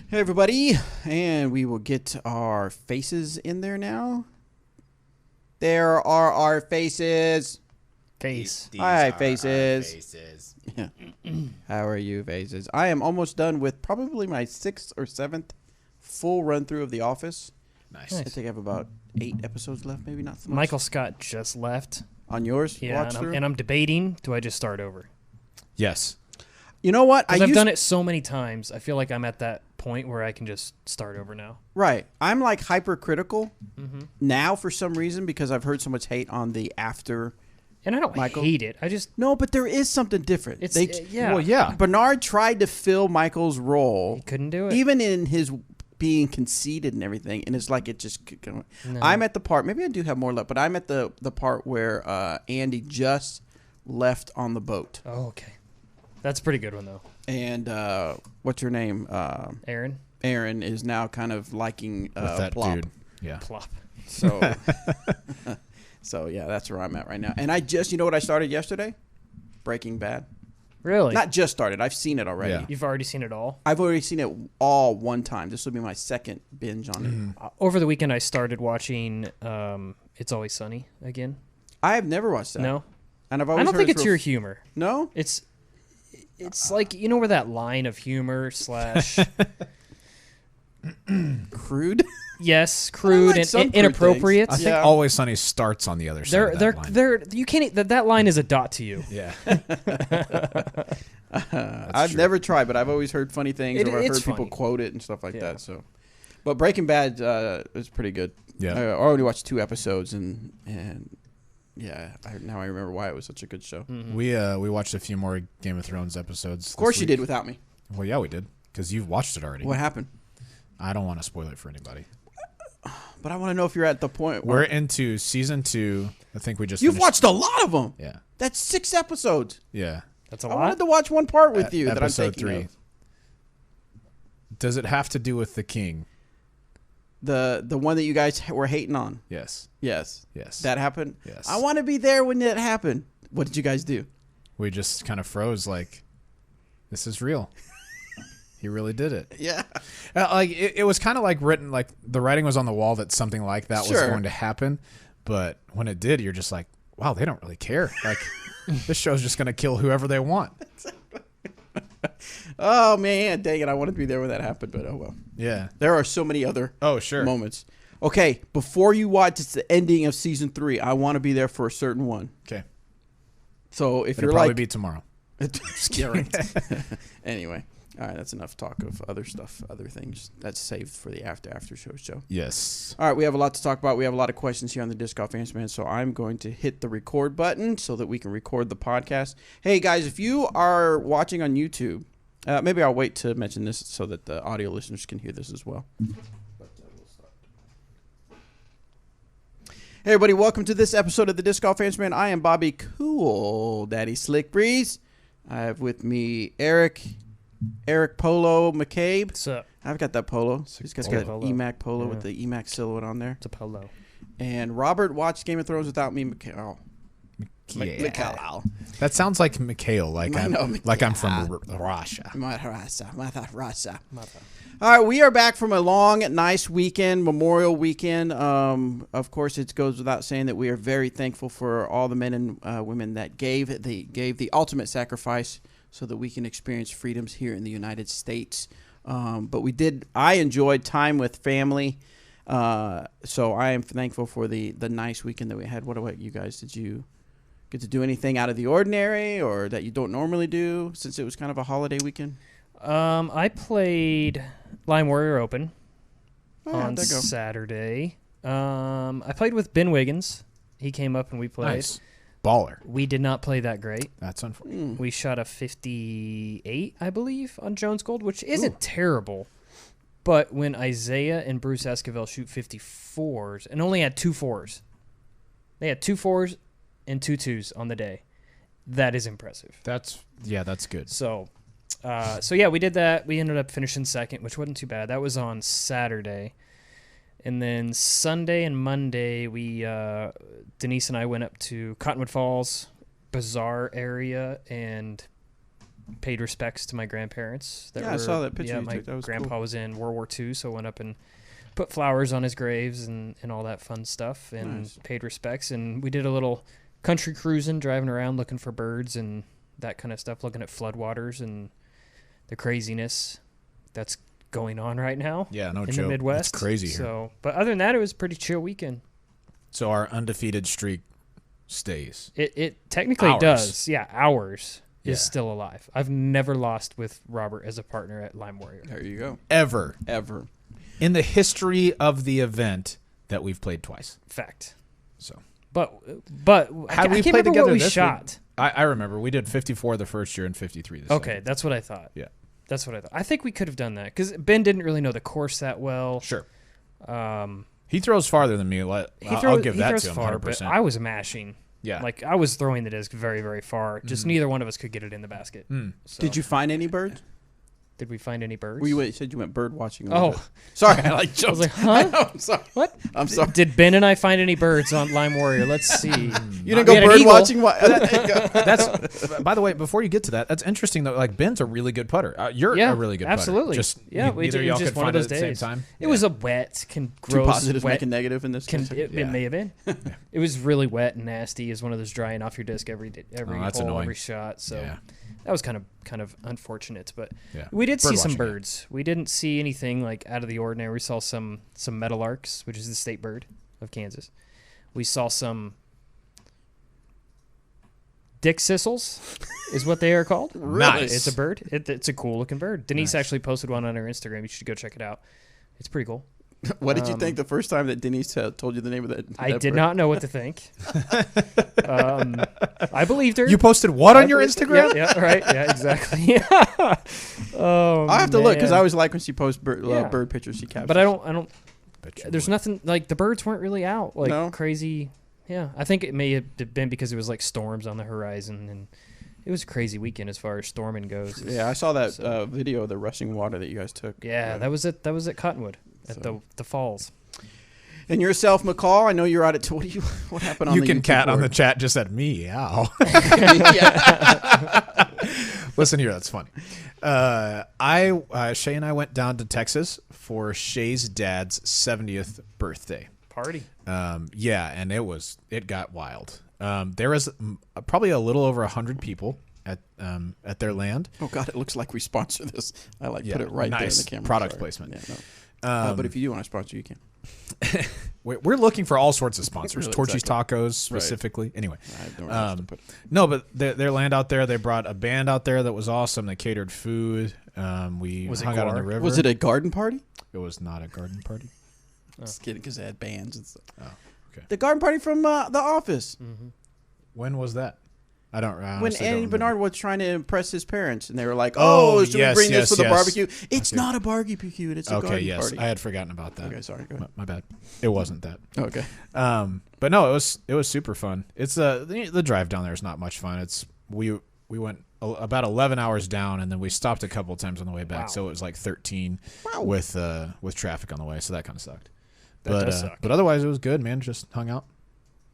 Hey, everybody, and we will get our faces in there now. There are our faces. Face. Hi, faces. Our faces. Yeah. How are you, faces? I am almost done with probably my 6th or 7th full run through of The Office. Nice. I think I have about 8 episodes left, maybe not so much. Michael Scott just left. On yours? Yeah, watch through? and I'm debating, do I just start over? Yes. You know what? I've done it so many times. I feel like I'm at that point where I can just start over now. Right. I'm like hypercritical now for some reason because I've heard so much hate on the after. And I don't hate it. I just... No, but there is something different. It's, yeah. Well, yeah. Bernard tried to fill Michael's role. He couldn't do it. Even in his being conceited and everything. And it's like it just... No. I'm at the part... Maybe I do have more left, but I'm at the part where Andy just left on the boat. Oh, okay. That's a pretty good one, though. And what's your name? Aaron? Aaron is now kind of liking With that Plop. dude. Yeah. Plop. So... So, yeah, that's where I'm at right now. And I just, you know what I started yesterday? Breaking Bad. Really? Not just started. I've seen it already. Yeah. You've already seen it all? I've already seen it all one time. This will be my second binge on it. Over the weekend, I started watching It's Always Sunny again. I have never watched that. No? And I've always I don't heard think it's real your humor. No? It's like, you know where that line of humor slash... Crude? Yes, crude like some and crude inappropriate. I think Yeah. Always Sunny starts on the other side of that line. You can't. That line is a dot to you. Yeah. I've true. never tried, but I've always heard funny things. Or I've It's heard people funny. quote it and stuff like Yeah. that. So, but Breaking Bad is pretty good. Yeah. I already watched 2 episodes, and yeah, now I remember why it was such a good show. We watched a few more Game of Thrones episodes. Of course, you did without me. Well, yeah, we did. Because you've watched it already. What happened? I don't want to spoil it for anybody. But I want to know if you're at the point where We're into season 2. I think we just you've finished- watched a lot of them. Yeah. That's 6 episodes. Yeah. That's a I lot. wanted to watch one part with you that I'm Episode thinking 3. of. Does it have to do with the king? The one that you guys were hating on. Yes. Yes. Yes. That happened? Yes. I want to be there when that happened. What did you guys do? We just kind of froze like, this is real. He really did it. Yeah. Like it was kind of like written, like the writing was on the wall that something like that was Sure. going to happen. But when it did, you're just like, wow, they don't really care. Like this show's just going to kill whoever they want. Oh, man. Dang it. I wanted to be there when that happened, but oh well. Yeah. There are so many other Oh, sure. moments. Okay. Before you watch, it's the ending of season 3. I want to be there for a certain one. Okay. So if It'll you're probably like... be tomorrow. Yeah, right. Anyway. All right. That's enough talk of other stuff, other things. That's saved for the after show. Yes. All right, we have a lot to talk about. We have a lot of questions here on the Disc Golf Answer Man, so I'm going to hit the record button so that we can record the podcast. Hey, guys, if you are watching on YouTube, maybe I'll wait to mention this so that the audio listeners can hear this as well. Hey, everybody, welcome to this episode of the Disc Golf Answer Man. I am Bobby CoolDaddySlickBreeze. I have with me Eric Polo McCabe. What's up? I've got that polo. He's got that Polo. EMAC polo Yeah. with the EMAC silhouette on there. It's a polo. And Robert watched Game of Thrones without me. McCall. Yeah. McCall. That sounds like McHale, I know, like I'm from McHale. Russia. Rasa. All right, we are back from a long, nice weekend, Memorial Weekend. Of course, it goes without saying that we are very thankful for all the men and women that gave the ultimate sacrifice so that we can experience freedoms here in the United States. But I enjoyed time with family. So I am thankful for the nice weekend that we had. What about you guys? Did you get to do anything out of the ordinary or that you don't normally do since it was kind of a holiday weekend? I played Line Warrior Open on there you go. Saturday. I played with Ben Wiggins. He came up and we played. Nice. Baller. We did not play that great. That's unfortunate. We shot a 58, I believe, on Jones Gold, which isn't terrible. But when Isaiah and Bruce Esquivel shoot 54s and only had 2 4s, they had 2 4s and 2 2s on the day. That is impressive. That's good. So yeah, we did that. We ended up finishing second, which wasn't too bad. That was on Saturday. And then Sunday and Monday, Denise and I went up to Cottonwood Falls Bazaar area and paid respects to my grandparents. I saw that picture Yeah, you my took. That was grandpa cool. was in World War II, so I went up and put flowers on his graves and all that fun stuff and paid respects. And we did a little country cruising, driving around looking for birds and that kind of stuff, looking at floodwaters and the craziness that's going on right now. Yeah, no in joke. the Midwest. It's crazy here. So, but other than that, it was a pretty chill weekend. So our undefeated streak stays. It technically Ours. does. Yeah, ours Yeah. is still alive. I've never lost with Robert as a partner at Lime Warrior. There you go. Ever. In the history of the event that we've played twice. Fact. So, But Had I we can't played remember together what we this shot. I remember we did 54 the first year and 53 this Okay, second. that's what I thought. Yeah. That's what I thought. I think we could have done that because Ben didn't really know the course that well. Sure. Um, He throws farther than me. I'll give that throws to him far, 100%. but I was mashing. Yeah. Like I was throwing the disc very, very far. Just neither one of us could get it in the basket. So, Did you find any birds? Did we find any birds? Well, you said you went bird watching. Oh, sorry. I like I was jumped. like, huh? I'm sorry. What? I'm sorry. Did Ben and I find any birds on Lime Warrior? Let's see. You We didn't go had an bird eagle. watching? That's. By the way, before you get to that, that's interesting though. Like Ben's a really good putter. You're Yeah, a really good absolutely. putter. Just Yeah, we neither did- of it y'all was just could one of find it those at the same days. time. It was a wet, Two gross, positives wet. make a negative in this case. It Yeah. may have been. It was really wet and nasty. It's one of those drying off your disc every hole, that's annoying. every shot. So Yeah. that was kind of unfortunate. But Yeah. we did see Bird some watching, yeah. birds. We didn't see anything like out of the ordinary. We saw some meadowlarks, which is the state bird of Kansas. We saw some dick sissels, is what they are called. Nice. It's a bird. It's a cool looking bird. Denise actually posted one on her Instagram. You should go check it out. It's pretty cool. What did you think the first time that Denise told you the name of that? I that did bird? not know what to think. I believed her. You posted what on your Instagram? Yeah, right. Yeah, exactly. Oh, I have to look because I man. always like when she posts Yeah. bird pictures she captures. But I don't. Bet you There's would. nothing like the birds weren't really out like No? crazy. Yeah, I think it may have been because it was like storms on the horizon and it was a crazy weekend as far as storming goes. Yeah, I saw that So- video of the rushing water that you guys took. Yeah, that was at Cottonwood at the falls. And yourself, McCall, I know you're out at. What happened on You the can YouTube cat on the board? chat just said meow. Yeah. Listen here, that's funny. Shay and I went down to Texas for Shay's dad's 70th birthday. Party. Yeah, and it got wild. There was probably a little over 100 people at their land. Oh God, it looks like we sponsor this. I put Yeah, it right there in nice the camera. product Sorry. placement. Yeah, no. But if you do want to sponsor, you can. We're looking for all sorts of sponsors. Really, Torchy's exactly. Tacos specifically. Anyway, I have nowhere else to put it. no, but their land out there, they brought a band out there that was awesome. They catered food. We Was it hung out on the Guar? river. Was it a garden party? It was not a garden party. Just kidding, because they had bands and stuff. Oh, okay. The garden party from The Office. When was that? I don't. I When honestly don't Andy remember. Bernard was trying to impress his parents, and they were like, Oh, "Oh, should yes, we bring yes, this for the yes. barbecue?" It's Okay. not a barbecue; it's a Okay, garden yes, party. I had forgotten about that. Okay, sorry. Go ahead. My bad. It wasn't that. Okay. But no, it was super fun. It's the drive down there is not much fun. We went about 11 hours down, and then we stopped a couple times on the way back. Wow. So it was like 13 Wow. with traffic on the way. So that kind of sucked. That does suck. But otherwise, it was good, man. Just hung out.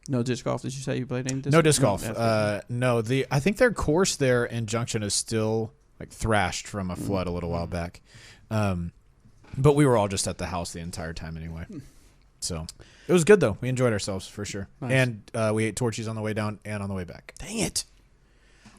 No disc golf? Did you say you played any disc? No disc golf. that's it. No, I think their course there in Junction is still like thrashed from a flood a little while back. But we were all just at the house the entire time anyway. So it was good though. We enjoyed ourselves for sure. Nice. And we ate Torchies on the way down and on the way back. Dang it!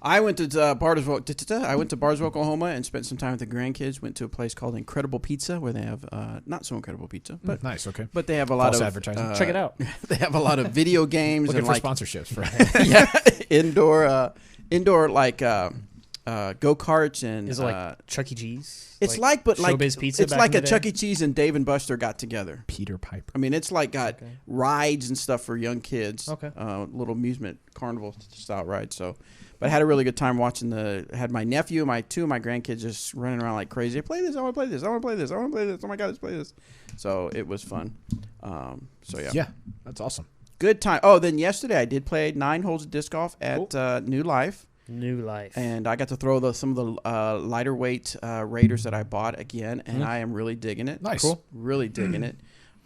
I went to Barsville, Oklahoma, and spent some time with the grandkids. Went to a place called Incredible Pizza, where they have not so incredible pizza, but Nice. Okay. they have a lot False of advertising. Check it out. They have a lot of video games Looking and for like sponsorships. For yeah, indoor like go karts and Is it like Chuck E. Cheese? it's like Showbiz Pizza it's back like in a the day? Chuck E. Cheese and Dave and Buster got together. Peter Piper. I mean, it's like got rides and stuff for young kids. Okay. Little amusement carnival style rides. So, but I had a really good time watching had my nephew, two of my grandkids just running around like crazy. Play this! I want to play this! I want to play this! I want to play this! Oh my God, let's play this! So it was fun. So yeah. Yeah, that's awesome. Good time. Oh, then yesterday I did play 9 holes of disc golf at New Life. New Life. And I got to throw some of the lighter weight Raiders that I bought again, and I am really digging it. Nice. Cool. Really digging it.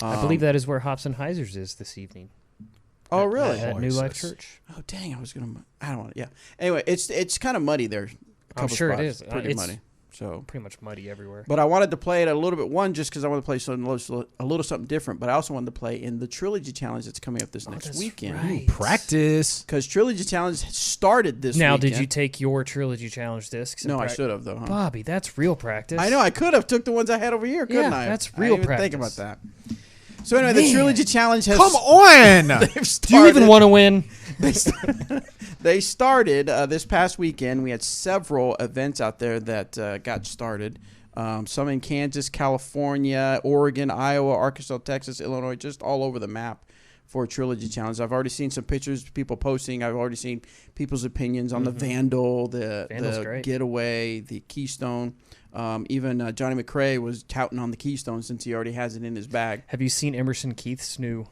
I believe that is where Hops and Heisers is this evening. Oh, really? At New Boys, Life that's- Church. Oh, dang! I don't want to. Yeah. Anyway, it's kind of muddy there a I'm couple sure it spots. is. Pretty It's muddy. So, pretty much muddy everywhere. but I wanted to play it a little bit. One, just because I wanted to play a little something different. But I also wanted to play in the Trilogy Challenge that's coming up this next that's weekend. right. Practice. Because Trilogy Challenge started this Now, weekend. did you take your Trilogy Challenge discs? No, I should have, though. Huh? Bobby, that's real practice. I know. I could have took the ones I had over here, couldn't I? That's I real didn't even think practice. about that. So anyway, the Trilogy Challenge has Come on. Do you even want to win? They started this past weekend. We had several events out there that got started. Some in Kansas, California, Oregon, Iowa, Arkansas, Texas, Illinois, just all over the map for Trilogy Challenge. I've already seen some pictures, people posting. I've already seen people's opinions on the Vandal, Vandal's the great. Getaway, the Keystone. Even Johnny McCabe was touting on the Keystone since he already has it in his bag. Have you seen Emerson Keith's new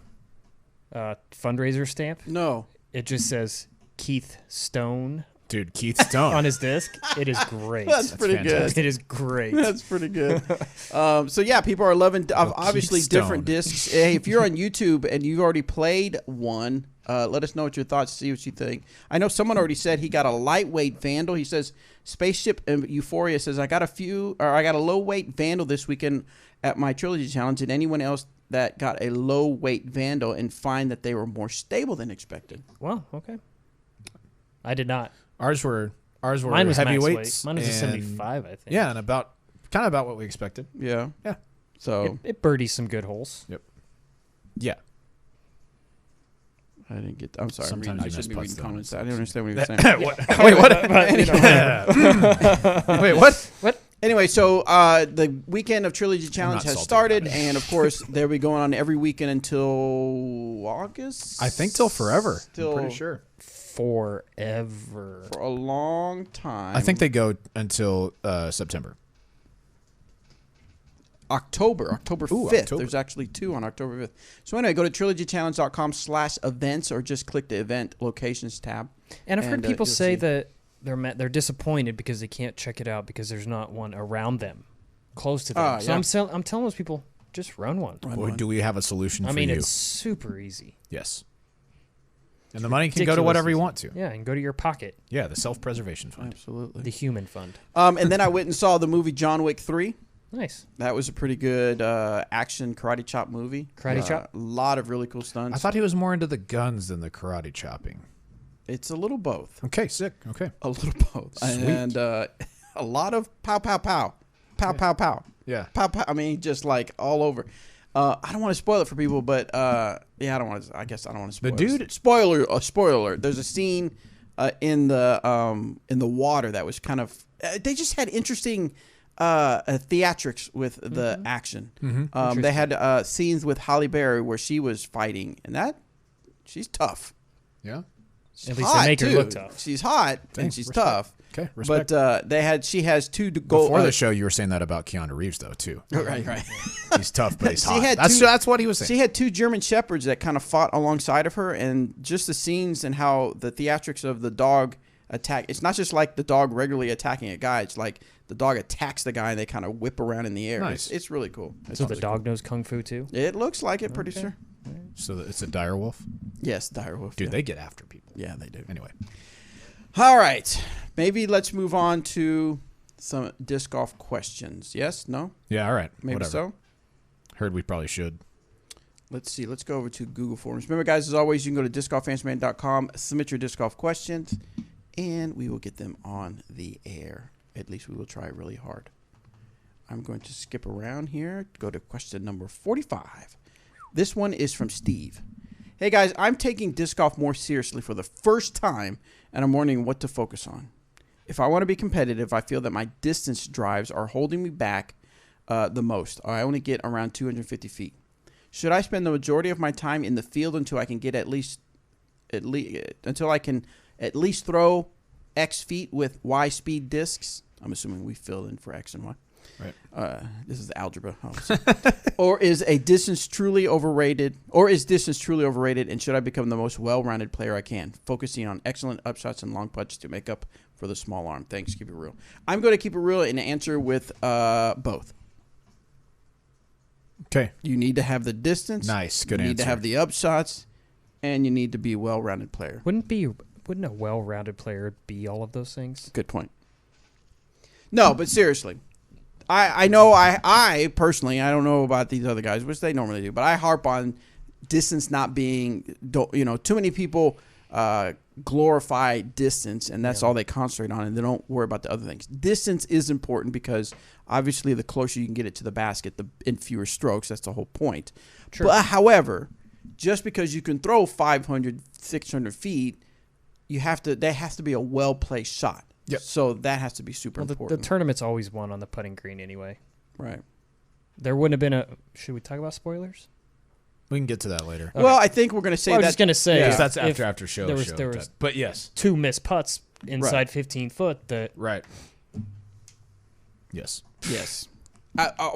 fundraiser stamp? No. It just says Keith Stone Dude, Keith Stone. on his disc. It is great. That's pretty fantastic. good. It is great. That's pretty good. So yeah, people are loving obviously Keith different Stone. discs. Hey, if you're on YouTube and you've already played one, let us know what your thoughts. See what you think. I know someone already said he got a lightweight Vandal. He says Spaceship and Euphoria says I got a low weight Vandal this weekend at my Trilogy Challenge, and anyone else that got a low weight Vandal and find that they were more stable than expected. Well, okay. I did not. Ours were Mine was max heavyweights. weight. Mine was a and- 75, I think. Yeah, and kind of about what we expected. Yeah. Yeah. So It birdies some good holes. Yeah. I didn't get. I'm sorry. Sometimes I you should be miss reading putts, comments. though. I didn't understand what he was saying. Wait, what? Wait, what? What? Anyway, so the weekend of Trilogy Challenge not has salty started, about it. and of course they'll be going on every weekend until August. I think till forever. Till I'm pretty sure. Forever. for a long time. I think they go until September. October Ooh, 5th. October. There's actually 2 on October 5th. So anyway, go to trilogychallenge.com/events or just click the event locations tab. And I've heard people you'll say see. that they're disappointed because they can't check it out because there's not one around them, close to them. Ah, So yeah. I'm telling those people, just run one. Or do we have a solution I for mean, you? it's super easy. Yes. And the money can go to whatever you want to. Yeah, and go to your pocket, Yeah, the self-preservation fund. Absolutely. the human fund. And then I went and saw the movie John Wick 3. Nice. That was a pretty good action karate chop movie. Karate chop? A lot of really cool stunts. I thought he was more into the guns than the karate chopping. It's a little both. Okay, sick. Okay. A little both. Sweet. And a lot of pow, pow, pow. Pow, pow, pow. Yeah. Pow, pow. I mean, just like all over. I don't want to spoil it for people, but yeah, I don't want to. I guess I don't want to spoil The it. dude- Spoiler alert. There's a scene in the water that was kind of. They just had interesting theatrics with the action. They had scenes with Halle Berry where she was fighting, and she's tough. Yeah. She's At least they hot, make her too. look tough. She's hot and Thanks, she's respect. tough. Okay, respect. But she has 2 gold. Before the show, you were saying that about Keanu Reeves, though, too. Right. He's tough, but he's She hot. had That's what he was saying. She had 2 German shepherds that kind of fought alongside of her, and just the scenes and how the theatrics of the dog attack. It's not just like the dog regularly attacking a guy. It's like the dog attacks the guy and they kind of whip around in the air. Nice. It's really cool. It's So the really dog knows kung fu too. cool. It looks like it, pretty sure. So it's a dire wolf? Yes, direwolf. Dude, yeah. they get after people. Yeah, they do. Anyway. All right. Maybe let's move on to some disc golf questions. Yes? No? Yeah, all right. Maybe Whatever. so? Heard we probably should. Let's see. Let's go over to Google Forms. Remember, guys, as always, you can go to discgolfanswerman.com, submit your disc golf questions, and we will get them on the air. At least we will try really hard. I'm going to skip around here. Go to question number 45. This one is from Steve. Hey, guys, I'm taking disc golf more seriously for the first time, and I'm wondering what to focus on. If I want to be competitive, I feel that my distance drives are holding me back the most. I only get around 250 feet. Should I spend the majority of my time in the field until I can get at least throw X feet with Y speed discs? I'm assuming we filled in for X and Y. Right. This is algebra. Or is distance truly overrated? And should I become the most well-rounded player I can, focusing on excellent upshots and long putts to make up for the small arm? Thanks. Keep it real. I'm going to keep it real and answer with both. Okay. You need to have the distance. Nice. Good You need to answer. have the upshots, and you need to be a well-rounded player. Wouldn't a well-rounded player be all of those things? Good point. No, but seriously, I know I personally, I don't know about these other guys, which they normally do, but I harp on distance not being, too many people glorify distance, and that's all they concentrate on, and they don't worry about the other things. Distance is important because obviously the closer you can get it to the basket, in fewer strokes. That's the whole point. True. But however, just because you can throw 500, 600 feet, there has to be a well-placed shot. Yep. So that has to be super important. The tournament's always won on the putting green anyway. Right. There wouldn't have been should we talk about spoilers? We can get to that later. Okay. Well, I think we're going to say I was that. just going to say. Because that's after show. There was But yes. 2 missed putts inside 15 foot that. Right. Yes. Yes.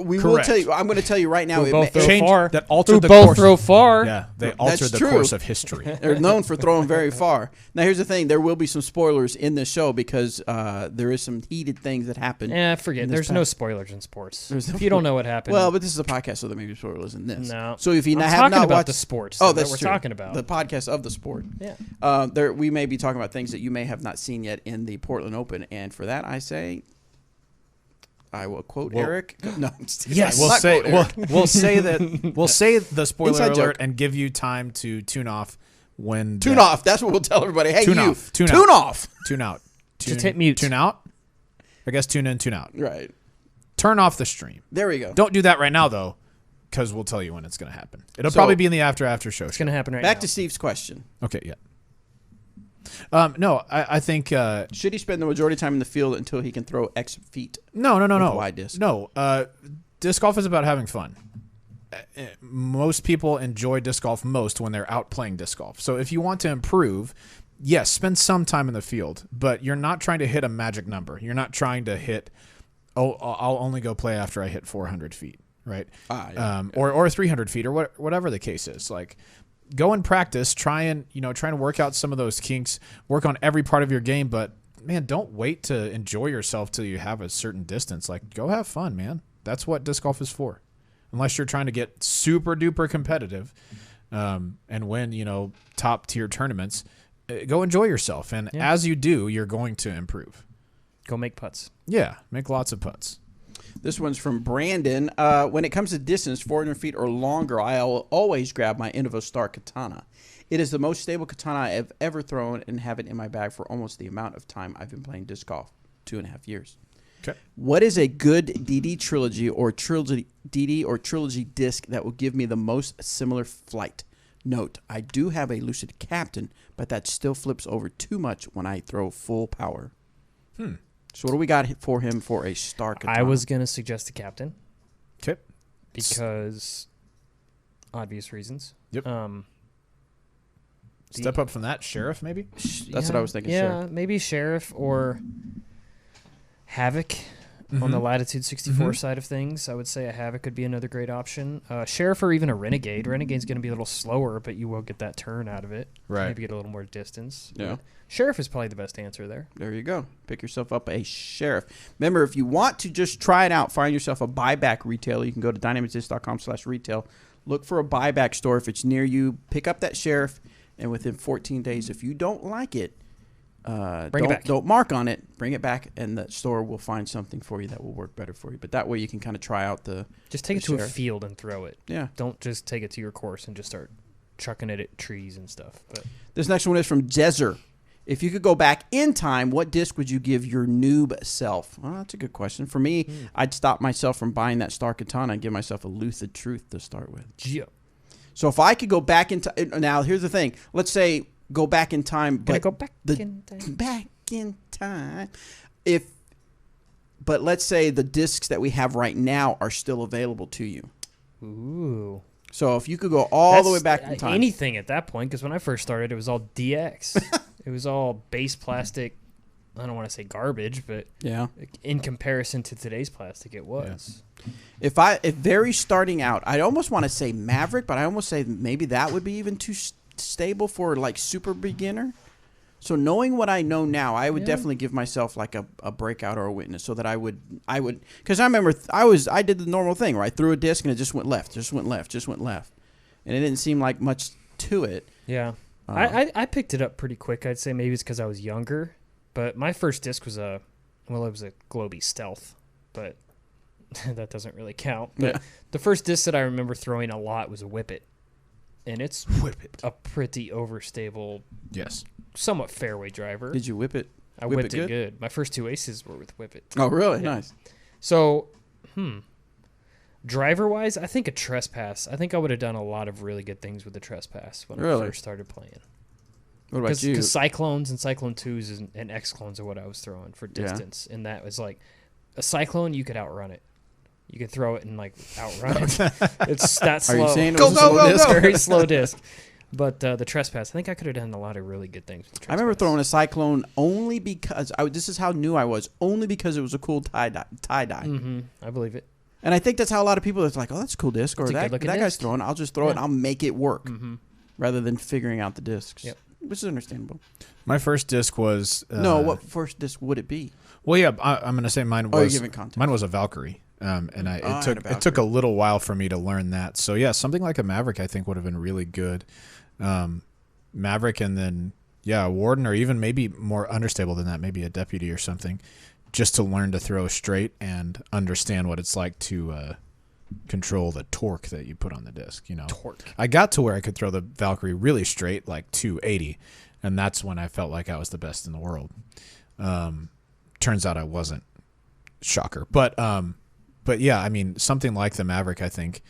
We will Correct. tell you. I'm going to tell you right now. Who both throw Change- far. that altered Who the both course. throw far. Yeah, they That's altered the true. course of history. They're known for throwing very far. Now, here's the thing. There will be some spoilers in this show because there is some heated things that happen. Forget. in this There's pack. no spoilers in sports. There's no- If you don't know what happened. Well, but this is a podcast, so there may be spoilers in this. No. So if you I'm have talking not about watched the sports. oh, that that's we're true. talking about. The podcast of the sport. Yeah. We may be talking about things that you may have not seen yet in the Portland Open, and for that, I say, I will quote Eric. No, I'm just kidding. Yes. I will We'll not say quote Eric. we'll say that we'll say the spoiler Inside alert joke. and give you time to tune off when Tune off. That's what we'll tell everybody. Hey, Tune you. off. Tune Tune out. off. Tune out. Just hit mute. Tune out. I guess tune in, tune out. Right. Turn off the stream. There we go. Don't do that right now though, because we'll tell you when it's going to happen. It'll So- probably be in the after show. It's going to happen right Back now. to Steve's question. Okay, yeah. No, I think Should he spend the majority of time in the field until he can throw X feet? no. With a wide disc. No, disc golf is about having fun. Most people enjoy disc golf most when they're out playing disc golf. So if you want to improve, yes, spend some time in the field, but you're not trying to hit a magic number. You're not trying to hit, I'll only go play after I hit 400 feet, right? Or 300 feet or whatever the case is. Like, go and practice, try and work out some of those kinks, work on every part of your game, but man, don't wait to enjoy yourself till you have a certain distance. Like, go have fun, man. That's what disc golf is for. Unless you're trying to get super duper competitive and win, top tier tournaments, go enjoy yourself. And as you do, you're going to improve. Go make putts. Yeah, make lots of putts. This one's from Brandon. When it comes to distance, 400 feet or longer, I'll always grab my Innovo Star Katana. It is the most stable katana I have ever thrown and have it in my bag for almost the amount of time I've been playing disc golf, 2.5 years. Okay. What is a good DD Trilogy or Trilogy disc that will give me the most similar flight? Note, I do have a Lucid Captain, but that still flips over too much when I throw full power. So what do we got for him for a Star Katana? I was going to suggest the captain. Okay. Because obvious reasons. Yep. Step up from that, Sheriff, maybe? That's what I was thinking, Yeah, Sheriff. maybe Sheriff or Havoc on the Latitude 64 side of things. I would say a Havoc could be another great option. Sheriff or even a Renegade. Renegade's going to be a little slower, but you will get that turn out of it. Right. Maybe get a little more distance. Yeah. Sheriff is probably the best answer there. There you go. Pick yourself up a Sheriff. Remember, if you want to just try it out, find yourself a buyback retailer. You can go to dynamicsdisc.com/retail. Look for a buyback store if it's near you. Pick up that Sheriff, and within 14 days, if you don't like it, Bring it back. don't mark on it. Bring it back, and the store will find something for you that will work better for you. But that way, you can kind of try out the. Just take the it to a Sheriff. field and throw it. Yeah. Don't just take it to your course and just start chucking it at trees and stuff. But This next one is from Jezer. If you could go back in time, what disc would you give your noob self? Well, that's a good question. For me, I'd stop myself from buying that Star Katana and give myself a Lucid Truth to start with. Geo. So if I could go back in time, now here's the thing. Let's say go back in time, Gonna but go back in time. back in time. But let's say the discs that we have right now are still available to you. Ooh. So if you could go all the way back in time, Anything at that point, because when I first started, it was all DX. It was all base plastic. I don't want to say garbage, but yeah. in comparison to today's plastic, it was. If very starting out, I'd almost want to say Maverick, but I almost say maybe that would be even too stable for like super beginner. So knowing what I know now, I would definitely give myself like a breakout or a witness, so that I would because I remember I did the normal thing where I threw a disc and it just went left, and it didn't seem like much to it. Yeah. I picked it up pretty quick. I'd say maybe it's because I was younger, but my first disc was a Well, it was a Globy Stealth, but that doesn't really count. But the first disc that I remember throwing a lot was a Whippet. And it's a pretty overstable, somewhat fairway driver. Did you whip it? I whipped it good. My first 2 aces were with Whippet. Oh, really? Yeah. Nice. So, driver-wise, I think a Trespass. I think I would have done a lot of really good things with the Trespass when I first started playing. What about you? Because Cyclones and Cyclone 2s and X-Clones are what I was throwing for distance. And that was like, a Cyclone, you could outrun it. You could throw it and, like, outrun it. It's that slow. Are you saying It's a very slow disc. But the Trespass, I think I could have done a lot of really good things with the Trespass. I remember throwing a Cyclone only because, this is how new I was, only because it was a cool tie-dye. Mm-hmm. I believe it. And I think that's how a lot of people are like, oh, that's a cool disc. Or that guy's throwing, I'll just throw it and I'll make it work. Rather than figuring out the discs. Yep. Which is understandable. My first disc was... what first disc would it be? Well, yeah, I'm going to say mine was... you're giving context. Mine was a Valkyrie. It took a little while for me to learn that. So yeah, something like a Maverick I think would have been really good. Maverick and then a Warden, or even maybe more understable than that, maybe a Deputy or something, just to learn to throw straight and understand what it's like to control the torque that you put on the disc. Torque. I got to where I could throw the Valkyrie really straight, like 280, and that's when I felt like I was the best in the world. Turns out I wasn't. Shocker. But yeah, I mean, something like the Maverick, I think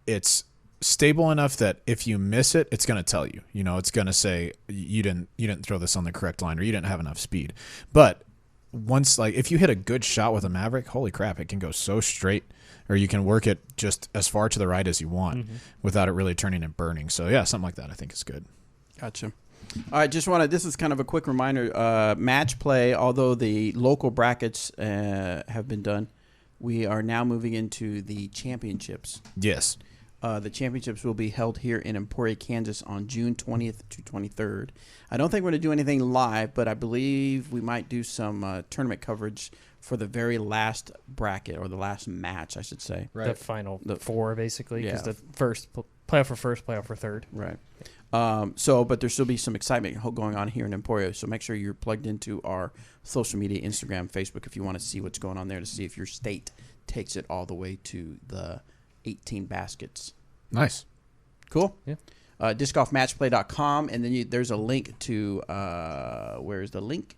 it's stable enough that if you miss it, it's going to tell you. It's going to say you didn't throw this on the correct line, or you didn't have enough speed. But once, like, if you hit a good shot with a Maverick, holy crap, it can go so straight, or you can work it just as far to the right as you want without it really turning and burning. So yeah, something like that I think is good. Gotcha. All right, this is kind of a quick reminder. Match play, although the local brackets have been done, we are now moving into the championships. Yes. The championships will be held here in Emporia, Kansas on June 20th to 23rd. I don't think we're going to do anything live, but I believe we might do some tournament coverage for the very last bracket, or the last match, I should say. Right. The final four, basically, because the first playoff for first, playoff for third. Right. But there'll still be some excitement going on here in Emporia, so make sure you're plugged into our social media, Instagram, Facebook, if you want to see what's going on there, to see if your state takes it all the way to the 18 baskets. Nice. Cool. Yeah. Discgolfmatchplay.com, and then there's a link to where's the link?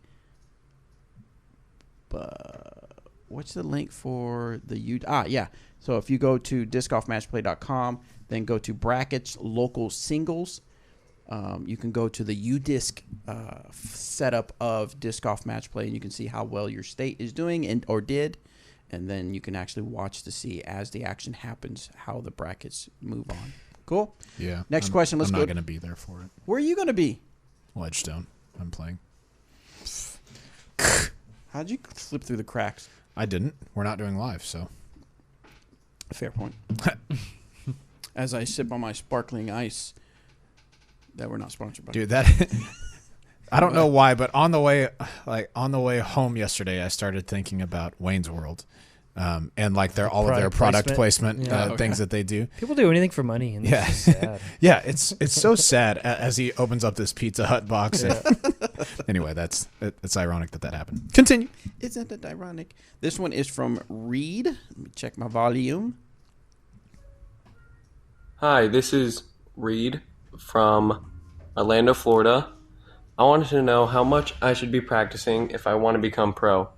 What's the link for the So if you go to discgolfmatchplay.com, then go to brackets, local singles. You can go to the UDisc setup of Disc Golf Match Play, and you can see how well your state is doing or did. And then you can actually watch to see, as the action happens, how the brackets move on. Cool? Yeah. Next question. I'm not going to be there for it. Where are you going to be? Ledgestone. I'm playing. How'd you slip through the cracks? I didn't. We're not doing live, so. Fair point. As I sip on my sparkling ice that we're not sponsored by. Dude, that I don't know why, but on the way home yesterday, I started thinking about Wayne's World, and like all of their product placement things that they do. People do anything for money, and yeah, it's sad. Yeah, it's so sad as he opens up this Pizza Hut box. Yeah. Anyway, it's ironic that happened. Continue. Isn't it ironic? This one is from Reed. Let me check my volume. Hi, this is Reed from Orlando, Florida. I wanted to know how much I should be practicing if I want to become pro.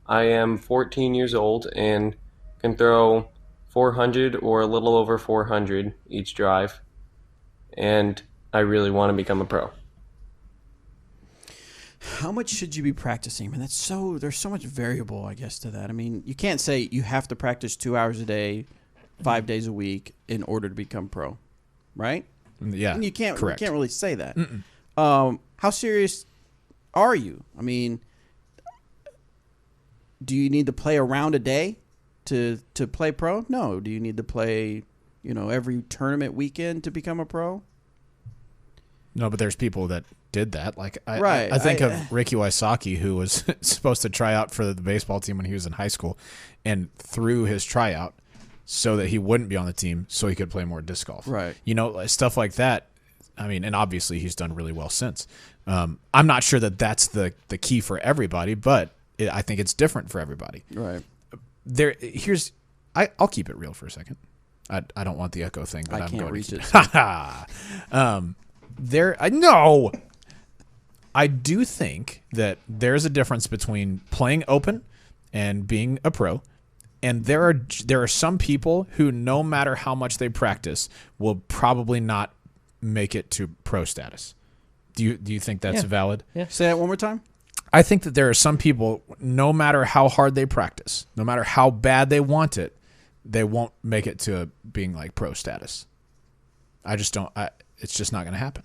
I am 14 years old and can throw 400 or a little over 400 each drive, and I really want to become a pro. How much should you be practicing? I mean, there's so much variable, I guess, to that. I mean, you can't say you have to practice 2 hours a day, 5 days a week in order to become pro, right? Yeah, you can't. Correct. You can't really say that. How serious are you? I mean, do you need to play a round a day to play pro? No. Do you need to play, every tournament weekend to become a pro? No, but there's people that did that. Like I think of Ricky Wysocki, who was supposed to try out for the baseball team when he was in high school, and threw his tryout so that he wouldn't be on the team, so he could play more disc golf. Right. Stuff like that. I mean, and obviously he's done really well since. I'm not sure that that's the key for everybody, but I think it's different for everybody. Right. I'll keep it real for a second. I don't want the echo thing, but I I'm can't going reach to it. No. I do think that there's a difference between playing open and being a pro. And there are some people who, no matter how much they practice, will probably not make it to pro status. Do you think that's valid? Yeah. Say that one more time. I think that there are some people, no matter how hard they practice, no matter how bad they want it, they won't make it to being like pro status. I just don't. It's just not going to happen.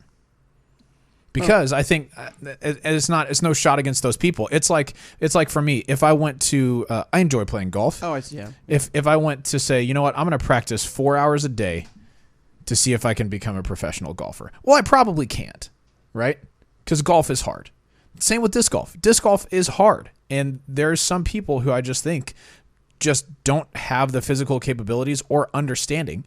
Because I think it's no shot against those people. It's like for me, if I went to I enjoy playing golf. Oh, yeah. If I went to say, you know what, I'm going to practice 4 hours a day to see if I can become a professional golfer. Well, I probably can't, right? Because golf is hard. Same with disc golf. Disc golf is hard, and there's some people who I just think just don't have the physical capabilities or understanding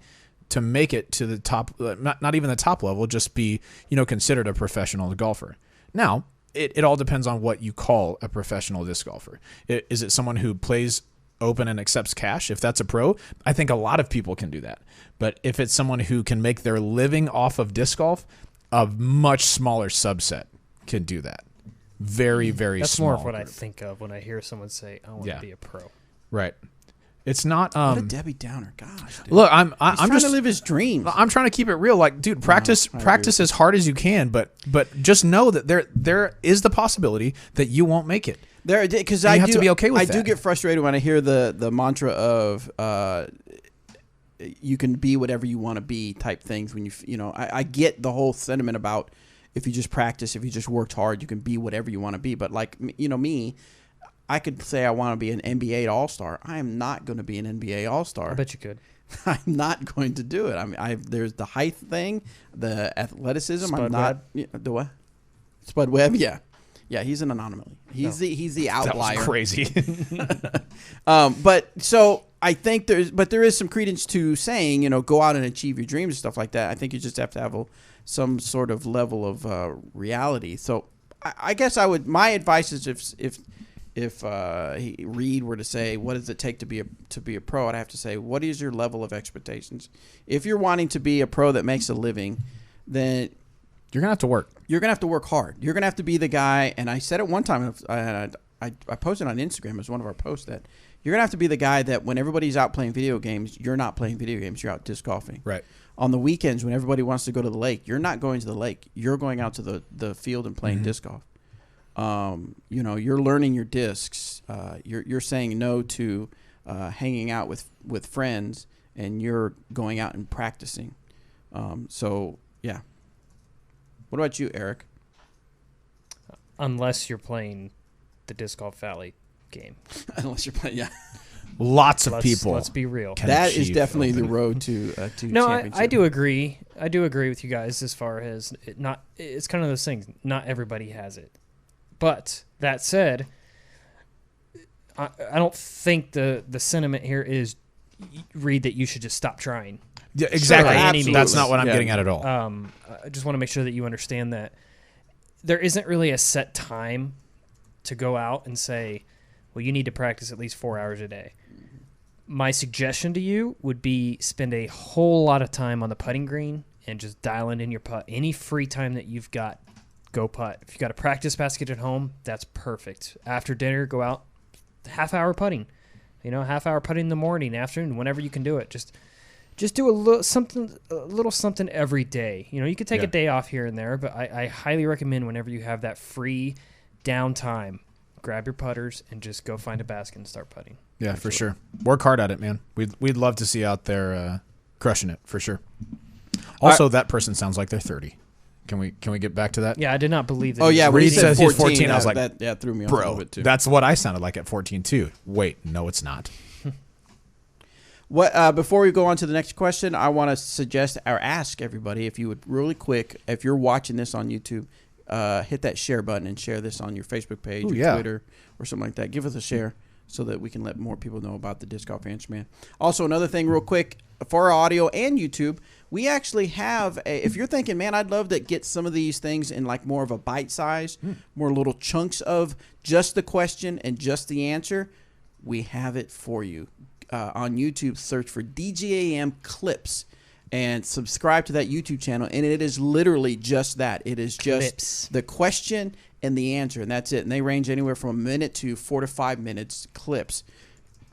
to make it to the top, not even the top level, just be, considered a professional golfer. Now, it all depends on what you call a professional disc golfer. Is it someone who plays open and accepts cash? If that's a pro, I think a lot of people can do that. But if it's someone who can make their living off of disc golf, a much smaller subset can do that. Very, very That's small. more of what I group. think of when I hear someone say, I want to be a pro. Right. It's not. What a Debbie Downer. Gosh, dude. Look, I'm trying just to live his dreams. I'm trying to keep it real. Like, dude, practice as hard as you can, but just know that there is the possibility that you won't make it. Because you have to be okay with I that. do get frustrated when I hear the mantra of you can be whatever you want to be type things. When I get the whole sentiment about if you just practice, if you just worked hard, you can be whatever you want to be. But like me. I could say I want to be an NBA All-Star. I am not going to be an NBA All-Star. I bet you could. I'm not going to do it. I mean, there's the height thing, the athleticism. Spud I'm not. Webb? The what? Spud Webb. Yeah. He's an anomaly. He's the outlier. That was crazy. But so I think there is some credence to saying, go out and achieve your dreams and stuff like that. I think you just have to have some sort of level of reality. So I guess my advice is if Reed were to say, what does it take to be a pro, I'd have to say, what is your level of expectations? If you're wanting to be a pro that makes a living, then You're going to have to work. You're going to have to work hard. You're going to have to be the guy, and I said it one time, I posted on Instagram as one of our posts, that you're going to have to be the guy that when everybody's out playing video games, you're not playing video games, you're out disc golfing. Right. On the weekends when everybody wants to go to the lake, you're not going to the lake. You're going out to the field and playing disc golf. You're learning your discs. You're saying no to hanging out with friends, and you're going out and practicing. So yeah. What about you, Eric? Unless you're playing the Disc Golf Valley game. Unless you're playing, yeah. Lots of people. Let's be real. That is definitely the road to No, championship. I do agree. I do agree with you guys as far as it's kind of those things. Not everybody has it. But that said, I don't think the sentiment here is, Reed, that you should just stop trying. Yeah, exactly. Absolutely. That's not what I'm getting at all. I just want to make sure that you understand that there isn't really a set time to go out and say, well, you need to practice at least 4 hours a day. My suggestion to you would be spend a whole lot of time on the putting green and just dialing in your putt. Any free time that you've got, go putt. If you've got a practice basket at home, that's perfect. After dinner, go out, half-hour putting. Half-hour putting in the morning, afternoon, whenever you can do it. Just do a little something every day. You could take a day off here and there, but I highly recommend whenever you have that free downtime, grab your putters and just go find a basket and start putting. Yeah, for sure. Work hard at it, man. We'd love to see you out there crushing it, for sure. Also, that person sounds like they're 30. Can we get back to that? Yeah, I did not believe that. Oh yeah, when Reed he said says he's 14, 14, I was like, that threw me off a little Bro, bit too. that's what I sounded like at 14 too. Wait, no, it's not. What before we go on to the next question, I want to suggest or ask everybody, if you would really quick, if you're watching this on YouTube, hit that share button and share this on your Facebook page or Twitter or something like that. Give us a share so that we can let more people know about the Disc Golf Answer Man. Also, another thing real quick, for our audio and YouTube, we actually have if you're thinking, man, I'd love to get some of these things in like more of a bite size, more little chunks of just the question and just the answer, we have it for you. On YouTube, search for DGAM Clips and subscribe to that YouTube channel. And it is literally just that. It is just Clips. the question and the answer, and that's it. And they range anywhere from a minute to 4 to 5 minutes clips.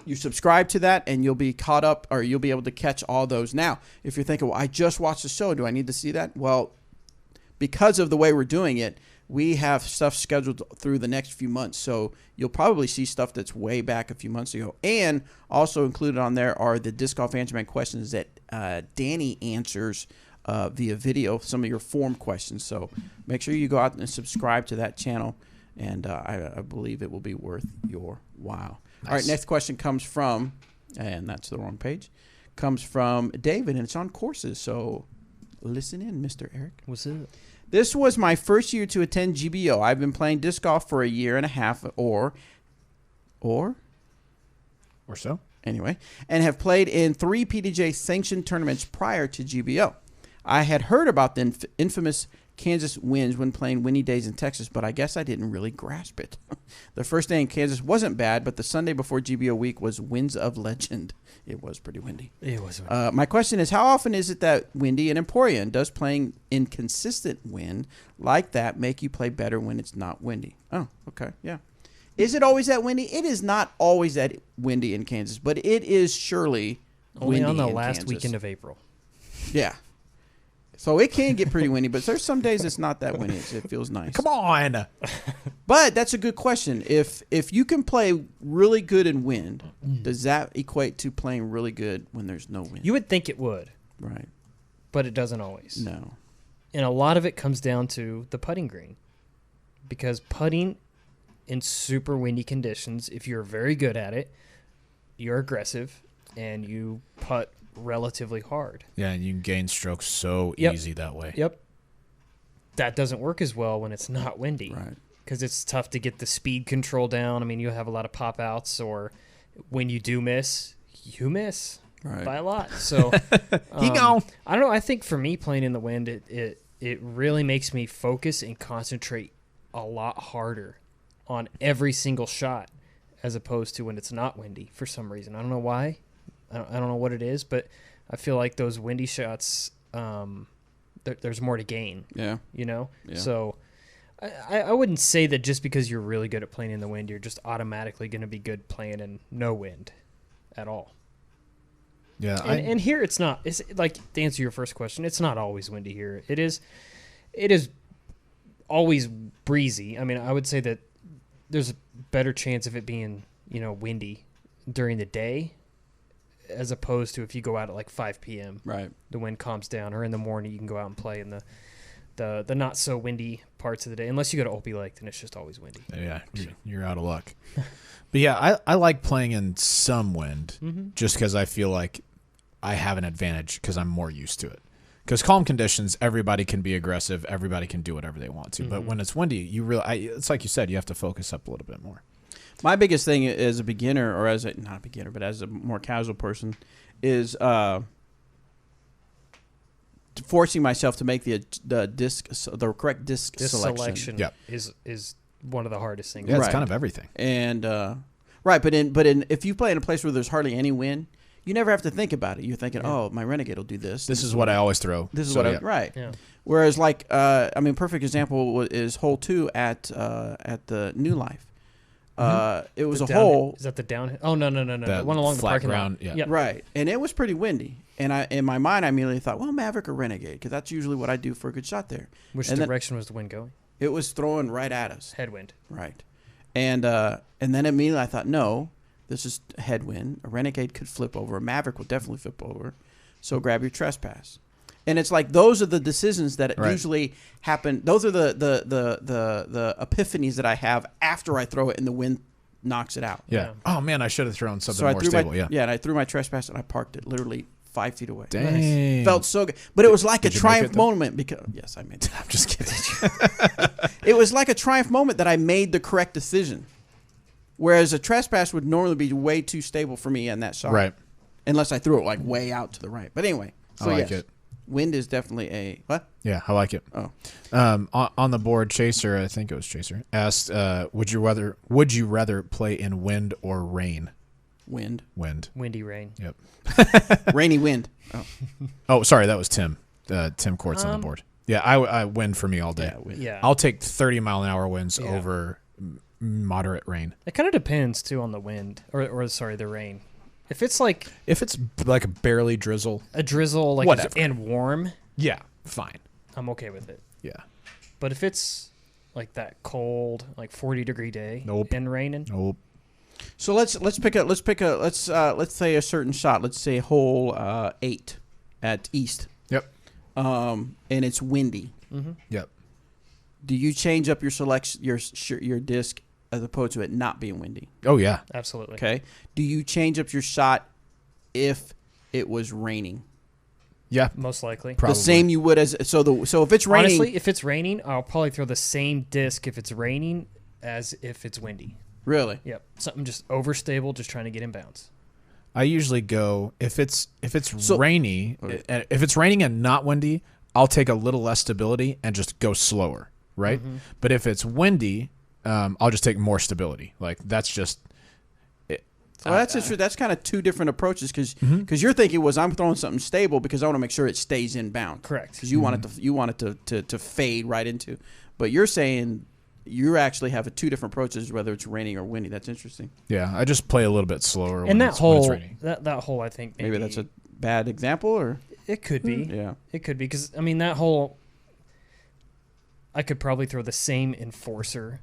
You subscribe to that, and you'll be caught up, or you'll be able to catch all those. Now, if you're thinking, well, I just watched the show, do I need to see that? Well, because of the way we're doing it, we have stuff scheduled through the next few months. So you'll probably see stuff that's way back a few months ago. And also included on there are the Disc Golf Answer Man questions that Danny answers via video, some of your form questions. So make sure you go out and subscribe to that channel, and I believe it will be worth your while. Nice. All right, next question comes from, and that's the wrong page, comes from David, and it's on courses. So listen in, Mr. Eric. What's it? This was my first year to attend GBO. I've been playing disc golf for a year and a half, or so. Anyway, and have played in 3 PDJ sanctioned tournaments prior to GBO. I had heard about the infamous Kansas wins when playing windy days in Texas, but I guess I didn't really grasp it. The first day in Kansas wasn't bad, but the Sunday before GBO week was winds of legend. It was pretty windy. It was windy. My question is, how often is it that windy in Emporia? And does playing inconsistent wind like that make you play better when it's not windy? Oh, okay, yeah. Is it always that windy? It is not always that windy in Kansas, but it is surely Only windy on the in last Kansas. weekend of April. Yeah. So it can get pretty windy, but there's some days it's not that windy. It feels nice. Come on. But that's a good question. If you can play really good in wind, does that equate to playing really good when there's no wind? You would think it would, Right. but it doesn't always. No. And a lot of it comes down to the putting green. Because putting in super windy conditions, if you're very good at it, you're aggressive and you putt relatively hard. Yeah, and you can gain strokes so Yep. easy that way. Yep. That doesn't work as well when it's not windy. Right. Because it's tough to get the speed control down. I mean, you'll have a lot of pop outs, or when you do miss, you miss Right. by a lot. So He gone. I don't know. I think for me, playing in the wind, it really makes me focus and concentrate a lot harder on every single shot, as opposed to when it's not windy for some reason. I don't know why. I don't know what it is, but I feel like those windy shots, there's more to gain. Yeah. You know? Yeah. So I wouldn't say that just because you're really good at playing in the wind, you're just automatically going to be good playing in no wind at all. Yeah, And here it's not. It's like, to answer your first question, it's not always windy here. It is always breezy. I mean, I would say that there's a better chance of it being, windy during the day, as opposed to if you go out at like 5 p.m. Right. The wind calms down, or in the morning you can go out and play in the not so windy parts of the day. Unless you go to Opie Lake, then it's just always windy. Yeah, you're out of luck. But yeah, I like playing in some wind just because I feel like I have an advantage because I'm more used to it. Because calm conditions, everybody can be aggressive, everybody can do whatever they want to. But when it's windy, it's like you said, you have to focus up a little bit more. My biggest thing as a beginner, or not a beginner, but as a more casual person, is forcing myself to make the correct disc This selection. selection is one of the hardest things. Yeah, it's Right. kind of everything. And right, but if you play in a place where there's hardly any wind, you never have to think about it. You're thinking, oh, my Renegade will do this. This is what I always throw. This is So, what yeah. right. Yeah. Whereas, perfect example is hole 2 at the New Life. It was a hole. Is that the downhill? Oh, no. That The one along the flat parking ground, lot. yeah. Yep. Right, and it was pretty windy. And in my mind, I immediately thought, well, Maverick or Renegade, because that's usually what I do for a good shot there. Which And then direction was the wind going? it was throwing right at us. Headwind. Right, and then immediately I thought, no, this is headwind. A Renegade could flip over. A Maverick would definitely flip over. So grab your trespass. And it's like those are the decisions that usually happen. Those are the epiphanies that I have after I throw it and the wind knocks it out. Yeah. Oh, man, I should have thrown something So I more threw stable. and I threw my trespass and I parked it literally 5 feet away. Dang. Felt so good, but it was like Did a you make triumph it, though? moment because yes, I made it. I'm just kidding. It was like a triumph moment that I made the correct decision, whereas a trespass would normally be way too stable for me in that shot. Right. unless I threw it like way out to the right. But anyway, so I like yes, it. wind is definitely a what? Yeah, I like it. Oh, On the board, Chaser, I think it was Chaser, asked, would you rather play in wind or rain? wind, Windy rain. Yep. rainy wind. Oh, Oh, sorry, that was Tim. Tim Court's on the board. Yeah, I wind for me all day. yeah, wind. Yeah. I'll take 30-mile-an-hour winds Yeah. over moderate rain. It kind of depends too on the wind or sorry, the rain. If it's like If it's like a barely drizzle, a drizzle, like Whatever. and warm, yeah, fine. I'm okay with it. Yeah. But if it's like that cold, like 40-degree day Nope. and raining, Nope. So let's say a certain shot. Let's say hole 8 at East. Yep. And it's windy. Yep. Do you change up your your disc as opposed to it not being windy? Oh, yeah. absolutely. Okay. Do you change up your shot if it was raining? Yeah. Most likely. Probably. The same you would as so if it's raining. Honestly, if it's raining, I'll probably throw the same disc if it's raining as if it's windy. Really? Yep. Something just overstable, just trying to get in bounds. I usually go if it's So- rainy, if it's raining and not windy, I'll take a little less stability and just go slower, right? But if it's windy, I'll just take more stability. Like that's just Well, that's interesting. That's kind of two different approaches because your thinking was I'm throwing something stable because I want to make sure it stays in bounds. Correct. Because you want it to fade right into, but you're saying you actually have two different approaches whether it's raining or windy. That's interesting. yeah. I just play a little bit slower. And when that it's, when it's hole, raining. that hole, I think Maybe that's a bad example, or it could be. yeah. It could be because I mean that hole. I could probably throw the same enforcer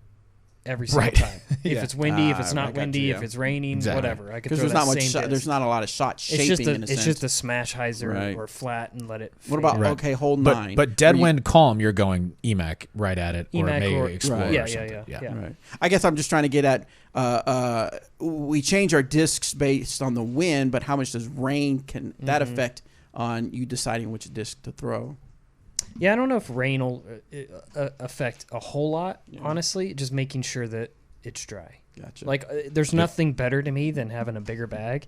every single Right. time. If Yeah. it's windy, if I it's not got windy, you, if yeah. it's raining, Exactly. whatever. I could Because throw there's that not much. same disc. There's not a lot of shot shaping It's just a, in a it's sense. just a smash hyzer Right. or flat and let it. What fade about out. Right. okay, hole 9? But dead where you- wind calm, you're going EMAC right at it, or EMAC maybe or- explore Right. or Yeah, something. yeah. Right. I guess I'm just trying to get at we change our discs based on the wind, but how much does rain can that affect on you deciding which disc to throw? Yeah, I don't know if rain will affect a whole lot. Honestly, just making sure that it's dry. Gotcha. Like, there's nothing better to me than having a bigger bag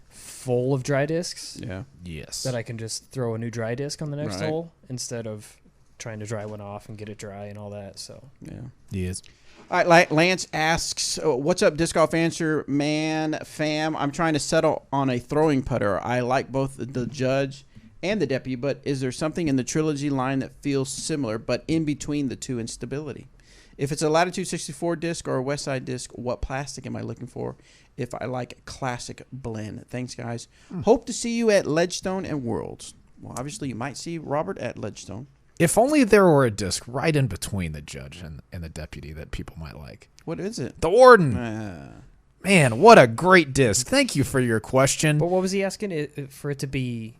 full of dry discs yeah. Yes. that I can just throw a new dry disc on the next Right. hole instead of trying to dry one off and get it dry and all that. So Yeah. Yes. All right, Lance asks, "What's up, disc golf answer man fam? I'm trying to settle on a throwing putter. I like both the Judge and the Deputy, but is there something in the Trilogy line that feels similar, but in between the two in stability? If it's a Latitude 64 disc or a Westside disc, what plastic am I looking for if I like a classic blend? Thanks, guys. Hope to see you at Ledgestone and Worlds." Well, obviously, you might see Robert at Ledgestone. If only there were a disc right in between the Judge and the Deputy that people might like. What is it? The Warden. Uh, Man, what a great disc. Thank you for your question. but what was he asking? For it to be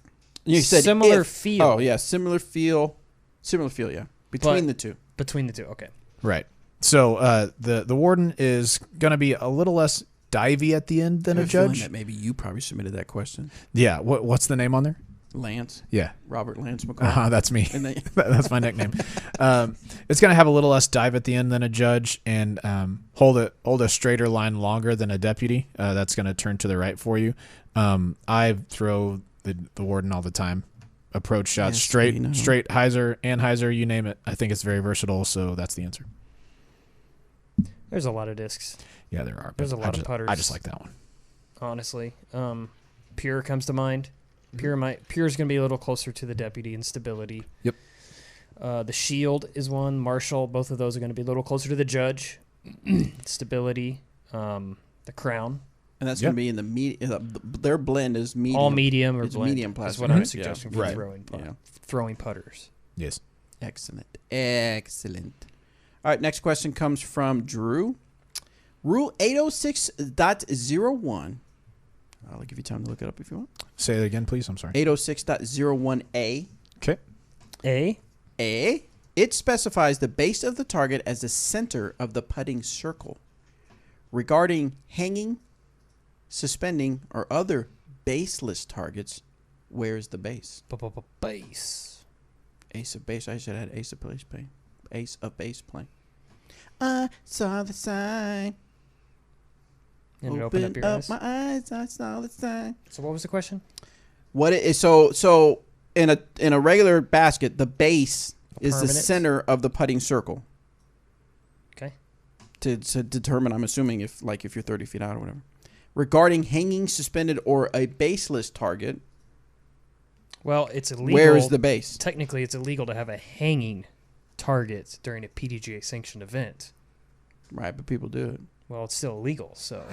you said similar if- feel. Oh, yeah, similar feel, yeah, between But- the two. between the two. Okay. Right. So the Warden is going to be a little less divey at the end than I a have feeling Judge. that maybe you probably submitted that question. Yeah. What's the name on there? Lance, Yeah. Robert Lance McCall. That's me. And they, That's my nickname. It's going to have a little less dive at the end than a Judge, and hold a straighter line longer than a Deputy. That's going to turn to the right for you. I throw the Warden all the time. Approach shots, Yes, we know. straight hyzer, you name it. I think it's very versatile, so that's the answer. There's a lot of discs, Yeah, there are. There's but a lot of I just putters. like that one. honestly. Pure comes to mind. Pure's going to be a little closer to the Deputy in stability. Yep. The Shield is one. Marshall, both of those are going to be a little closer to the Judge. Stability. The Crown. and that's Yeah. going to be in the medium. Their blend is medium. All medium or It's blend. medium That's plastic. what I'm right? suggesting Yeah. for Right. throwing putters. Yes. Excellent. All right, next question comes from Drew. Rule 806.01. I'll give you time to look it up if you want. Say it again, please. I'm sorry. 806.01A. Okay. A. It specifies the base of the target as the center of the putting circle. Regarding hanging, suspending, or other baseless targets, where's the base? Base. Ace of base. I should have had ace of base playing. Ace of base playing. I saw the sign. And it opened up your eyes. my eyes, I saw the sign. So what was the question? What it is so in a regular basket, the base is the Permanent? center of the putting circle. Okay. To determine, I'm assuming if you're 30 feet out or whatever. Regarding hanging, suspended, or a baseless target, Well, it's illegal. where is the base? Technically, it's illegal to have a hanging target during a PDGA sanctioned event. Right, but people do it. Well, it's still illegal, so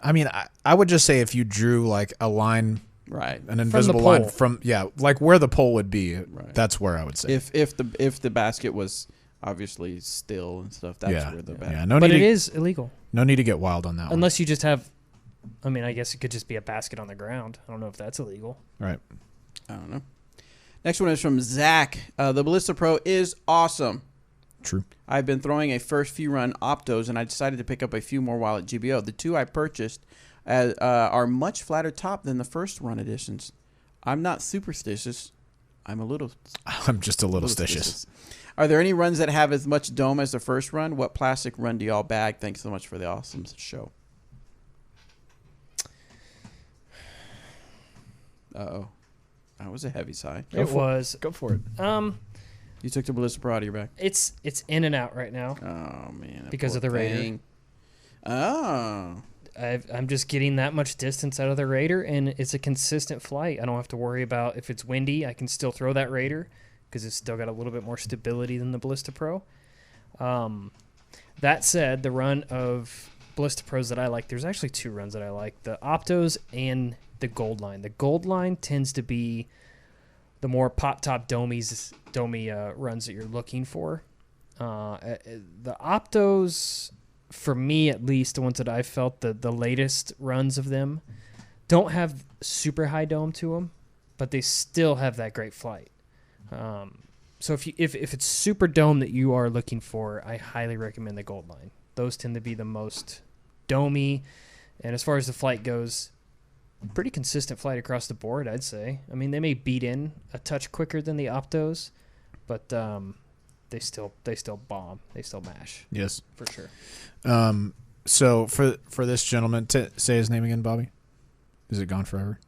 I mean, I would just say if you drew like a line, Right. an invisible line pole. from like where the pole would be, Right. that's where I would say. If the basket was obviously still and stuff, that's where the basket. Yeah, no but need it to, is illegal no need to get wild on that unless you just have. I mean, I guess it could just be a basket on the ground. I don't know if that's illegal. one. Right. I don't know. Next one is from Zach. The Ballista Pro is awesome. True. I've been throwing a first few run optos, and I decided to pick up a few more while at GBO. The two I purchased are much flatter top than the first run editions. I'm not superstitious. I'm just a little stitious. Are there any runs that have as much dome as the first run? What plastic run do y'all bag? Thanks so much for the awesome show. Uh-oh. That was a heavy sigh. It was. Go for it. You took the Ballista Pro out of your bag. It's in and out right now Oh, man. that because poor of the Raider. thing. Oh. I'm just getting that much distance out of the Raider, and it's a consistent flight. I don't have to worry about if it's windy. I can still throw that Raider because it's still got a little bit more stability than the Ballista Pro. That said, the run of Ballista Pros that I like, there's actually two runs that I like, the Optos and the Gold Line. The Gold Line tends to be the more pop-top domey runs that you're looking for. The Optos, for me at least, the ones that I've felt, the latest runs of them, don't have super high dome to them, but they still have that great flight. So if it's super dome that you are looking for, I highly recommend the Gold Line. Those tend to be the most domey, and as far as the flight goes, pretty consistent flight across the board, I'd say. I mean, they may beat in a touch quicker than the Optos, but they still bomb. They still mash. Yes. For sure. So for this gentleman, say his name again, Bobby. Is it gone forever?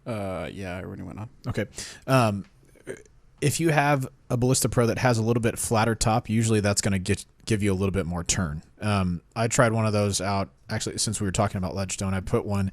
Yeah, I already went on. Okay. If you have a Ballista Pro that has a little bit flatter top, usually that's going to give you a little bit more turn. I tried one of those out, actually, since we were talking about Ledgestone. I put one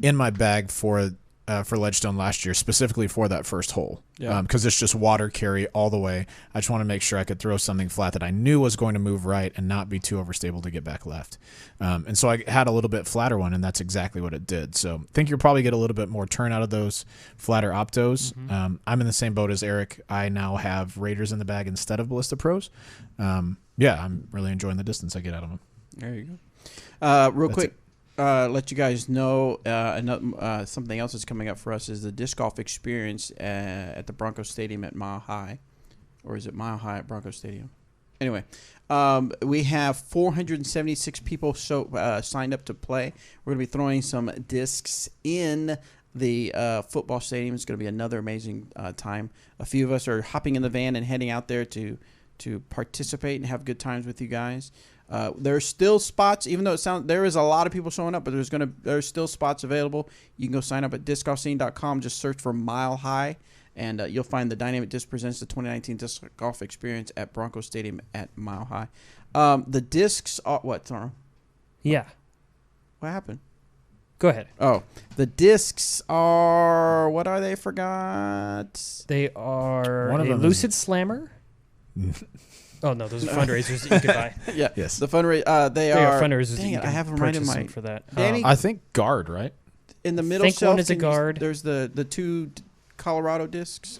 in my bag for Ledgestone last year, specifically for that first hole. Yeah. Because it's just water carry all the way. I just want to make sure I could throw something flat that I knew was going to move right and not be too overstable to get back left. And so I had a little bit flatter one, and that's exactly what it did. So I think you'll probably get a little bit more turn out of those flatter Optos. Mm-hmm. I'm in the same boat as Eric. I now have Raiders in the bag instead of Ballista Pros. Yeah, I'm really enjoying the distance I get out of them. There you go. Real That's quick, let you guys know something else that's coming up for us is the disc golf experience at the Broncos Stadium at Mile High. Or is it Mile High at Broncos Stadium? Anyway, we have 476 people signed up to play. We're going to be throwing some discs in the football stadium. It's going to be another amazing time. A few of us are hopping in the van and heading out there to participate and have good times with you guys. There's still spots, even though there is a lot of people showing up, but there's still spots available. You can go sign up at discgolfscene.com. Just search for Mile High, and you'll find the Dynamic Disc presents the 2019 Disc Golf Experience at Broncos Stadium at Mile High. The discs are what, Taro? Yeah. What happened? Go ahead. Oh, the discs are, what are they? Forgot. They are One of a them is- Lucid Slammer. Oh, no, those are fundraisers that you can buy. Yeah. Yes. The fundraiser. They They are are fundraisers that Dang you it, can I have them right in purchase my. them for that. Danny? I think guard, right? In the middle think shelf, one is a guard. There's the two Colorado discs.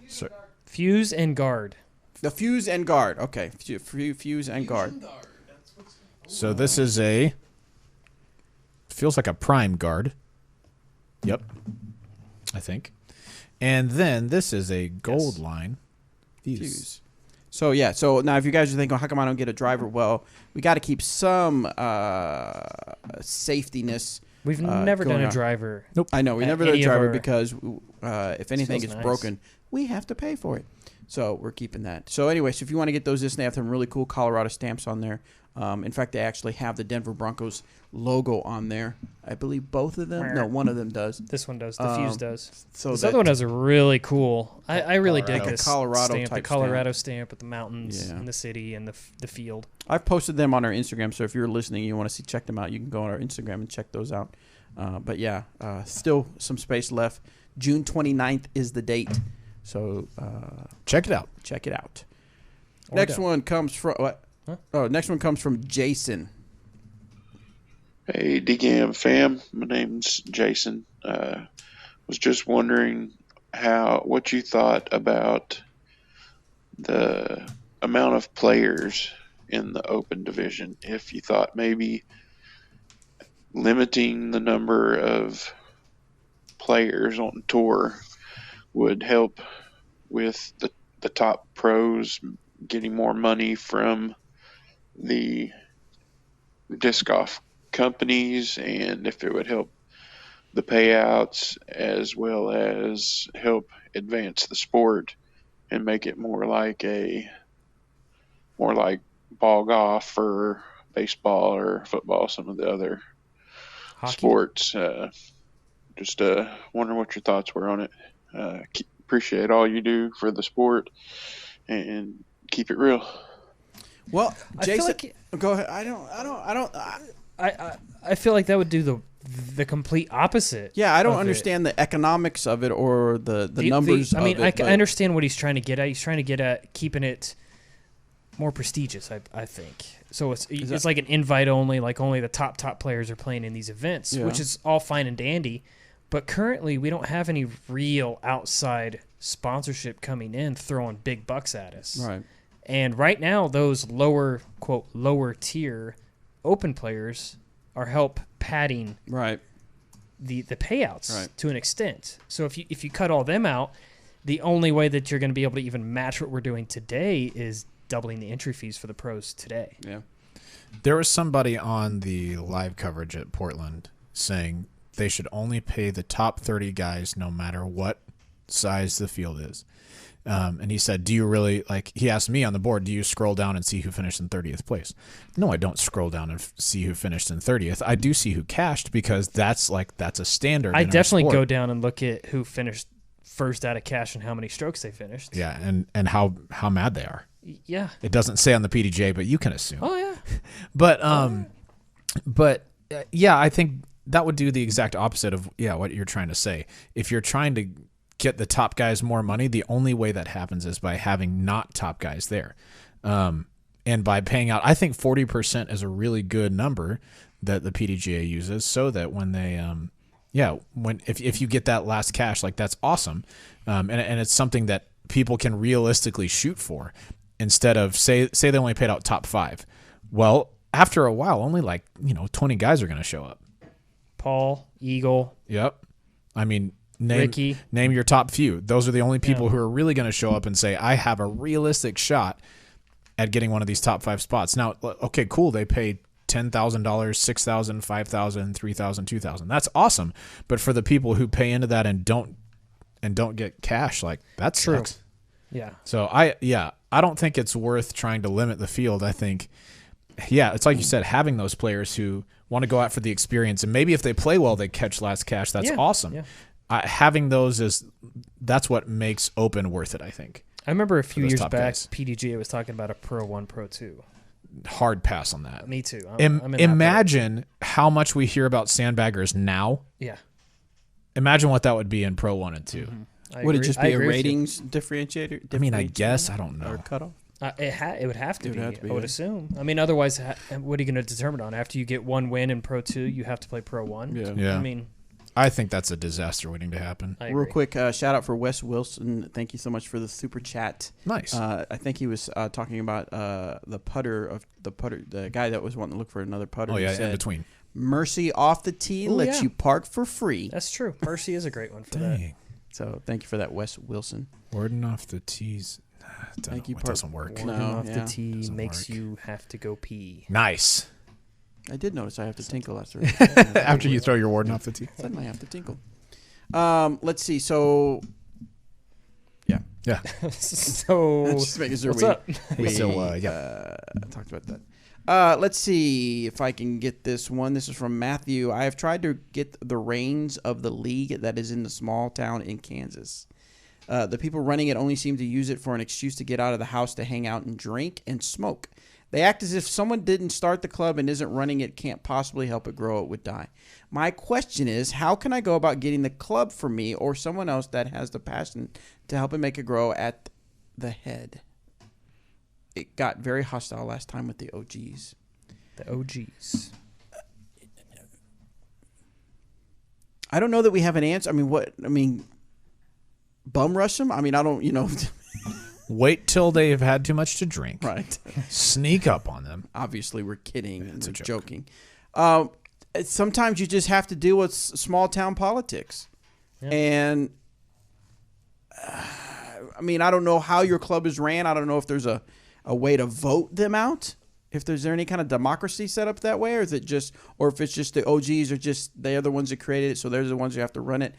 So, Fuse and guard. The fuse and guard. Okay, fuse and guard. so this is feels like a prime guard. Yep. I think. And then this is a gold line. Fuse. So yeah. So now, if you guys are thinking, how come I don't get a driver? Well, we got to keep some safetyness. We've never going done a on. driver. I know we At never did a any of driver our- because if anything feels is nice. broken, we have to pay for it. So we're keeping that. So anyway, so if you want to get those, they have some really cool Colorado stamps on there. In fact, they actually have the Denver Broncos logo on there. I believe both of them. No, one of them does. This one does. The Fuse does. So this other one has a really cool. I really dig this Colorado stamp. The type Colorado stamp with the mountains and the city and the field. I've posted them on our Instagram, so if you're listening and you want to check them out, you can go on our Instagram and check those out. But yeah, still some space left. June 29th is the date. So check it out. Check it out. Or Next don't. one comes from what? Huh? Oh, next one comes from Jason. Hey, DGAM fam. My name's Jason. Was just wondering what you thought about the amount of players in the open division. If you thought maybe limiting the number of players on tour would help with the top pros getting more money from the disc golf companies, and if it would help the payouts as well as help advance the sport and make it more like ball golf or baseball or football, some of the other Hockey? sports. Just wondering what your thoughts were on it. Appreciate all you do for the sport and keep it real. Well, I feel Jason, like go ahead. I feel like that would do the complete opposite. Yeah, I don't of understand the economics of it or the numbers. I mean, of it, I understand what he's trying to get at. He's trying to get at keeping it more prestigious. I think so. It's like an invite only. Like only the top players are playing in these events, which is all fine and dandy. But currently, we don't have any real outside sponsorship coming in throwing big bucks at us. Right. And right now, those lower tier open players are help padding the payouts to an extent. So if you cut all them out, the only way that you're going to be able to even match what we're doing today is doubling the entry fees for the pros today. Yeah. There was somebody on the live coverage at Portland saying they should only pay the top 30 guys no matter what size the field is. And he said, do you really, he asked me on the board, do you scroll down and see who finished in 30th place? No, I don't scroll down and see who finished in 30th. I do see who cashed because that's a standard. I definitely go down and look at who finished first out of cash and how many strokes they finished. Yeah, and how mad they are. Yeah. It doesn't say on the PDJ, but you can assume. Oh, yeah. But I think that would do the exact opposite of what you're trying to say. If you're trying to get the top guys more money, the only way that happens is by having not top guys there. And by paying out, I think 40% is a really good number that the PDGA uses so that when they, if you get that last cash, that's awesome. And it's something that people can realistically shoot for instead of say they only paid out top 5. Well, after a while, only 20 guys are going to show up. Paul, Eagle. Yep. I mean, Ricky. Name your top few. Those are the only people who are really going to show up and say, I have a realistic shot at getting one of these top 5 spots. Now, okay, cool. They paid $10,000, $6,000, $5,000, $3,000, $2,000. That's awesome. But for the people who pay into that and don't get cash, that's true. Yeah. So I don't think it's worth trying to limit the field. I think, it's like you said, having those players who want to go out for the experience, and maybe if they play well, they catch last cash. That's awesome. Yeah. Having those that's what makes open worth it, I think. I remember a few years back, guys. PDGA was talking about a Pro 1, Pro 2. Hard pass on that. Me too. I'm in imagine how much we hear about sandbaggers now. Yeah. Imagine what that would be in Pro 1 and 2. Mm-hmm. Would it just be a ratings differentiator? I mean, I guess. I don't know. Or cutoff? It would have to be. I would assume. I mean, otherwise, what are you going to determine on? After you get one win in Pro 2, you have to play Pro 1? Yeah. I mean, I think that's a disaster waiting to happen. Real quick, shout out for Wes Wilson. Thank you so much for the super chat. Nice. I think he was talking about the guy that was wanting to look for another putter. Oh, yeah, said, in between. Mercy off the tee lets you park for free. That's true. Mercy is a great one for that. So thank you for that, Wes Wilson. Warding off the tees. Thank you. It doesn't work. Warding off the tee makes you have to go pee. Nice. I did notice I have to tinkle after. After you throw your warden off the tee. Suddenly I have to tinkle. Let's see. So, Yeah. So Just making sure what's up? we Yeah. talked about that. Let's see if I can get this one. This is from Matthew. I have tried to get the reins of the league that is in the small town in Kansas. The people running it only seem to use it for an excuse to get out of the house to hang out and drink and smoke. They act as if someone didn't start the club and isn't running it, can't possibly help it grow, it would die. My question is, how can I go about getting the club for me or someone else that has the passion to help it make it grow at the head? It got very hostile last time with the OGs. The OGs. I don't know that we have an answer. Bum rush them? I don't, Wait till they've had too much to drink. Right. Sneak up on them. Obviously, we're kidding and it's a we're joke. joking. Sometimes you just have to deal with small town politics. Yeah. And, I don't know how your club is ran. I don't know if there's a way to vote them out. If there's any kind of democracy set up that way, or if it's just the OGs are just, they're the ones that created it, so they're the ones who have to run it.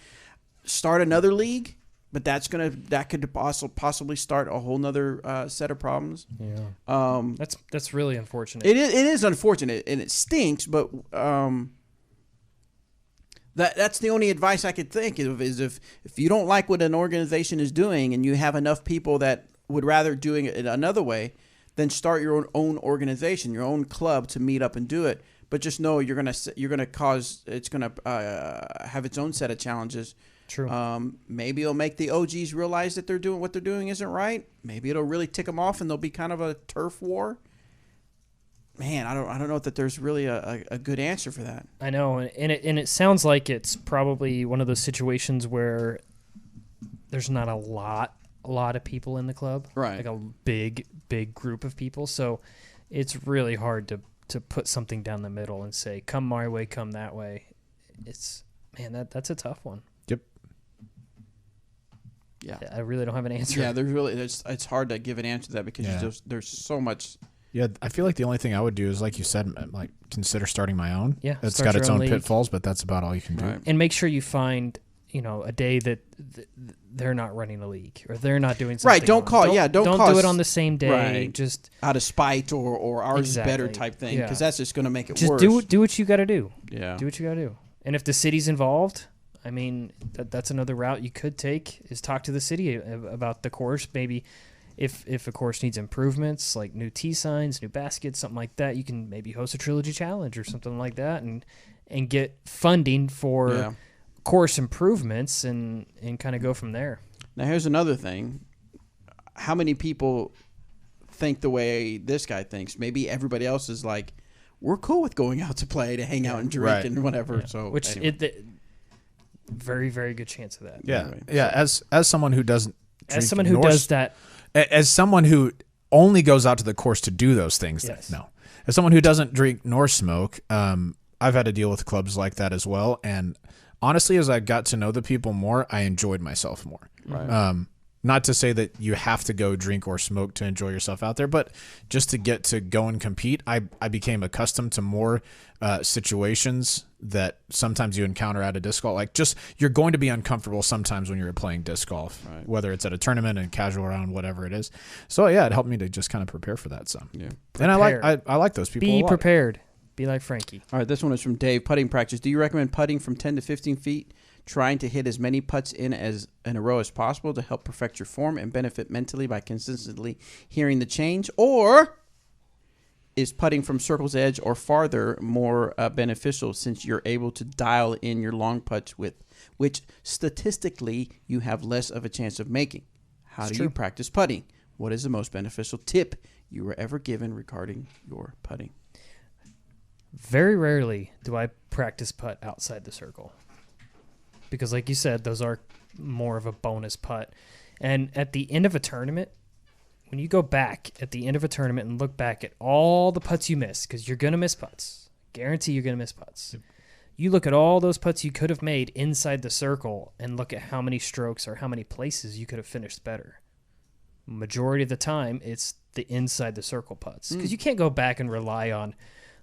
Start another league. But that could possibly start a whole nother set of problems. Yeah. That's really unfortunate. It is unfortunate and it stinks. But that's the only advice I could think of is if you don't like what an organization is doing and you have enough people that would rather doing it another way, then start your own organization, your own club to meet up and do it. But just know it's gonna have its own set of challenges. True. Maybe it'll make the OGs realize that what they're doing isn't right. Maybe it'll really tick them off, and there'll be kind of a turf war. Man, I don't know that there's really a good answer for that. I know, and it sounds like it's probably one of those situations where there's not a lot of people in the club, Right? Like a big group of people. So it's really hard to put something down the middle and say, "Come my way, come that way." That's a tough one. Yeah, I really don't have an answer. Yeah, it's hard to give an answer to that because there's so much. Yeah, I feel like the only thing I would do is, like you said, like consider starting my own. Yeah, it's start got its your own own league. pitfalls, but that's about all you can do. Right. And make sure you find a day that they're not running a league or they're not doing something. Right, don't do it on the same day. Right. Just out of spite or ours is better Exactly. type thing, because that's just going to make it just worse. do what you got to do. Yeah. Do what you got to do. And if the city's involved, that's another route you could take is talk to the city about the course. Maybe if a course needs improvements, like new tee signs, new baskets, something like that, you can maybe host a Trilogy challenge or something like that and get funding for course improvements and kind of go from there. Now, here's another thing. How many people think the way this guy thinks? Maybe everybody else is like, we're cool with going out to play, to hang out and drink Right. and whatever. Yeah. So, Which anyway. very, very good chance of that. Yeah, Anyway. yeah. As someone who doesn't, As someone who does that, as someone who only goes out to the course to do those things, Yes. no. As someone who doesn't drink nor smoke, I've had to deal with clubs like that as well. And honestly, as I got to know the people more, I enjoyed myself more. Right. Not to say that you have to go drink or smoke to enjoy yourself out there, but just to get to go and compete, I became accustomed to more situations that sometimes you encounter at a disc golf. Like you're going to be uncomfortable sometimes when you're playing disc golf, Right. whether it's at a tournament and casual round, whatever it is. So yeah, it helped me to just kind of prepare for that some. Yeah. And Prepare. I like those people a be lot. prepared. Be like Frankie. All right, this one is from Dave. Putting practice. Do you recommend putting from 10 to 15 feet, trying to hit as many putts in a row as possible to help perfect your form and benefit mentally by consistently hearing the change? Or is putting from circle's edge or farther more beneficial since you're able to dial in your long putts which statistically you have less of a chance of making? How do you practice putting? What is the most beneficial tip you were ever given regarding your putting? Very rarely do I practice putt outside the circle. Because like you said, those are more of a bonus putt. And at the end of a tournament, when you go back at the end of a tournament and look back at all the putts you missed, because you're going to miss putts. Guarantee you're going to miss putts. Yep. You look at all those putts you could have made inside the circle and look at how many strokes or how many places you could have finished better. Majority of the time, it's the inside the circle putts. Because you can't go back and rely on,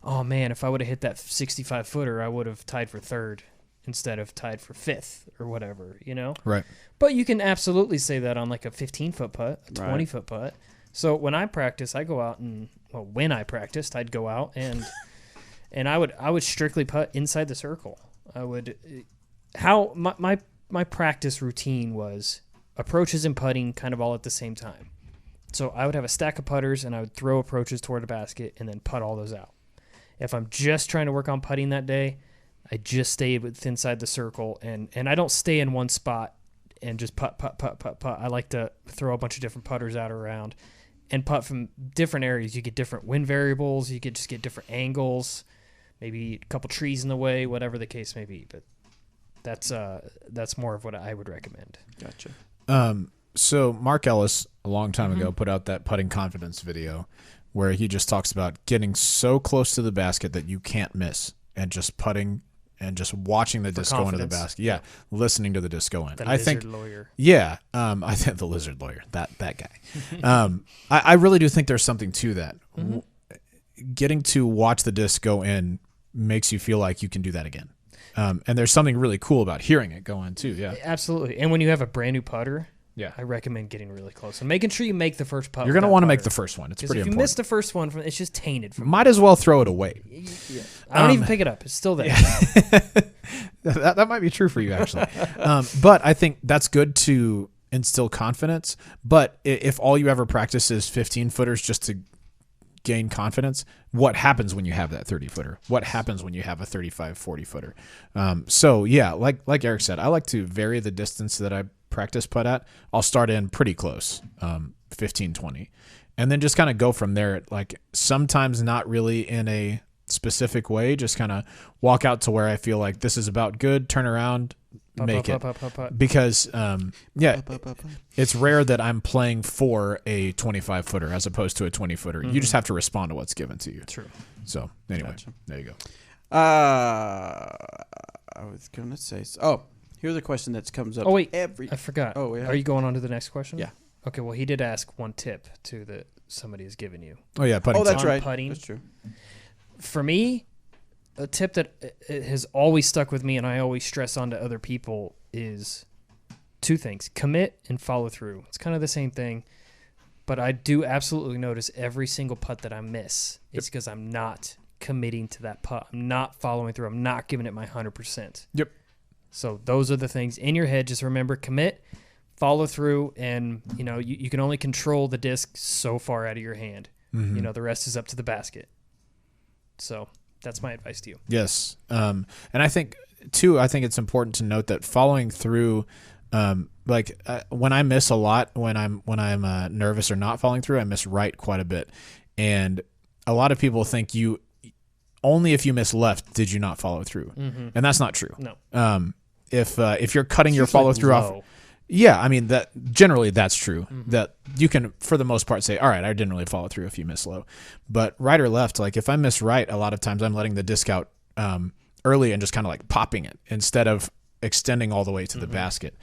oh man, if I would have hit that 65-footer, I would have tied for third. instead of tied for 5th or whatever, you know? Right. But you can absolutely say that on like a 15-foot putt, a Right. 20-foot putt. So when I practice, I go out and, well, when I practiced, I'd go out and I would strictly putt inside the circle. My practice routine was approaches and putting kind of all at the same time. So I would have a stack of putters and I would throw approaches toward the basket and then putt all those out. If I'm just trying to work on putting that day, I just stay inside the circle and I don't stay in one spot and just putt. I like to throw a bunch of different putters out around and putt from different areas. You get different wind variables. You could just get different angles, maybe a couple trees in the way, whatever the case may be. But that's more of what I would recommend. Gotcha. So Mark Ellis, a long time ago, put out that putting confidence video where he just talks about getting so close to the basket that you can't miss and just putting and just watching the disc go into the basket. Yeah, listening to the disc go in. I think lawyer. Yeah, I think the lizard lawyer, that guy. I really do think there's something to that. Getting to watch the disc go in makes you feel like you can do that again. And there's something really cool about hearing it go in too. Yeah, absolutely. And when you have a brand new putter, yeah, I recommend getting really close and making sure you make the first putt. You're going to want to make the first one. It's pretty important. If you miss the first one, it's just tainted. Might as well throw it away. Yeah. I don't even pick it up. It's still there. Yeah. that might be true for you, actually. But I think that's good to instill confidence. But if all you ever practice is 15-footers just to gain confidence, what happens when you have that 30-footer? What happens when you have a 35, 40-footer? So, yeah, like Eric said, I like to vary the distance that I practice putt at. I'll start in pretty close, 15, 20, and then just kind of go from there. Like sometimes not really in a specific way, just kind of walk out to where I feel like this is about good, turn around, make it. Because, it's rare that I'm playing for a 25-footer as opposed to a 20-footer. You just have to respond to what's given to you. True. So anyway, Gotcha. There you go. I was going to say, here's a question that comes up. Oh, wait. I forgot. Oh, yeah. Are you going on to the next question? Yeah. Okay, well, he did ask one tip, too, that somebody has given you. Oh, yeah, putting. Oh, that's on right. Putting. That's true. For me, a tip that it has always stuck with me and I always stress on to other people is two things. Commit and follow through. It's kind of the same thing, but I do absolutely notice every single putt that I miss is because I'm not committing to that putt. I'm not following through. I'm not giving it my 100%. Yep. So those are the things in your head. Just remember, commit, follow through, and you can only control the disc so far out of your hand. Mm-hmm. The rest is up to the basket. So that's my advice to you. Yes. And I think it's important to note that following through, when I miss a lot, when I'm nervous or not following through, I miss right quite a bit. And a lot of people think only if you miss left did you not follow through. Mm-hmm. And that's not true. No. If you're cutting your follow through off, yeah, I mean that generally that's true. Mm-hmm. That you can for the most part say, all right, I didn't really follow through if you miss low, but right or left, like if I miss right, a lot of times I'm letting the disc out early and just kind of like popping it instead of extending all the way to the basket.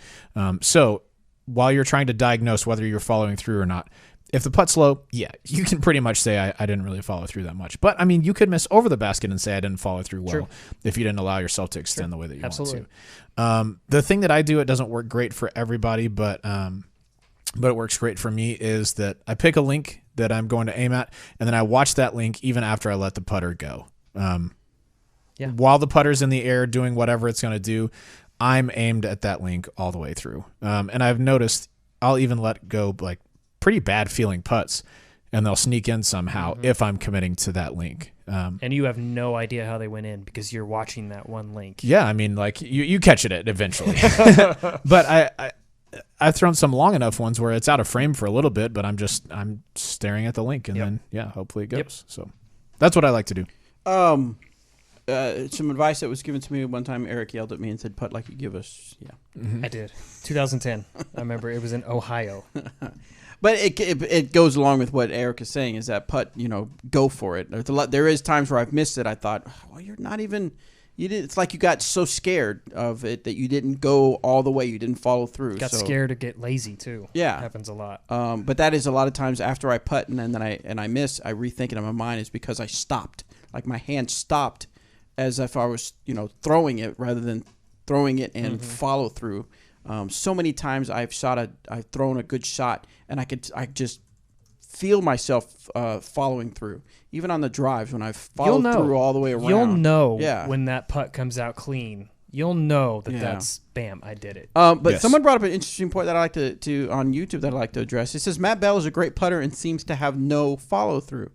So while you're trying to diagnose whether you're following through or not, if the putt's low, yeah, you can pretty much say I didn't really follow through that much. But I mean, you could miss over the basket and say I didn't follow through well. True. If you didn't allow yourself to extend the way that you want to. The thing that I do, it doesn't work great for everybody, but it works great for me, is that I pick a link that I'm going to aim at, and then I watch that link even after I let the putter go. While the putter's in the air doing whatever it's going to do, I'm aimed at that link all the way through. And I've noticed I'll even let go like pretty bad feeling putts, and they'll sneak in somehow if I'm committing to that link. And you have no idea how they went in because you're watching that one link. Yeah, I mean, like you catch it eventually. But I've thrown some long enough ones where it's out of frame for a little bit, but I'm staring at the link, and then hopefully it goes. Yep. So that's what I like to do. Some advice that was given to me one time. Eric yelled at me and said, "Putt like you give us." Yeah, I did. 2010. I remember it was in Ohio. But it goes along with what Eric is saying, is that putt, go for it. There is times where I've missed it. I thought, well, you're not even. It's like you got so scared of it that you didn't go all the way. You didn't follow through. Got scared to get lazy too. Yeah, it happens a lot. But that is a lot of times after I putt and then I miss. I rethink it in my mind is because I stopped. Like my hand stopped, as if I was throwing it rather than throwing it and follow through. So many times I've thrown a good shot, and I just feel myself following through. Even on the drives when I've followed through all the way around. You'll know when that putt comes out clean. You'll know that's bam, I did it. But someone brought up an interesting point that I like to on YouTube that I like to address. It says Matt Bell is a great putter and seems to have no follow through.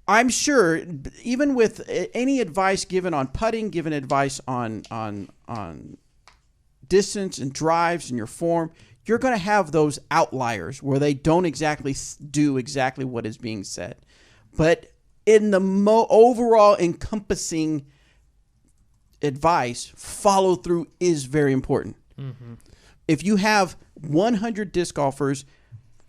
I'm sure, even with any advice given on putting, given advice on distance and drives and your form, you're going to have those outliers where they don't exactly do exactly what is being said. But in the overall encompassing advice, follow through is very important. Mm-hmm. If you have 100 disc golfers,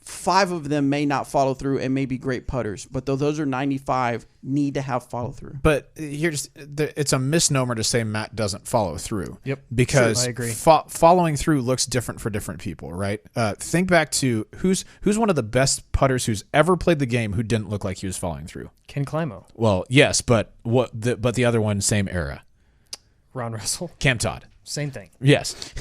5 of them may not follow through and may be great putters, but those are 95 need to have follow through. But it's a misnomer to say Matt doesn't follow through. Yep, because I agree. Following through looks different for different people, right? Think back to who's one of the best putters who's ever played the game who didn't look like he was following through. Ken Climo. Well, yes, but the other one, same era. Ron Russell. Cam Todd. Same thing. Yes.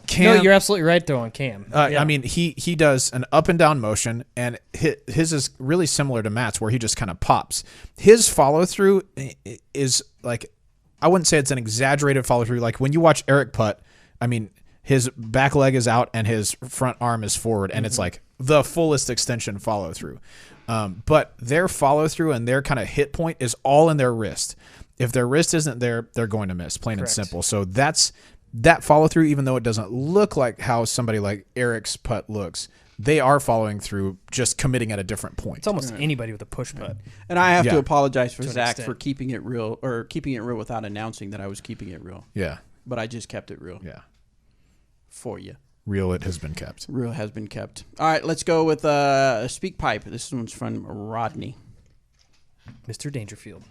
Cam, no, you're absolutely right, though, on Cam. I mean, he does an up and down motion, and his is really similar to Matt's, where he just kind of pops. His follow-through is like, I wouldn't say it's an exaggerated follow-through. Like, when you watch Eric putt, I mean, his back leg is out and his front arm is forward, and it's like the fullest extension follow-through. But their follow-through and their kind of hit point is all in their wrist. If their wrist isn't there, they're going to miss, plain and simple. So that follow through, even though it doesn't look like how somebody like Eric's putt looks, they are following through, just committing at a different point. It's almost anybody with a push putt. And I have to apologize for Zach for keeping it real, or keeping it real without announcing that I was keeping it real. Yeah. But I just kept it real. Yeah. For you. Real it has been kept. Real has been kept. All right, let's go with Speak Pipe. This one's from Rodney. Mr. Dangerfield.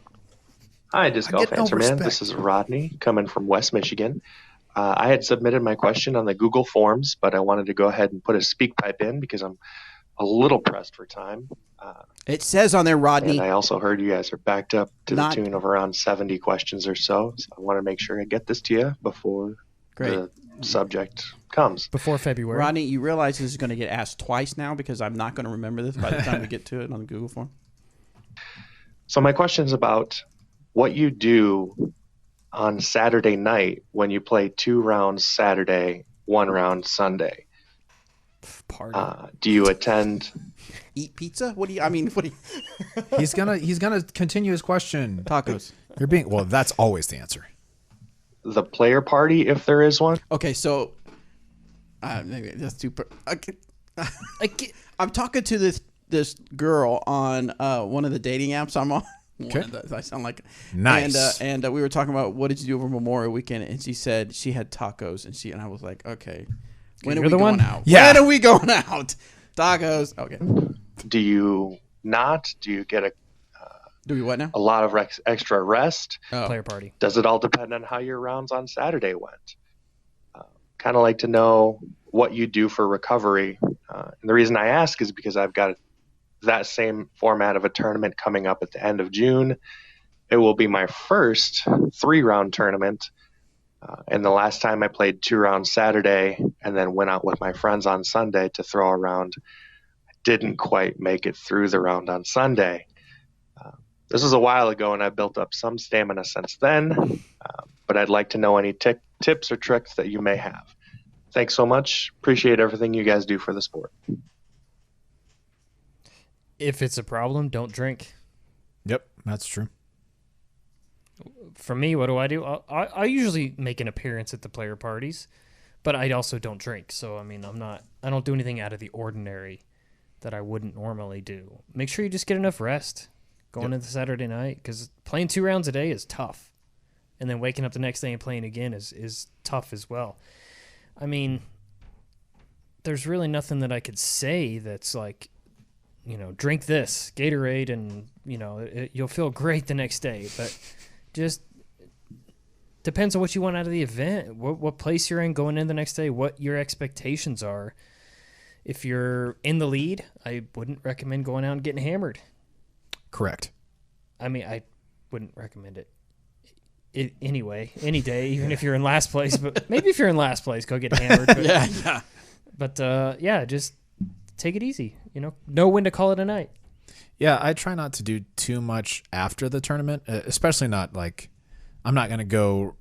Hi, Disc Golf Answer Man. This is Rodney coming from West Michigan. I had submitted my question on the Google Forms, but I wanted to go ahead and put a speak pipe in because I'm a little pressed for time. It says on there, Rodney. And I also heard you guys are backed up to the tune of around 70 questions or so. So I want to make sure I get this to you before the subject comes. Before February. Rodney, you realize this is going to get asked twice now because I'm not going to remember this by the time we get to it on the Google form. So my question is about what you do on Saturday night when you play 2 rounds Saturday, 1 round Sunday. Party. Do you attend? Eat pizza? What do you? He's gonna continue his question. Tacos. You're being that's always the answer. The player party, if there is one. Okay, so maybe that's too. I'm talking to this girl on one of the dating apps I'm on. Okay. I sound like nice. And we were talking about what did you do over Memorial Weekend, and she said she had tacos, and I was like, okay, when are we going out? Yeah. When are we going out? Tacos. Okay. Do you not? Do you get do we what now? A lot of extra rest. Player party. Does it all depend on how your rounds on Saturday went? Kind of like to know what you do for recovery. And the reason I ask is because I've got that same format of a tournament coming up at the end of June. It will be my first 3-round tournament. And the last time I played 2 rounds Saturday and then went out with my friends on Sunday to throw a round, I didn't quite make it through the round on Sunday. This was a while ago, and I've built up some stamina since then, but I'd like to know any tips or tricks that you may have. Thanks so much. Appreciate everything you guys do for the sport. If it's a problem, don't drink. Yep, that's true. For me, what do? I usually make an appearance at the player parties, but I also don't drink. So, I mean, I don't do anything out of the ordinary that I wouldn't normally do. Make sure you just get enough rest going into Saturday night, because playing 2 rounds a day is tough. And then waking up the next day and playing again is tough as well. I mean, there's really nothing that I could say that's like, drink this Gatorade and, you'll feel great the next day. But just depends on what you want out of the event, what place you're in going in the next day, what your expectations are. If you're in the lead, I wouldn't recommend going out and getting hammered. Correct. I mean, I wouldn't recommend it. anyway, any day, even if you're in last place. But maybe if you're in last place, go get hammered. But, yeah. But just take it easy. Know when to call it a night. Yeah, I try not to do too much after the tournament, especially not like I'm not going to go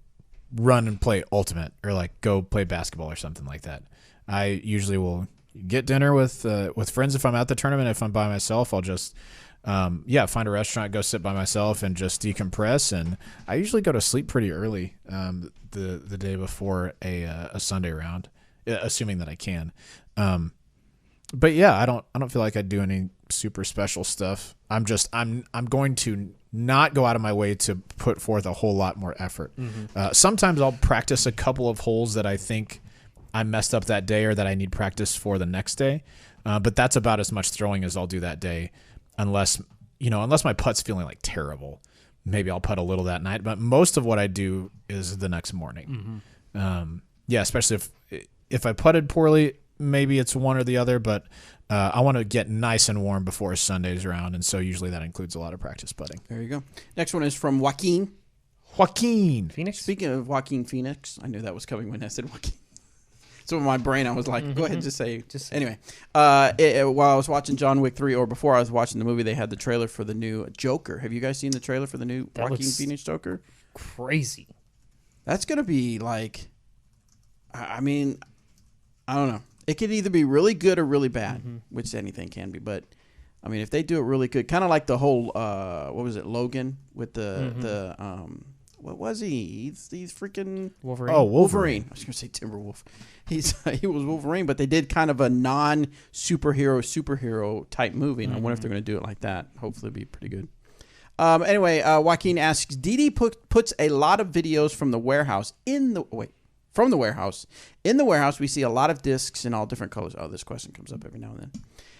run and play Ultimate or like go play basketball or something like that. I usually will get dinner with friends if I'm at the tournament. If I'm by myself, I'll just find a restaurant, go sit by myself and just decompress. And I usually go to sleep pretty early the day before a Sunday round, assuming that I can. But yeah, I don't feel like I do any super special stuff. I'm going to not go out of my way to put forth a whole lot more effort. Mm-hmm. Sometimes I'll practice a couple of holes that I think I messed up that day or that I need practice for the next day. But that's about as much throwing as I'll do that day, unless my putt's feeling like terrible. Maybe I'll putt a little that night, but most of what I do is the next morning. Mm-hmm. Especially if I putted poorly, maybe it's one or the other, but I want to get nice and warm before Sunday's round, and so usually that includes a lot of practice putting. There you go. Next one is from Joaquin Phoenix. Speaking of Joaquin Phoenix, I knew that was coming when I said Joaquin. So in my brain, I was like, go ahead, just say. Anyway, while I was watching John Wick 3, or before I was watching the movie, they had the trailer for the new Joker. Have you guys seen the trailer for the new Joaquin Phoenix Joker? Crazy. That's going to be like, I mean, I don't know. It could either be really good or really bad, which anything can be. But, I mean, if they do it really good, kind of like the whole, what was it, Logan with the what was he? He's freaking Wolverine. Oh, Wolverine. I was going to say Timberwolf. He was Wolverine, but they did kind of a non-superhero type movie. And I wonder if they're going to do it like that. Hopefully it'll be pretty good. Anyway, Joaquin asks, Dee puts a lot of videos from the warehouse from the warehouse. In the warehouse, we see a lot of discs in all different colors. Oh, this question comes up every now and then.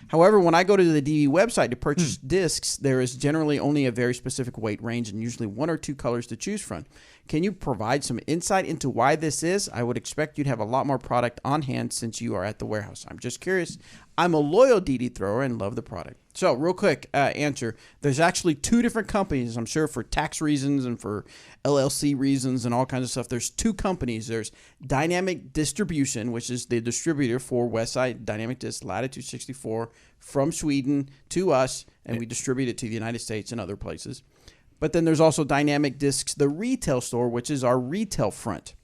However, when I go to the DV website to purchase discs, there is generally only a very specific weight range and usually one or two colors to choose from. Can you provide some insight into why this is? I would expect you'd have a lot more product on hand since you are at the warehouse. I'm just curious. I'm a loyal DD thrower and love the product. So, real quick answer. There's actually two different companies, I'm sure for tax reasons and for LLC reasons and all kinds of stuff. There's two companies. There's Dynamic Distribution, which is the distributor for Westside Dynamic Disc Latitude 64 from Sweden to us, and we distribute it to the United States and other places. But then there's also Dynamic Discs, the retail store, which is our retail front.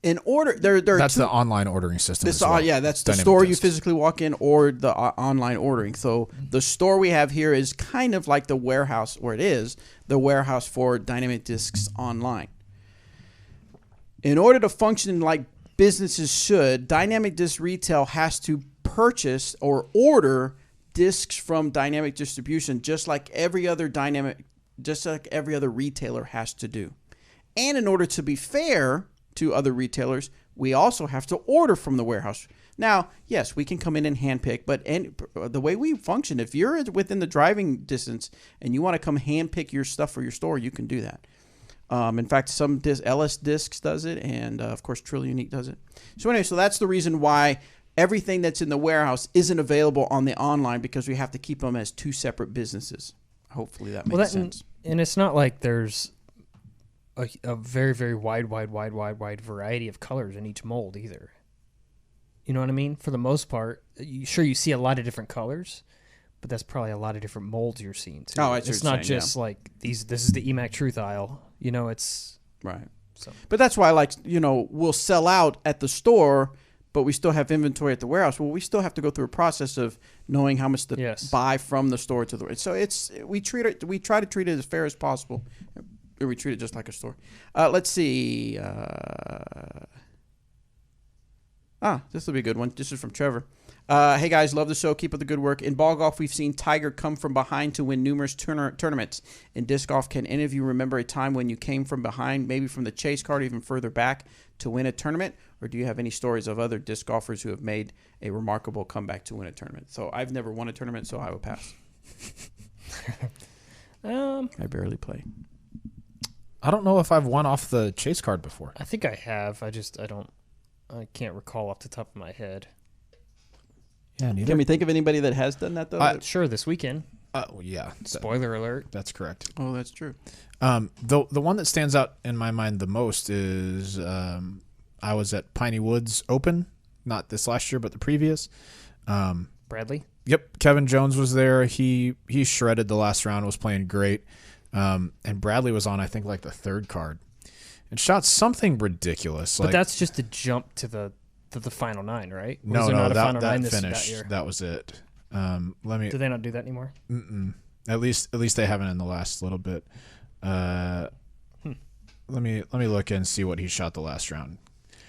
In order, that's the online ordering system. That's the store you physically walk in, or the online ordering. So the store we have here is kind of like the warehouse, or it is the warehouse for Dynamic Discs online. In order to function like businesses should, Dynamic Disc Retail has to purchase or order discs from Dynamic Distribution, just like every other retailer has to do. And in order to be fair to other retailers, we also have to order from the warehouse. Now, yes, we can come in and handpick, but the way we function, if you're within the driving distance and you want to come handpick your stuff for your store, you can do that. In fact, LS Discs does it, and of course, Trilogy does it. So anyway, that's the reason why everything that's in the warehouse isn't available on the online, because we have to keep them as two separate businesses. Hopefully that makes sense. And it's not like there's a very, very wide variety of colors in each mold either. You know what I mean? For the most part, you see a lot of different colors, but that's probably a lot of different molds you're seeing too. Oh, it's not just like these. This is the EMAC Truth aisle. It's right. So, but that's why, we'll sell out at the store, but we still have inventory at the warehouse. Well, we still have to go through a process of knowing how much to buy from the store to the. So we try to treat it as fair as possible. Or we treat it just like a store. Let's see. This will be a good one. This is from Trevor. Hey, guys, love the show. Keep up the good work. In ball golf, we've seen Tiger come from behind to win numerous tournaments. In disc golf, can any of you remember a time when you came from behind, maybe from the chase card, even further back, to win a tournament? Or do you have any stories of other disc golfers who have made a remarkable comeback to win a tournament? So I've never won a tournament, so I will pass. I barely play. I don't know if I've won off the chase card before. I think I have. I can't recall off the top of my head. Yeah, neither. Can we think of anybody that has done that, though? Sure, this weekend. Well, yeah. Spoiler alert. That's correct. Oh, that's true. The one that stands out in my mind the most is I was at Piney Woods Open, not this last year, but the previous. Bradley? Yep, Kevin Jones was there. He shredded the last round, was playing great. And Bradley was on, I think, like the third card. And shot something ridiculous. But that's just a jump to the final 9, right? Or No, is there no, not a that final 9 finished. that year? That was it. Do they not do that anymore? At least they haven't in the last little bit. Let me look and see what he shot the last round.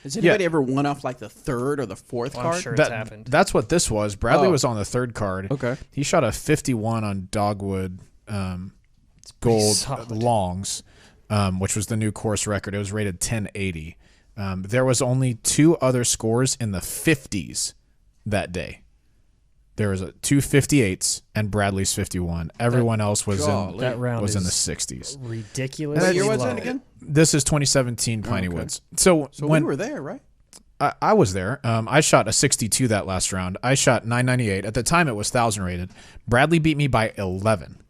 Has anybody ever won off like the third or the fourth card? I'm sure it's happened. That's what this was. Bradley was on the third card. Okay. He shot a 51 on Dogwood gold solid. longs, which was the new course record. It was rated 1080. There was only 2 other scores in the 50s that day. There was a 258s and Bradley's 51. Everyone else was that round in the is 60s. ridiculous. What year was that again? This is 2017 Piney Woods. So when we were there, right? I was there. I shot a 62 that last round. I shot 998. At the time, it was 1,000 rated. Bradley beat me by 11.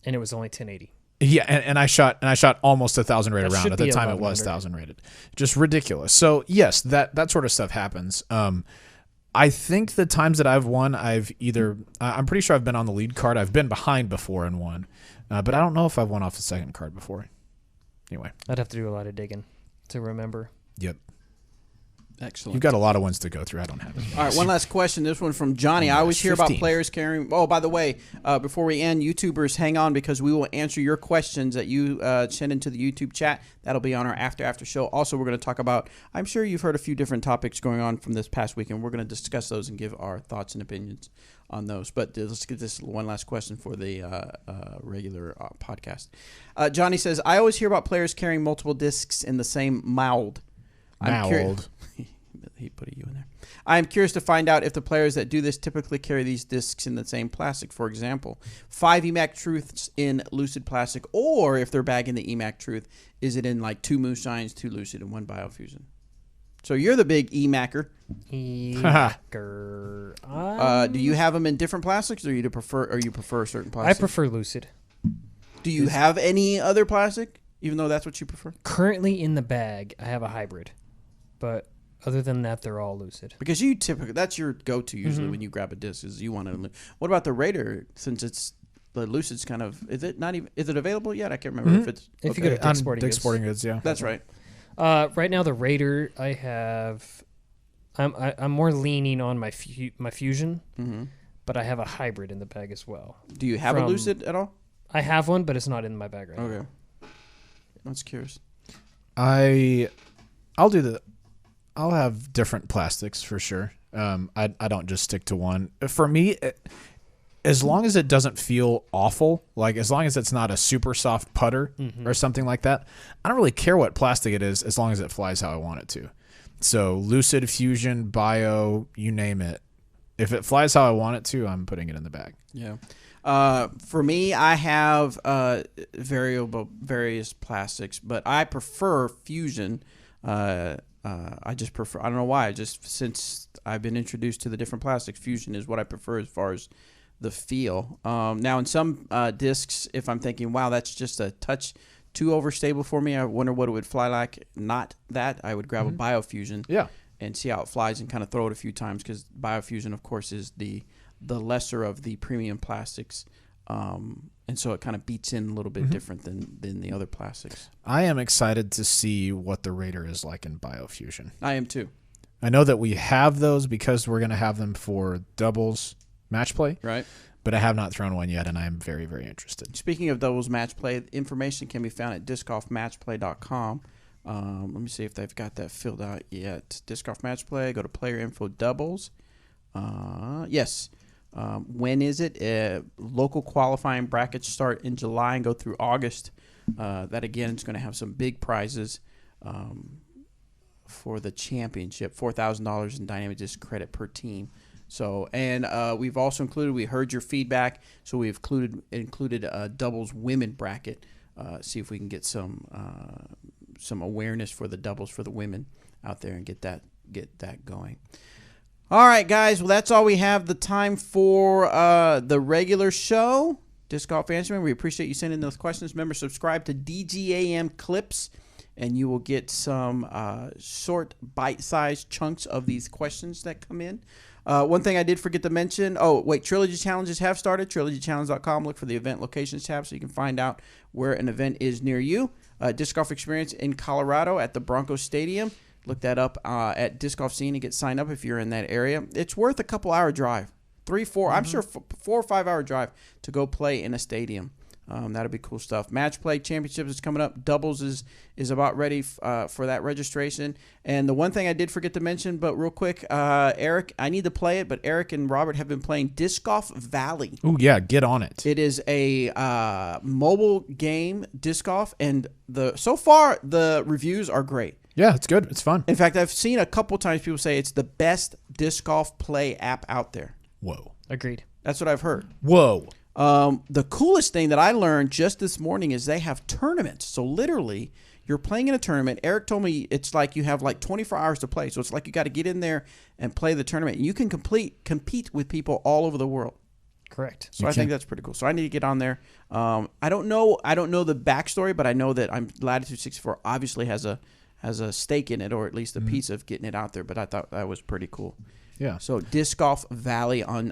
And it was only 1080. Yeah, and I shot almost 1,000 rated round. should At the be time, it was 1,100. 1,000 rated. Just ridiculous. So yes, that sort of stuff happens. I think the times that I've won, I'm pretty sure I've been on the lead card. I've been behind before and won, but I don't know if I've won off the second card before. Anyway, I'd have to do a lot of digging to remember. Yep. Excellent. You've got a lot of ones to go through. I don't have it. All right, one last question. This one from Johnny. I always hear about players carrying. Oh, by the way, before we end, YouTubers, hang on because we will answer your questions that you send into the YouTube chat. That'll be on our after show. Also, we're going to talk about. I'm sure you've heard a few different topics going on from this past weekend. We're going to discuss those and give our thoughts and opinions on those. But let's get this one last question for the regular podcast. Johnny says, "I always hear about players carrying multiple discs in the same mold." He put a U in there. I am curious to find out if the players that do this typically carry these discs in the same plastic. For example, 5 EMAC Truths in Lucid plastic, or if they're bagging the EMAC Truth, is it in like 2 Moonshines, 2 Lucid, and 1 Biofusion? So you're the big EMACer. Do you have them in different plastics, or you prefer certain plastic? I prefer Lucid. Do you have any other plastic, even though that's what you prefer? Currently in the bag, I have a hybrid, but other than that, they're all Lucid. Because you typically, that's your go-to usually when you grab a disc, is you want to. What about the Raider? Since it's the Lucid's kind of, is it available yet? I can't remember if it's. If you go to Dick's Sporting Goods, yeah, that's right. Right now, the Raider, I have. I'm more leaning on my Fusion, but I have a hybrid in the bag as well. Do you have a Lucid at all? I have one, but it's not in my bag right now. Okay, that's curious. I'll have different plastics for sure. I don't just stick to one. For me, as long as it doesn't feel awful, like as long as it's not a super soft putter or something like that, I don't really care what plastic it is as long as it flies how I want it to. So Lucid, Fusion, Bio, you name it. If it flies how I want it to, I'm putting it in the bag. Yeah. For me, I have various plastics, but I prefer Fusion. I just prefer. I don't know why. Since I've been introduced to the different plastics, Fusion is what I prefer as far as the feel. Now, in some discs, if I'm thinking, wow, that's just a touch too overstable for me, I wonder what it would fly like. Not that. I would grab a Biofusion, and see how it flies and kind of throw it a few times, because Biofusion, of course, is the lesser of the premium plastics. And so it kind of beats in a little bit different than the other plastics. I am excited to see what the Raider is like in Biofusion. I am too. I know that we have those because we're going to have them for doubles match play. Right. But I have not thrown one yet, and I am very, very interested. Speaking of doubles match play, information can be found at discgolfmatchplay.com. Let me see if they've got that filled out yet. Disc Golf Match Play, go to Player Info Doubles. Yes. When is it? Local qualifying brackets start in July and go through August. That, again, is going to have some big prizes for the championship, $4,000 in dynamic disc credit per team. So, and we've also included, we heard your feedback, so we've included a doubles women bracket. See if we can get some awareness for the doubles for the women out there and get that going. All right, guys. Well, that's all we have the time for the regular show. Disc Golf Answerman, we appreciate you sending those questions. Remember, subscribe to DGAM Clips, and you will get some short, bite-sized chunks of these questions that come in. One thing I did forget to mention, Trilogy Challenges have started. TrilogyChallenge.com. Look for the event locations tab so you can find out where an event is near you. Disc Golf Experience in Colorado at the Broncos Stadium. Look that up at Disc Golf Scene and get signed up if you're in that area. It's worth a couple-hour drive. 3, 4, I'm sure 4 or 5 hour drive to go play in a stadium. That'll be cool stuff. Match Play Championships is coming up. Doubles is about ready for that registration. And the one thing I did forget to mention, but real quick, Eric, I need to play it, but Eric and Robert have been playing Disc Golf Valley. Oh, yeah, get on it. It is a mobile game, disc golf, and so far the reviews are great. Yeah, it's good. It's fun. In fact, I've seen a couple times people say it's the best disc golf play app out there. Whoa. Agreed. That's what I've heard. Whoa. The coolest thing that I learned just this morning is they have tournaments. So literally, you're playing in a tournament. Eric told me it's like you have like 24 hours to play. So it's like you got to get in there and play the tournament. And you can compete with people all over the world. Correct. So I think that's pretty cool. So I need to get on there. I don't know the backstory, but I know that Latitude 64 obviously has a stake in it, or at least a piece of getting it out there. But I thought that was pretty cool. Yeah. So Disc Golf Valley on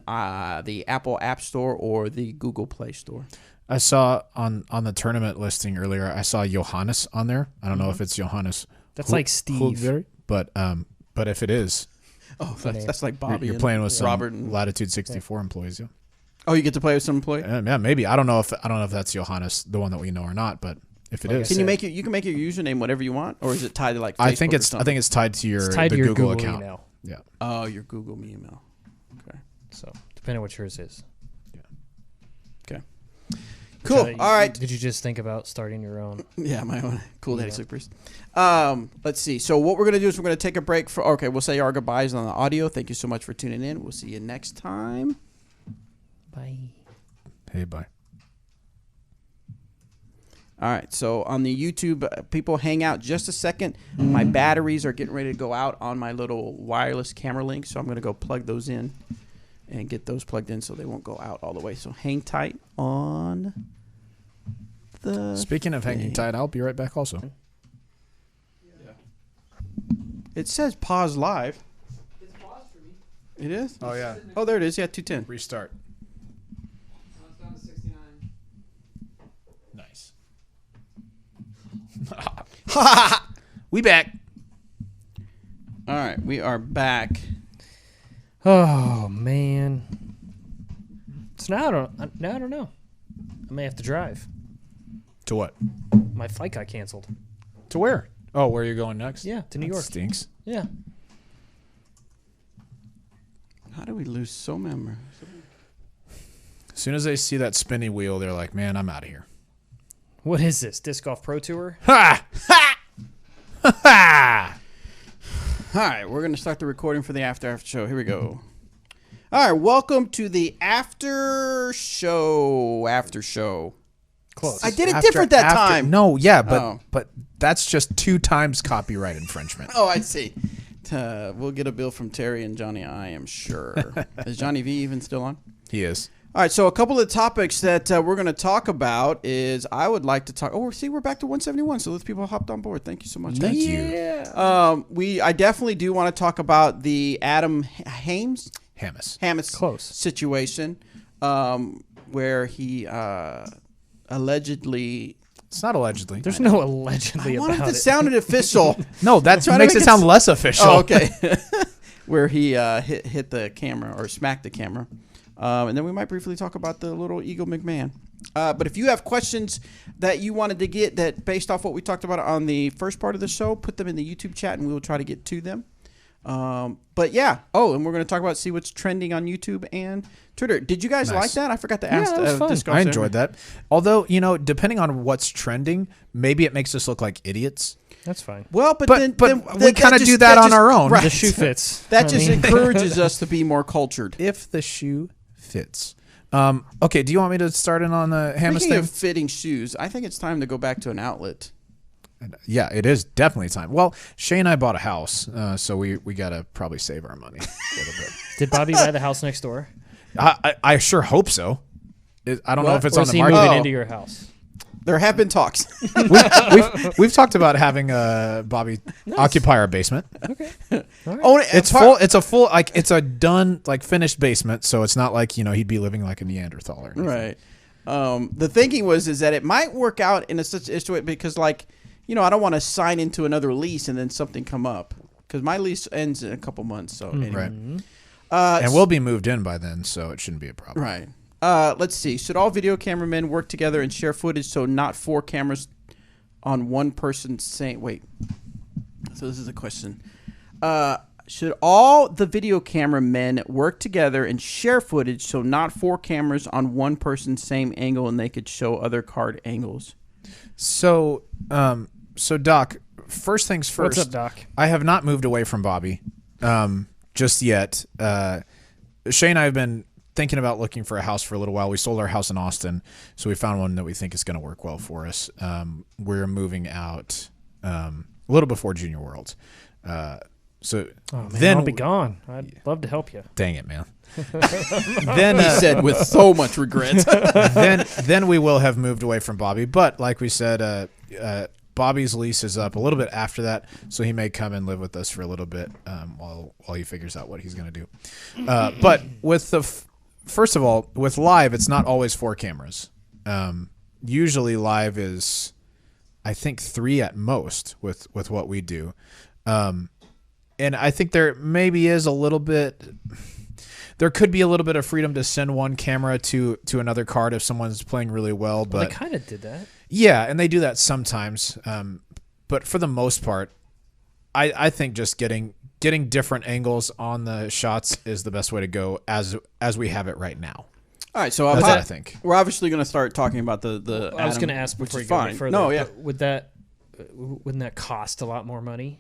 the Apple App Store or the Google Play Store. I saw on the tournament listing earlier, I saw Johannes on there. I don't know if it's Johannes. That's like Steve. But if it is, that's like Bobby. You're playing with some Robert and Latitude 64 employees. Yeah. Oh, you get to play with some employee? Yeah, maybe. I don't know if that's Johannes, the one that we know or not, but if it is, can you can make your username whatever you want, or is it tied to like Facebook I think it's tied to your Google account. Email. Yeah. Oh, your Google email. Okay. So depending on what yours is. Yeah. Okay. Cool. All right. Did you just think about starting your own? Yeah, my own CoolDaddySlickBreeze. Let's see. So what we're gonna do is we're gonna take a break for. Okay, we'll say our goodbyes on the audio. Thank you so much for tuning in. We'll see you next time. Bye. Hey, bye. All right, so on the YouTube, people hang out just a second. My batteries are getting ready to go out on my little wireless camera link, so I'm going to go plug those in and get those plugged in so they won't go out all the way. So hang tight on the Speaking of hanging tight, I'll be right back also. Yeah. It says pause live. It's paused for me. It is? Oh, yeah. Oh, there it is. Yeah, 210. Restart. It's down to 69. Nice. We back. All right, we are back. Oh man. So now I don't know. I may have to drive. To what? My flight got canceled. To where? Oh, where are you going next? Yeah, to New York. Stinks. Yeah. How do we lose so many? As soon as they see that spinny wheel, they're like, "Man, I'm out of here." What is this? Disc Golf Pro Tour? Ha! Ha! Ha! All right, we're going to start the recording for the after show. Here we go. All right, welcome to the after show. Close. I did it different that time. No, yeah, but that's just 2 times copyright infringement. Oh, I see. We'll get a bill from Terry and Johnny, I am sure. Is Johnny V even still on? He is. All right, so a couple of topics that we're going to talk about is I would like to talk. Oh, see, we're back to 171, so those people hopped on board. Thank you so much. Thank you. I definitely do want to talk about the Adam Hamas Close. situation, where he allegedly. It's not allegedly. There's no allegedly I about wanted it. to sound official. No, that makes it sound less official. Oh, okay. Where he hit the camera or smacked the camera. And then we might briefly talk about the little Eagle McMahon. But if you have questions that you wanted to get that based off what we talked about on the first part of the show, put them in the YouTube chat and we will try to get to them. But yeah. Oh, and we're going to talk about see what's trending on YouTube and Twitter. Did you guys like that? I forgot to ask. That was fun. Disc Golf I enjoyed that. Although, depending on what's trending, maybe it makes us look like idiots. That's fine. Well, but we kind of do that on our own. Right. The shoe fits. That just encourages us to be more cultured. If the shoe fits. Okay, do you want me to start in on the Hamas Speaking thing? of fitting shoes, I think it's time to go back to an outlet. Yeah, it is definitely time. Well, Shay and I bought a house, so we got to probably save our money a little bit. Did Bobby buy the house next door? I sure hope so. I don't know if it's or on is the he market. moving into your house? There have been talks. We've talked about having Bobby occupy our basement. Okay. All right. Oh, It's full. It's a full, like, it's a done, like, finished basement. So it's not like, he'd be living like a Neanderthal or anything. Right. The thinking is that it might work out in a situation because, like, I don't want to sign into another lease and then something come up because my lease ends in a couple months. So anyway. Right. And we'll be moved in by then, so it shouldn't be a problem. Right. Let's see. Should all video cameramen work together and share footage so not 4 cameras on one person saying, wait. So this is a question. Should all the video cameramen work together and share footage so not 4 cameras on one person same angle and they could show other card angles? So, Doc, first things first. What's up, Doc? I have not moved away from Bobby just yet. Shay and I have been thinking about looking for a house for a little while. We sold our house in Austin, so we found one that we think is going to work well for us. We're moving out a little before Junior Worlds. Then I'll be gone. I'd love to help you. Dang it, man. Then He said with so much regret. then we will have moved away from Bobby. But like we said, Bobby's lease is up a little bit after that, so he may come and live with us for a little bit while he figures out what he's going to do. But with first of all, with live, it's not always 4 cameras. Usually live is, I think, 3 at most with what we do. And I think there maybe is a little bit. There could be a little bit of freedom to send one camera to another card if someone's playing really well. But Well, they kind of did that. Yeah, and they do that sometimes. But for the most part, I think just getting different angles on the shots is the best way to go as we have it right now. All right, so That's what I think. we're obviously going to start talking about the I was Adam, going to ask which before is you go any fine. further. No, yeah. but wouldn't that cost a lot more money?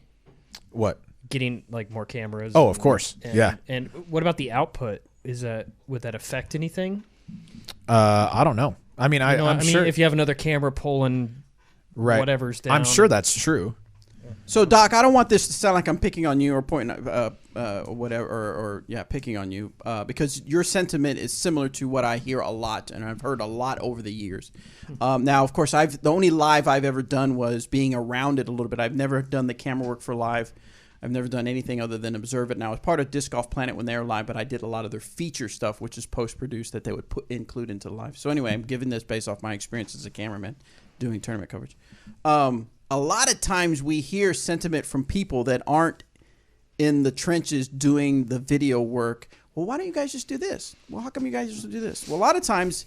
What? Getting like more cameras. Oh, of course. Yeah. And what about the output? Would that affect anything? I don't know. I mean, I'm sure if you have another camera pulling whatever's down. I'm sure that's true. So, Doc, I don't want this to sound like I'm picking on you or pointing, whatever, or picking on you, because your sentiment is similar to what I hear a lot, and I've heard a lot over the years. Now, of course, the only live I've ever done was being around it a little bit. I've never done the camera work for live. I've never done anything other than observe it. Now, I was part of Disc Golf Planet when they were live, but I did a lot of their feature stuff, which is post-produced that they would include into live. So anyway, I'm giving this based off my experience as a cameraman doing tournament coverage. A lot of times we hear sentiment from people that aren't in the trenches doing the video work. Well, why don't you guys just do this? Well, how come you guys just do this? Well, a lot of times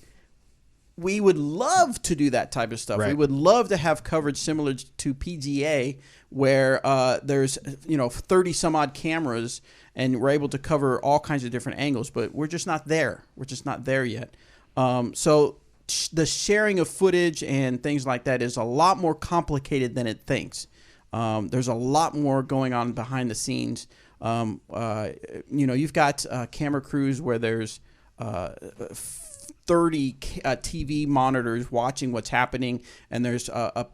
we would love to do that type of stuff. Right. We would love to have coverage similar to PGA where there's 30 some odd cameras and we're able to cover all kinds of different angles, but we're just not there. We're just not there yet. So the sharing of footage and things like that is a lot more complicated than it thinks. There's a lot more going on behind the scenes. You've got camera crews where there's 30 TV monitors watching what's happening, and there's a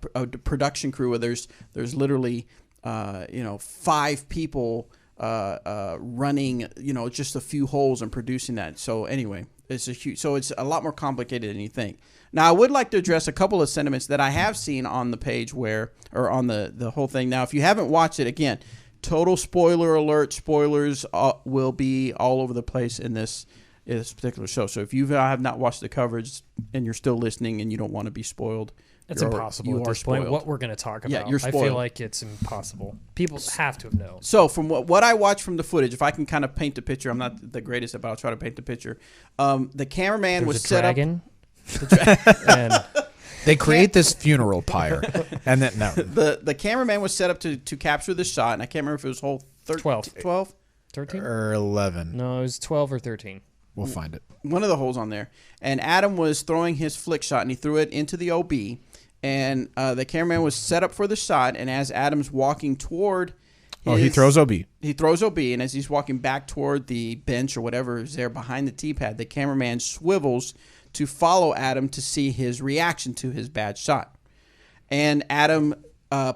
production crew where there's literally 5 people running just a few holes and producing that. So anyway, it's a lot more complicated than you think. Now, I would like to address a couple of sentiments that I have seen on the page or on the whole thing. Now, if you haven't watched it, again, total spoiler alert, spoilers will be all over the place in this particular show. So if you have not watched the coverage and you're still listening and you don't want to be spoiled, it's impossible at this point. What we're going to talk about, yeah, you're spoiled. I feel like it's impossible. People have to have known. So from what I watched from the footage, if I can kind of paint the picture, I'm not the greatest, but I'll try to paint the picture. The cameraman was set up. And they create this funeral pyre, and then the cameraman was set up to capture the shot, and I can't remember if it was hole 12, 13 or 11. No, it was 12 or 13. We'll find it. One of the holes on there. And Adam was throwing his flick shot, and he threw it into the OB. And the cameraman was set up for the shot, and as Adam's walking toward he throws OB. He throws OB, and as he's walking back toward the bench or whatever is there behind the tee pad, the cameraman swivels to follow Adam to see his reaction to his bad shot. And Adam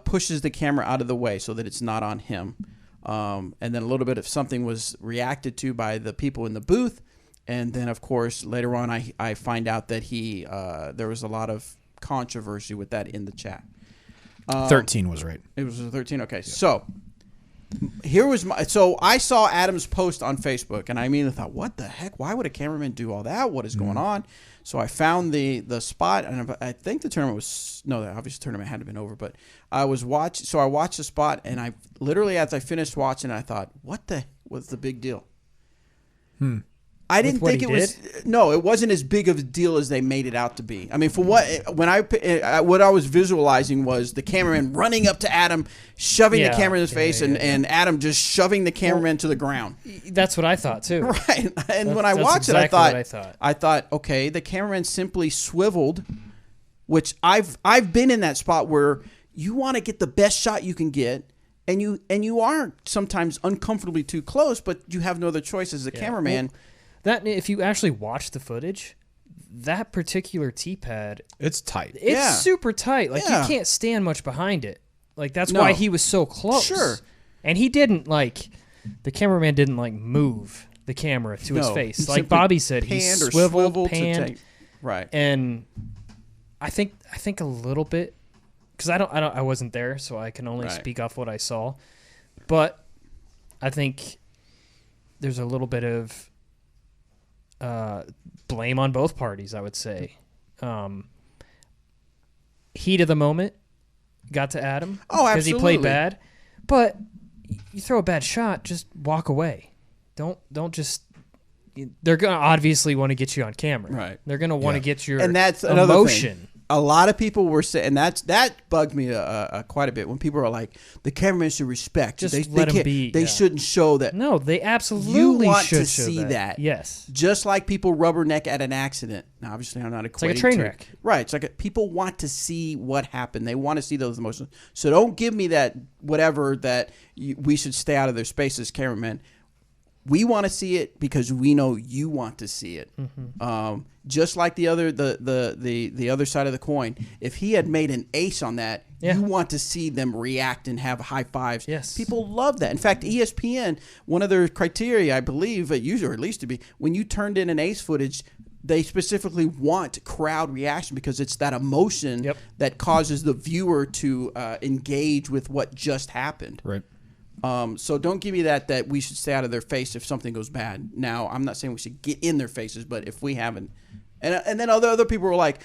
pushes the camera out of the way so that it's not on him. And then a little bit of something was reacted to by the people in the booth. And then, of course, later on, I find out that there was a lot of controversy with that in the chat. 13 was right. It was 13? Okay. Yeah. So here was so I saw Adam's post on Facebook, and I immediately thought, what the heck? Why would a cameraman do all that? What is going on? So I found the spot, and I think the tournament was, no, the obvious tournament hadn't been over, but I watched the spot, and I literally, as I finished watching, I thought, what was the big deal? I didn't think it was. No, it wasn't as big of a deal as they made it out to be. I mean, what I was visualizing was the cameraman running up to Adam, shoving the camera in his face, and Adam just shoving the cameraman to the ground. That's what I thought too. Right, and when I watched exactly I thought, okay, the cameraman simply swiveled, which I've been in that spot where you want to get the best shot you can get. And you aren't sometimes uncomfortably too close, but you have no other choice as a cameraman. Well, that if you actually watch the footage, that particular T-pad, it's tight. It's super tight. Like you can't stand much behind it. Like that's why he was so close. Sure. And he didn't the cameraman didn't move the camera to his face. Like Bobby said, he swiveled, panned. Right. And I think a little bit, because I wasn't there, so I can only speak off what I saw. But I think there's a little bit of blame on both parties, I would say. Heat of the moment got to Adam. Oh, absolutely. Because he played bad. But you throw a bad shot, just walk away. Don't just... They're going to obviously want to get you on camera. Right. They're going to want to get your and that's another emotion. Thing. A lot of people were saying, and that bugged me quite a bit when people are like, the cameraman should respect. Just let him be. They shouldn't show that. No, they absolutely you want should to show see that. Yes. Just like people rubberneck at an accident. Now, obviously, I'm not equating. It's like a train wreck. Right. It's like people want to see what happened. They want to see those emotions. So don't give me that whatever that we should stay out of their space as cameramen. We want to see it because we know you want to see it. Mm-hmm. Just like the other side of the coin. If he had made an ace on that, you want to see them react and have high fives. Yes. People love that. In fact, ESPN, one of their criteria, I believe, usually or at least to be, when you turned in an ace footage, they specifically want crowd reaction because it's that emotion that causes the viewer to engage with what just happened. Right. So don't give me that we should stay out of their face if something goes bad. Now, I'm not saying we should get in their faces, but if we haven't. And then other people were like,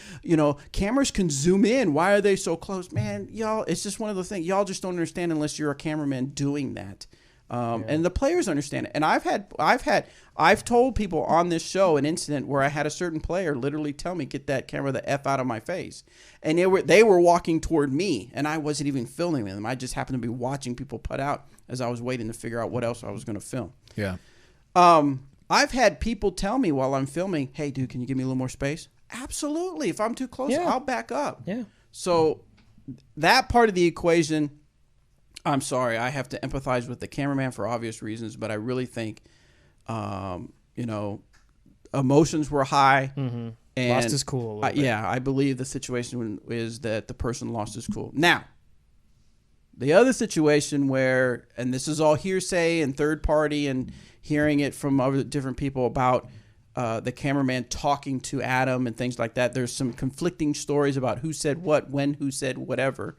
cameras can zoom in. Why are they so close? Man, y'all, it's just one of the things. Y'all just don't understand unless you're a cameraman doing that. And the players understand it. And I've told people on this show an incident where I had a certain player literally tell me, get that camera the F out of my face. And they were walking toward me, and I wasn't even filming them. I just happened to be watching people putt out as I was waiting to figure out what else I was going to film. Yeah. I've had people tell me while I'm filming, hey, dude, can you give me a little more space? Absolutely. If I'm too close, I'll back up. Yeah. So that part of the equation, I'm sorry, I have to empathize with the cameraman for obvious reasons, but I really think, emotions were high. Mm-hmm. And lost his cool. I believe the situation is that the person lost his cool. Now, the other situation where, and this is all hearsay and third party and hearing it from other different people about the cameraman talking to Adam and things like that. There's some conflicting stories about who said what, when, who said whatever.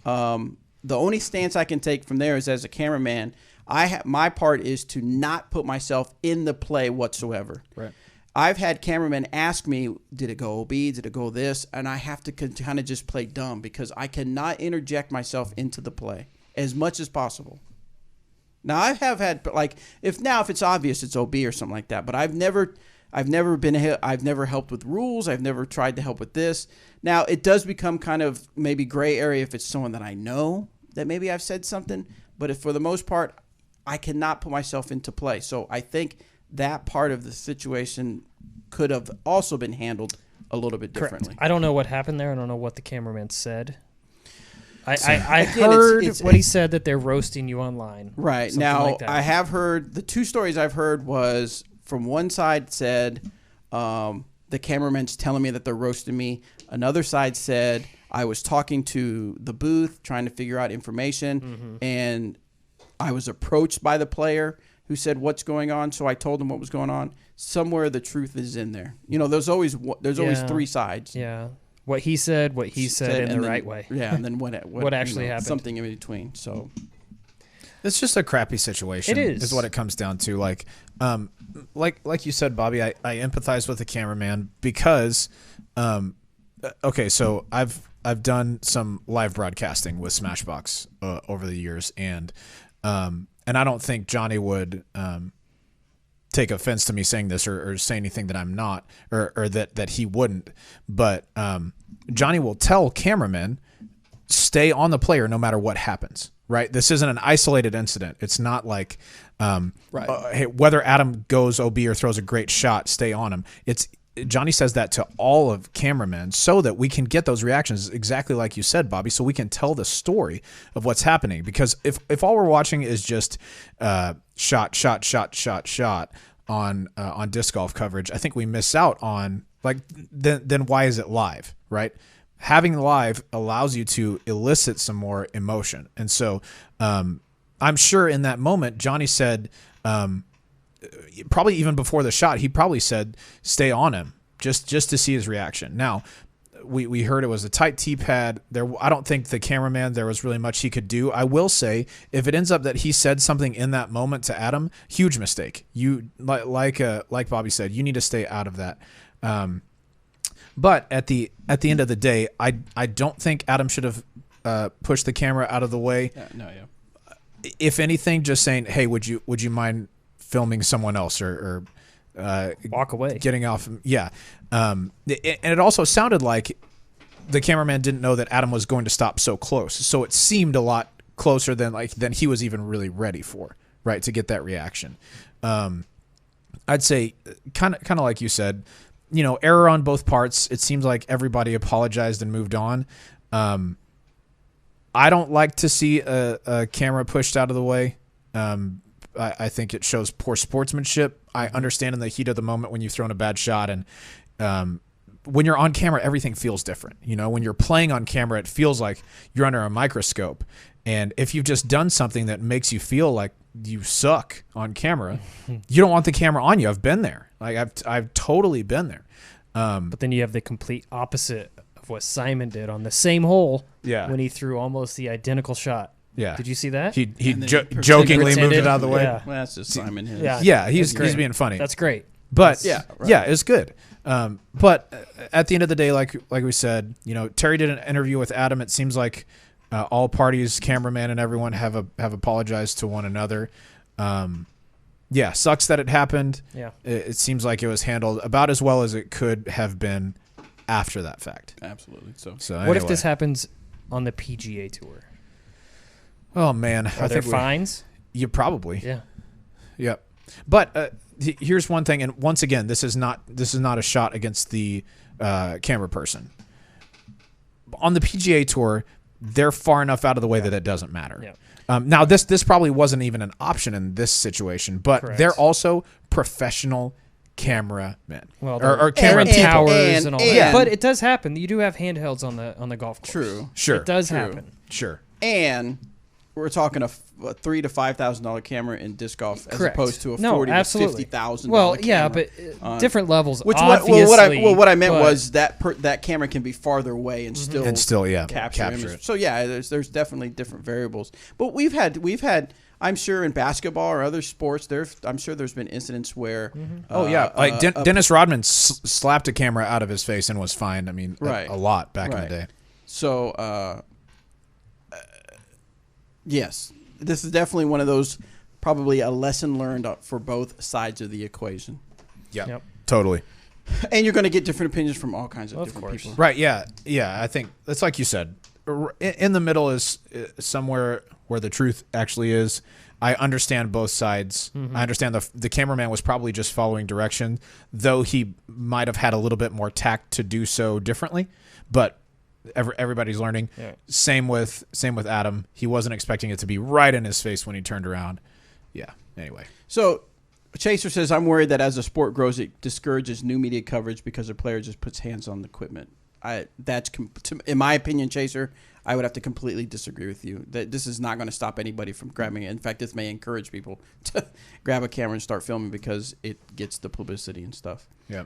The only stance I can take from there is as a cameraman, my part is to not put myself in the play whatsoever. Right. I've had cameramen ask me, did it go OB? Did it go this? And I have to kind of just play dumb because I cannot interject myself into the play as much as possible. Now, I have had, if it's obvious it's OB or something like that, but I've never helped with rules. I've never tried to help with this. Now, it does become kind of maybe gray area if it's someone that I know that maybe I've said something, but for the most part, I cannot put myself into play. So I think that part of the situation could have also been handled a little bit differently. Correct. I don't know what happened there. I don't know what the cameraman said. I heard what he said, that they're roasting you online. Right. Now, I have heard, the two stories I've heard was from one side said, the cameraman's telling me that they're roasting me. Another side said, I was talking to the booth, trying to figure out information, and I was approached by the player who said, what's going on? So I told him what was going on. Somewhere the truth is in there. There's always three sides. Yeah. What he said in the right way. Yeah, and then what actually happened. Something in between. So it's just a crappy situation. It is what it comes down to. Like you said, Bobby, I empathize with the cameraman because, okay, so I've done some live broadcasting with Smashbox over the years, and I don't think Johnny would take offense to me saying this or say anything that I'm not or that he wouldn't. But Johnny will tell cameramen, stay on the player no matter what happens. Right. This isn't an isolated incident. It's not like hey, whether Adam goes OB or throws a great shot, stay on him. Johnny says that to all of cameramen so that we can get those reactions exactly like you said, Bobby, so we can tell the story of what's happening. Because if all we're watching is just shot on disc golf coverage, I think we miss out on then why is it live, right? Having live allows you to elicit some more emotion. And so I'm sure in that moment, Johnny said, probably even before the shot, he probably said, stay on him just to see his reaction. Now, we heard it was a tight tee pad. I don't think the cameraman, there was really much he could do. I will say, if it ends up that he said something in that moment to Adam, huge mistake. You like Bobby said, you need to stay out of that. But at the end of the day, I don't think Adam should have pushed the camera out of the way. If anything, just saying, hey, would you mind filming someone else or walk away, getting off? Yeah. And it also sounded like the cameraman didn't know that Adam was going to stop so close. So it seemed a lot closer than he was even really ready for, right, to get that reaction. I'd say kind of like you said, error on both parts. It seems like everybody apologized and moved on. I don't like to see a camera pushed out of the way. I think it shows poor sportsmanship. I understand in the heat of the moment when you've thrown a bad shot, and when you're on camera, everything feels different. When you're playing on camera, it feels like you're under a microscope. And if you've just done something that makes you feel like you suck on camera, you don't want the camera on you. I've been there. I've totally been there. But then you have the complete opposite of what Simon did on the same hole. Yeah. When he threw almost the identical shot. Yeah. Did you see that? He jokingly moved it out of the way. Yeah. Well, that's just Simon. Yeah, he's being funny. That's great. But it's good. But at the end of the day, like we said, Terry did an interview with Adam. It seems like all parties, cameraman and everyone have apologized to one another. Sucks that it happened. Yeah. It seems like it was handled about as well as it could have been after that fact. Absolutely. So anyway. What if this happens on the PGA Tour? Oh man, Are there fines? You probably. Yeah. Yep. But here's one thing, and once again, this is not a shot against the camera person. On the PGA Tour, they're far enough out of the way that it doesn't matter. Yeah. Now, this probably wasn't even an option in this situation, but Correct. They're also professional cameramen. Well, or camera people. Towers and all that. But it does happen. You do have handhelds on the golf course. True. Sure. It does happen. Sure. And we're talking a $3,000 to $5,000 camera in disc golf, as Correct. opposed to a $40,000 to absolutely. $50,000. Well, yeah, camera but different levels. What I meant was that camera can be farther away and still capture it. So yeah, there's definitely different variables. But we've had. I'm sure in basketball or other sports, I'm sure there's been incidents where. Dennis Rodman slapped a camera out of his face and was fined. I mean, a lot back in the day. So. Yes, this is definitely one of those, probably a lesson learned for both sides of the equation. Yep. Totally. And you're going to get different opinions from all kinds of different people. Right, yeah. I think that's like you said. In the middle is somewhere where the truth actually is. I understand both sides. Mm-hmm. I understand the cameraman was probably just following direction, though he might have had a little bit more tact to do so differently. But everybody's learning. Yeah. Same with Adam. He wasn't expecting it to be right in his face when he turned around. Yeah. Anyway. So Chaser says, I'm worried that as the sport grows, it discourages new media coverage because a player just puts hands on the equipment. in my opinion, Chaser, I would have to completely disagree with you. That this is not going to stop anybody from grabbing it. In fact, this may encourage people to grab a camera and start filming because it gets the publicity and stuff. Yeah.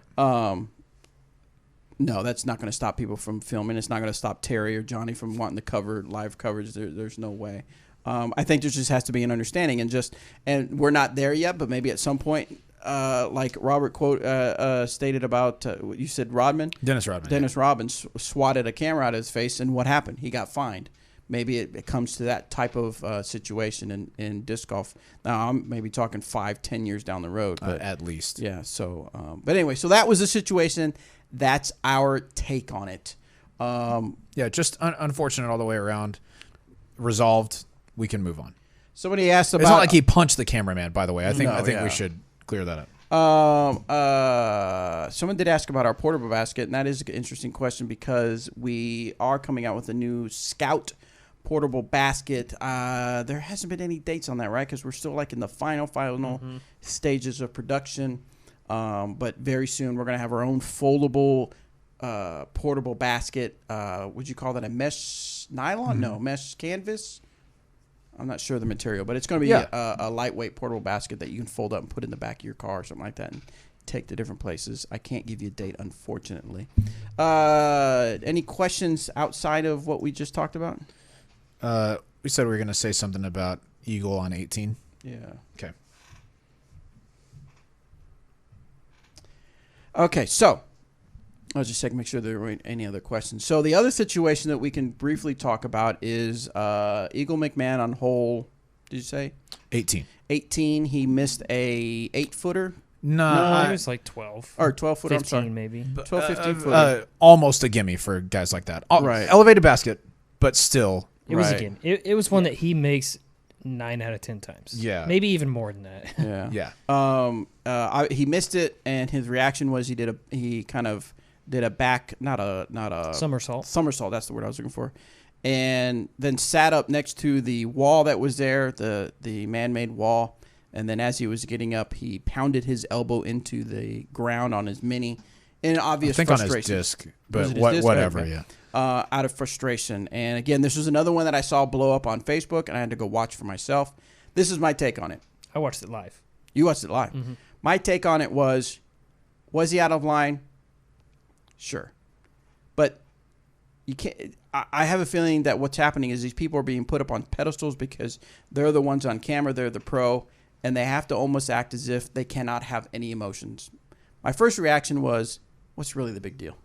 No, that's not going to stop people from filming. It's not going to stop Terry or Johnny from wanting to cover live coverage. There's no way. I think there just has to be an understanding and we're not there yet, but maybe at some point, like Robert stated about, you said Rodman? Dennis Rodman. Dennis Rodman swatted a camera out of his face, and what happened? He got fined. Maybe it comes to that type of situation in disc golf. Now, I'm maybe talking 5-10 years down the road. But, at least. Yeah, so, but anyway, so that was the situation. That's our take on it. Yeah, just unfortunate all the way around. Resolved. We can move on. Somebody asked about... It's not like he punched the cameraman, by the way. I think yeah. we should clear that up. Someone did ask about our portable basket, and that is an interesting question because we are coming out with a new Scout portable basket. There hasn't been any dates on that, right? Because we're still like in the final stages of production. But very soon we're going to have our own foldable portable basket. Would you call that a mesh nylon? No, mesh canvas. I'm not sure the material, but it's going to be a lightweight portable basket that you can fold up and put in the back of your car or something like that and take to different places. I can't give you a date, unfortunately. Any questions outside of what we just talked about? We said we were going to say something about Eagle on 18. Yeah. Okay, so I'll just make sure there weren't any other questions. So the other situation that we can briefly talk about is Eagle McMahon on hole, did you say? 18. 18. He missed a 8-footer. No, it was like 12. Or 12-footer, 15 I'm sorry. maybe. 12, 15-footer. Almost a gimme for guys like that. Right. Elevated basket, but still. It was a gimme. It was one that he makes 9 out of 10 times. Yeah. Maybe even more than that. Yeah. He missed it, and his reaction was he kind of did a back, not a somersault. Somersault, that's the word I was looking for. And then sat up next to the wall that was there, the man-made wall. And then as he was getting up, he pounded his elbow into the ground on his mini in obvious frustration. On his disc, but his disc? whatever, Okay. yeah. Out of frustration. And again, this was another one that I saw blow up on Facebook, and I had to go watch for myself. This is my take on it. I watched it live. You watched it live. Mm-hmm. My take on it was he out of line? Sure. But you can't. I have a feeling that what's happening is these people are being put up on pedestals because they're the ones on camera, they're the pro, and they have to almost act as if they cannot have any emotions. My first reaction was, what's really the big deal?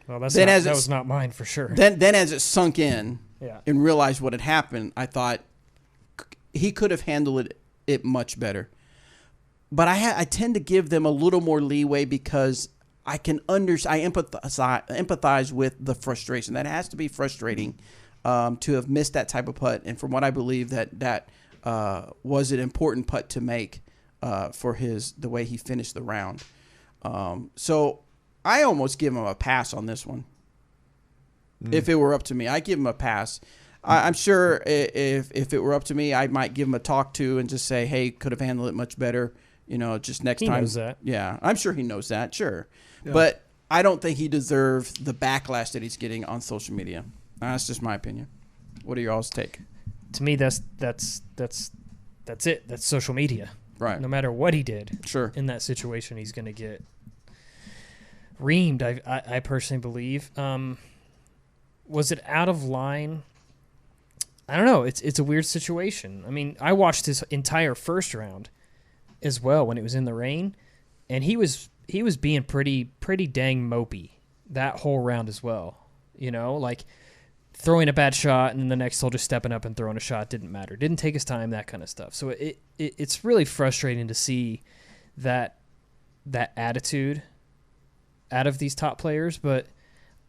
Well, that was not mine for sure. Then as it sunk in and realized what had happened, I thought he could have handled it much better. But I tend to give them a little more leeway because I can empathize with the frustration. That has to be frustrating to have missed that type of putt. And from what I believe, that was an important putt to make for the way he finished the round. So I almost give him a pass on this one. If it were up to me, I give him a pass. I'm sure if it were up to me, I might give him a talk to and just say, hey, could have handled it much better. Just next time. He knows that. Yeah, I'm sure he knows that. Sure. Yeah. But I don't think he deserves the backlash that he's getting on social media. That's just my opinion. What are your all's take? To me, that's it. That's social media. Right. No matter what he did. Sure. In that situation, he's going to get reamed. I personally believe. Was it out of line? I don't know. It's a weird situation. I mean, I watched his entire first round as well when it was in the rain, and he was being pretty dang mopey that whole round as well. Like throwing a bad shot and then the next hole just stepping up and throwing a shot didn't matter. Didn't take his time, that kind of stuff. So it's really frustrating to see that attitude out of these top players, but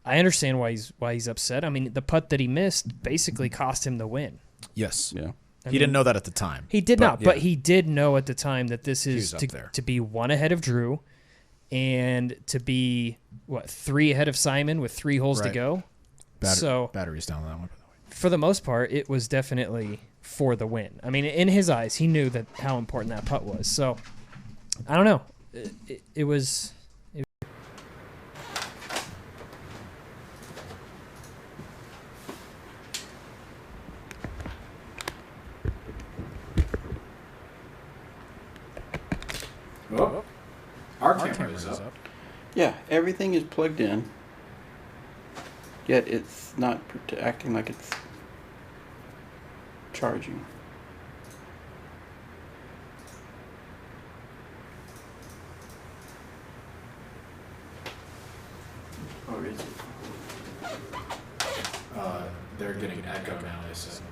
I understand why he's upset. I mean, the putt that he missed basically cost him the win. Yes. Yeah. He didn't know that at the time. He did not, but he did know at the time that this is to be one ahead of Drew and to be, 3 ahead of Simon with 3 holes to go. Battery's down on that one. For the most part, it was definitely for the win. I mean, in his eyes, he knew how important that putt was. So, I don't know. It was... is up. Yeah, everything is plugged in. Yet it's not acting like it's charging. Or is it? They're getting echo now, they said.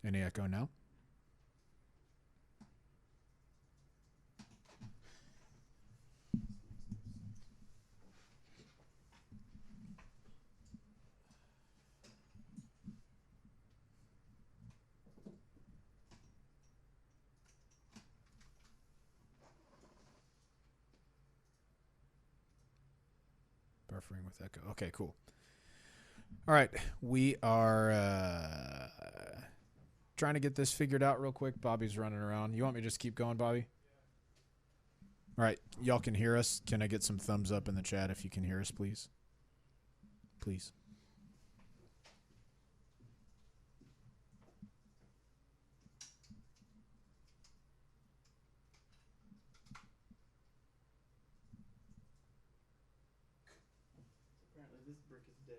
Any echo now? Buffering with echo. Okay, cool. All right, we are trying to get this figured out real quick. Bobby's running around. You want me to just keep going, Bobby? All right, y'all can hear us. Can I get some thumbs up in the chat if you can hear us, please? Please. Apparently this brick is dead.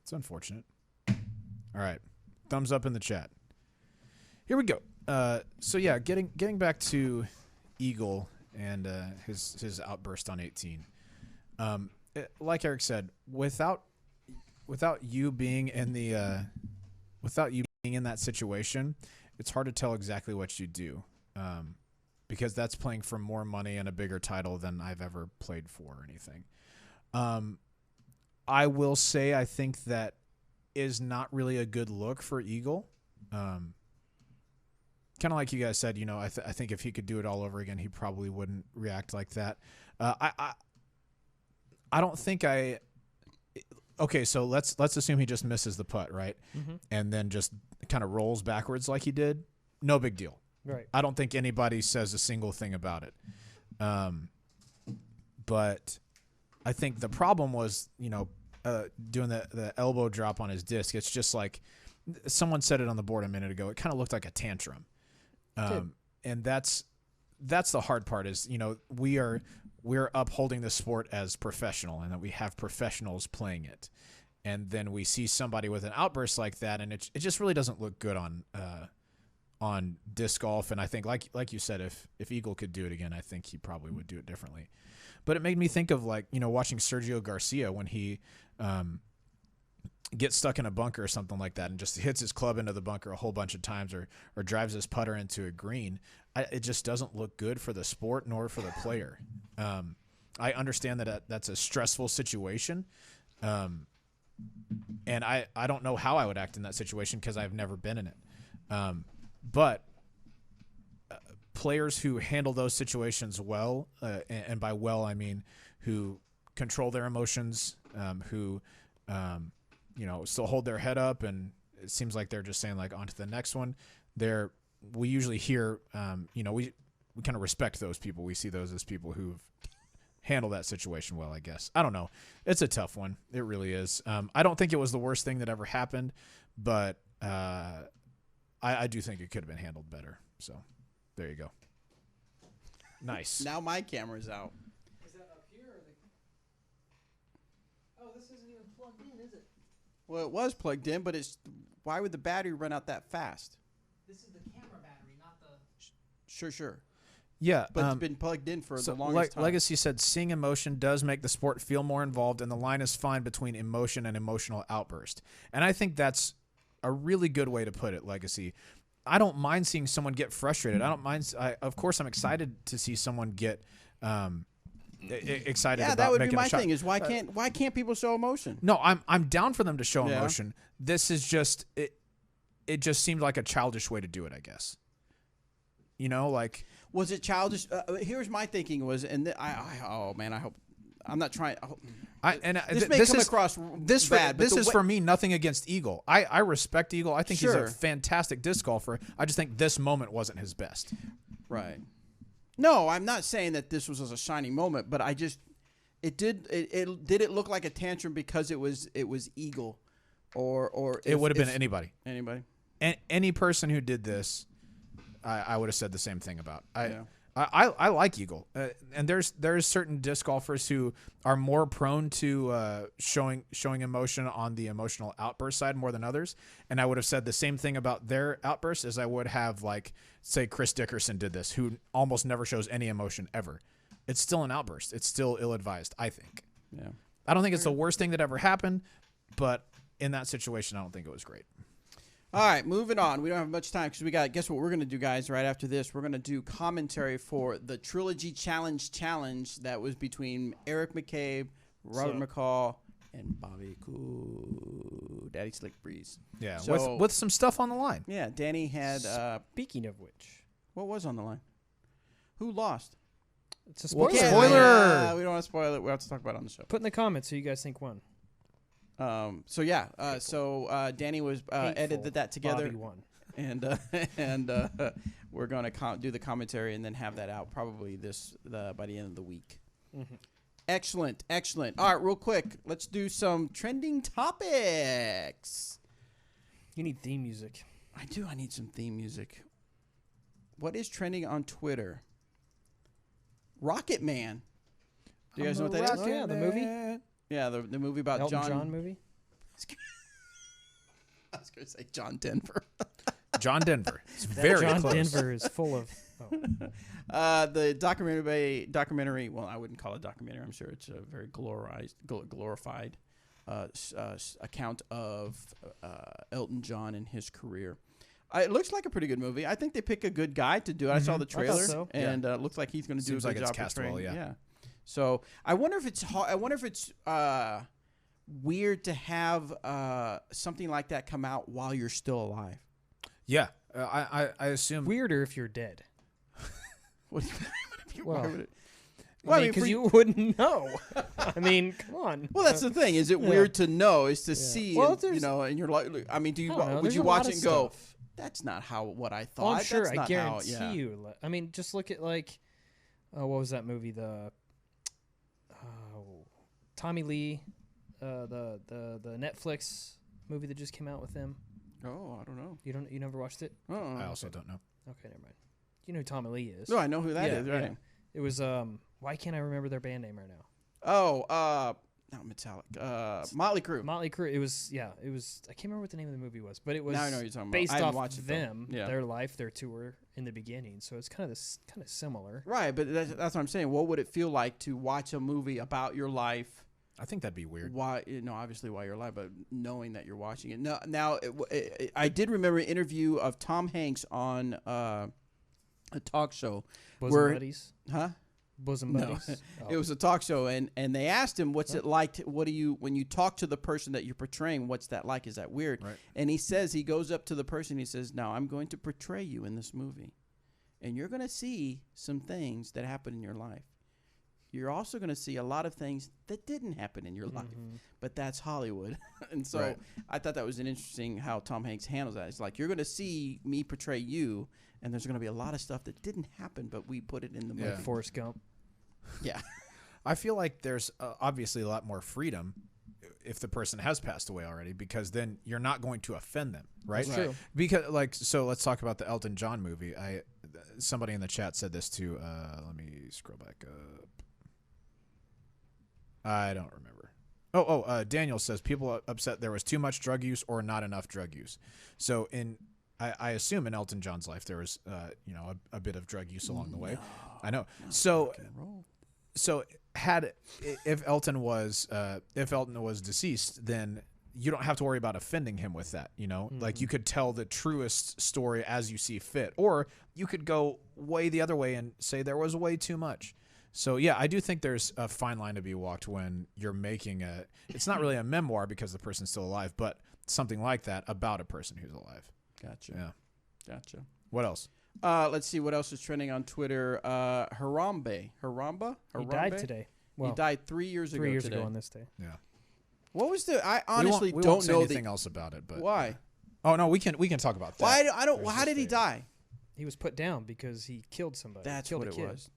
It's unfortunate. All right, thumbs up in the chat. Here we go. So yeah, getting back to Eagle and his outburst on 18. Like Eric said, without you being in the without you being in that situation, it's hard to tell exactly what you do, because that's playing for more money and a bigger title than I've ever played for or anything. I will say I think that is not really a good look for Eagle. Kind of like you guys said, I think if he could do it all over again, he probably wouldn't react like that. I don't think okay, so let's assume he just misses the putt, right? Mm-hmm. And then just kind of rolls backwards like he did. No big deal. Right. I don't think anybody says a single thing about it. But I think the problem was, doing the elbow drop on his disc. It's just like someone said it on the board a minute ago. It kind of looked like a tantrum. And that's the hard part is, we're upholding the sport as professional and that we have professionals playing it. And then we see somebody with an outburst like that, and it just really doesn't look good on disc golf. And I think, like you said, if Eagle could do it again, I think he probably would do it differently. But it made me think of watching Sergio Garcia when he gets stuck in a bunker or something like that and just hits his club into the bunker a whole bunch of times or drives his putter into a green. It just doesn't look good for the sport nor for the player. I understand that that's a stressful situation. And I don't know how I would act in that situation because I've never been in it. But players who handle those situations well, and by well I mean who control their emotions, who still hold their head up, and it seems like they're just saying like on to the next one. We usually hear, we kind of respect those people. We see those as people who've handled that situation well, I guess. I don't know. It's a tough one. It really is. I don't think it was the worst thing that ever happened, but I do think it could have been handled better. So there you go. Nice. Now my camera's out. Is that up here? Oh, this isn't even plugged in, is it? Well, it was plugged in, but why would the battery run out that fast? This is the camera battery, not the... Sure. Yeah. But it's been plugged in for the longest time. Legacy said, seeing emotion does make the sport feel more involved, and the line is fine between emotion and emotional outburst. And I think that's a really good way to put it, Legacy. I don't mind seeing someone get frustrated. I don't mind. Of course, I'm excited to see someone get excited. Yeah, about that would making be my a shot. thing. Is why can't people show emotion? No, I'm down for them to show emotion. This is just it. It just seemed like a childish way to do it, I guess. Was it childish? Here's my thinking was, and oh man, I hope I'm not trying. This may come across bad. This is for me nothing against Eagle. I respect Eagle. I think he's a fantastic disc golfer. I just think this moment wasn't his best. Right. No, I'm not saying that this was a shining moment, but Did it look like a tantrum because it was Eagle, or It would have been anybody. Anybody. Any person who did this, I would have said the same thing about. I like Eagle, and there's certain disc golfers who are more prone to showing emotion on the emotional outburst side more than others, and I would have said the same thing about their outbursts as I would have, like, say Chris Dickerson did this, who almost never shows any emotion ever. It's still an outburst. It's still ill-advised, I think. Yeah. I don't think it's the worst thing that ever happened, but in that situation, I don't think it was great. All right, moving on. We don't have much time because we got. Guess what we're going to do, guys? Right after this, we're going to do commentary for the Trilogy Challenge that was between Eric McCabe, Robert McCall, and Bobby CoolDaddySlickBreeze. Yeah, So, with some stuff on the line. Yeah, Danny had. Speaking of which, What was on the line? Who lost? it's a spoiler. Spoiler! We don't want to spoil it. We have to talk about it on the show. Put in the comments who you guys think won. So Danny was edited that together. Bobby won. And we're going to do the commentary and then have that out probably by the end of the week. Mm-hmm. Excellent. All right, real quick, let's do some trending topics. You need theme music. I do. I need some theme music. What is trending on Twitter? Rocket Man. Do you guys know what that is? Oh, yeah, the movie. Yeah, the movie about Elton John movie. I was going to say John Denver. John Denver. It's very John close. Denver is full of. Oh. The documentary. Well, I wouldn't call it a documentary. I'm sure it's a very glorified account of Elton John and his career. It looks like a pretty good movie. I think they pick a good guy to do it. I saw the trailer, so. And it looks like he's going to do a good job cast well, yeah. So I wonder if it's weird to have something like that come out while you're still alive. Yeah, I assume Weirder if you're dead. What do you Well, mean? Because you wouldn't know. I mean, come on. Well, that's the thing. Is it weird to know? Is to see, Well, and you're like, I mean, would there's you a watch lot it and of go, stuff. that's not what I thought. Oh, I'm sure. That's I not guarantee you. I mean, just look at what was that movie? The Tommy Lee, the Netflix movie that just came out with him. Oh, I don't know. You never watched it? I also don't know. Okay, never mind. You know who Tommy Lee is? No, I know who that is. Right. Yeah. It was why can't I remember their band name right now? Oh, not Metallic. Motley Crue. Motley Crue. It was I can't remember what the name of the movie was, but it was Now I know what you're talking about. based I haven't off watched it, though. them, Yeah. their life, their tour in the beginning. So it's kind of similar. Right, but that's what I'm saying. What would it feel like to watch a movie about your life? I think that'd be weird. Why? Obviously while you're alive, but knowing that you're watching it. Now, I did remember an interview of Tom Hanks on a talk show. Bosom buddies. Huh? Bosom No, buddies. Oh. it was a talk show, and they asked him, "What's it like? When you talk to the person that you're portraying? What's that like? Is that weird?" Right. And he goes up to the person, he says, "Now I'm going to portray you in this movie, and you're going to see some things that happen in your life. You're also going to see a lot of things that didn't happen in your life, but that's Hollywood." And so Right. I thought that was an interesting how Tom Hanks handles that. It's like, you're going to see me portray you, and there's going to be a lot of stuff that didn't happen, but we put it in the movie. Yeah. Forrest Gump. Yeah. I feel like there's obviously a lot more freedom if the person has passed away already, because then you're not going to offend them, right? That's true. Because so let's talk about the Elton John movie. Somebody in the chat said this too. Let me scroll back up. I don't remember. Daniel says people are upset there was too much drug use or not enough drug use. So I assume in Elton John's life there was a bit of drug use along the way. I know. So if Elton was deceased, then you don't have to worry about offending him with that. Like you could tell the truest story as you see fit, or you could go way the other way and say there was way too much. So yeah, I do think there's a fine line to be walked when you're making it's not really a memoir because the person's still alive, but something like that about a person who's alive. Gotcha. Yeah. Gotcha. What else? Let's see what else is trending on Twitter. Haramba? He died today. Well, he died 3 years ago. 3 years today. ago on this day. Yeah. What was I honestly we don't won't say know anything else about it, but why. Oh no, we can talk about that. Why I don't. There's How this did he thing. die? He was put down because he killed somebody. That's killed what a it kid. was.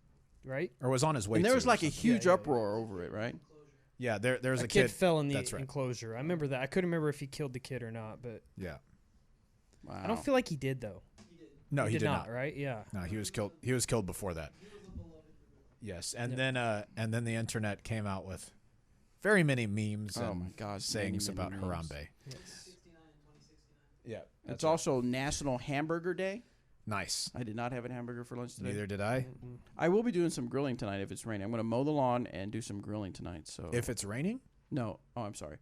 right? or was on his way. And there to was or like a something. huge uproar over it, right? Yeah, there was A a kid fell in the That's right. enclosure. I remember that. I couldn't remember if he killed the kid or not, but Yeah. Wow. I don't feel like he did though. No, He he did not, right? Yeah. No, he was killed. He was killed before that. Yes, and then the internet came out with very many memes Oh and my gosh, sayings many about memes. Harambe. Yes. Yeah, It's also National Hamburger Day. nice. I did not have a hamburger for lunch today. Neither did I. I will be doing some grilling tonight if it's raining. I'm going to mow the lawn and do some grilling tonight. So If it's raining, no, I'm sorry.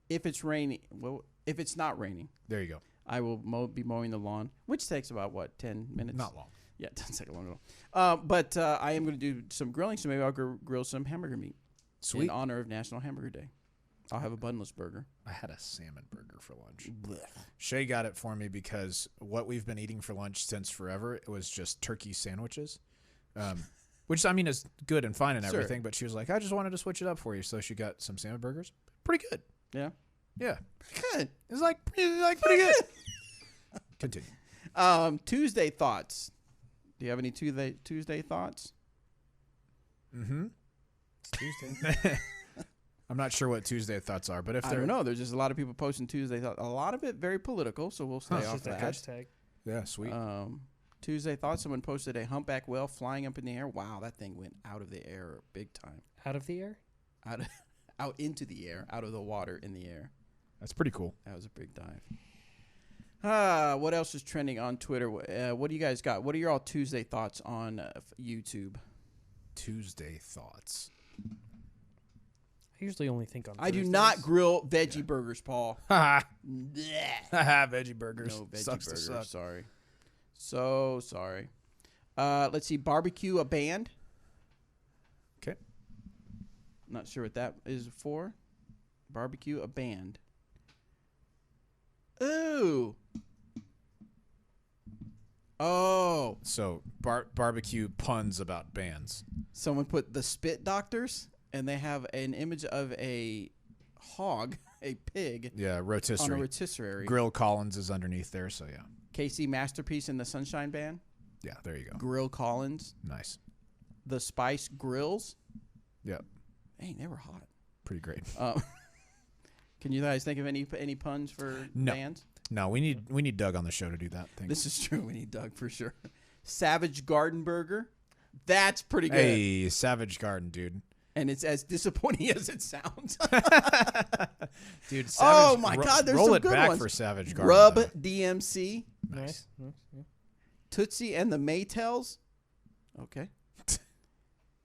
If it's raining, well, if it's not raining, there you go. I will be mowing the lawn, which takes about 10 minutes. Not long. Yeah, it doesn't take long at all. But I am going to do some grilling, so maybe I'll grill some hamburger meat Sweet. in honor of National Hamburger Day. I'll have a bunless burger. I had a salmon burger for lunch. Shay got it for me because what we've been eating for lunch since forever, it was just turkey sandwiches, which I mean is good and fine and Sure. everything. But she was like, I just wanted to switch it up for you, so she got some salmon burgers. Pretty good. Yeah, Yeah, good. it's like pretty good. Continue. Tuesday thoughts. Do you have any Tuesday thoughts? Tuesday. I'm not sure what Tuesday thoughts are, but if I they're don't know. There's just a lot of people posting Tuesday thoughts. A lot of it very political, so we'll stay off Just a that. hashtag. yeah, sweet. Tuesday thoughts. Someone posted a humpback whale flying up in the air. Wow, that thing went out of the air big time. Out of the air? Out into the air, out of the water in the air. That's pretty cool. That was a big dive. What else is trending on Twitter? What do you guys got? What are your all Tuesday thoughts on YouTube? Tuesday thoughts. I usually only think on I do Thursdays. not grill veggie burgers, Paul. Haha. Blech. Veggie burgers. No veggie Sucks to burgers. suck. Sorry. So sorry. Let's see. Barbecue a band. Okay. Not sure what that is for. Barbecue a band. Ooh. Oh. So barbecue puns about bands. Someone put the Spit Doctors, and they have an image of a hog, a pig, Yeah, rotisserie. on a rotisserie. Grill Collins is underneath there, so yeah. KC Masterpiece and the Sunshine Band. Yeah, there you go. Grill Collins. Nice. The Spice Grills. Yep. Dang, they were hot. Pretty great. Can you guys think of any puns for No. bands? No, we need Doug on the show to do that thing. This is true. We need Doug for sure. Savage Garden Burger. That's pretty good. Hey, Savage Garden, dude. And it's as disappointing as it sounds. Dude, Oh, my God, there's roll some it good back ones. for Savage Garden. Rub though. DMC. Nice. Yeah. Tootsie and the Maytals. Okay.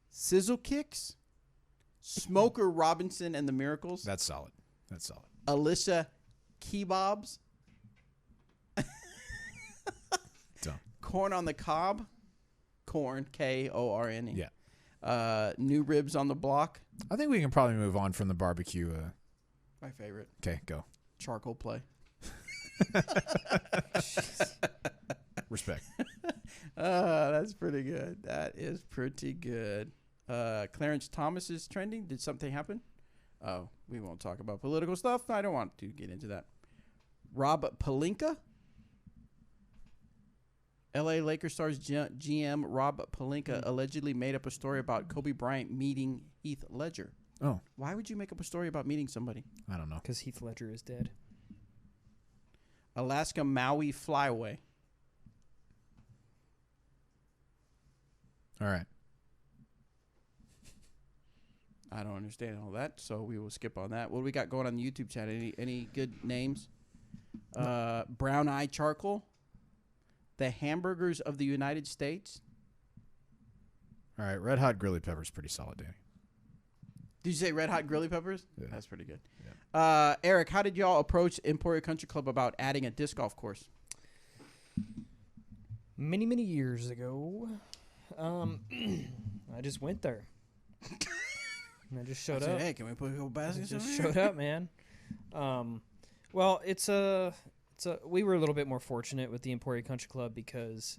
Sizzle Kicks. Smoker Robinson and the Miracles. That's solid. That's solid. Alicia Kebabs. Dumb. Corn on the Cob. Corn, Korne. Yeah. New Ribs on the Block. I think we can probably move on from the barbecue. My favorite. Okay, go. Charcoal play. Respect. That's pretty good. That is pretty good. Clarence Thomas is trending. Did something happen? Oh, we won't talk about political stuff. I don't want to get into that. Rob Pelinka. L.A. Lakers stars GM Rob Pelinka allegedly made up a story about Kobe Bryant meeting Heath Ledger. Oh, Why would you make up a story about meeting somebody? I don't know. Because Heath Ledger is dead. Alaska Maui Flyaway. All right. I don't understand all that, so we will skip on that. What do we got going on the YouTube chat? Any good names? Brown Eye Charcoal. The Hamburgers of the United States. All right. Red Hot Grilly Pepper's pretty solid, Danny. Did you say Red Hot Grilly Peppers? Yeah. That's pretty good. Yeah. Eric, how did y'all approach Emporia Country Club about adding a disc golf course? Many, many years ago, I just went there. And I just showed up. Hey, can we put a couple baskets in Just here? showed up, man. Well, we were a little bit more fortunate with the Emporia Country Club because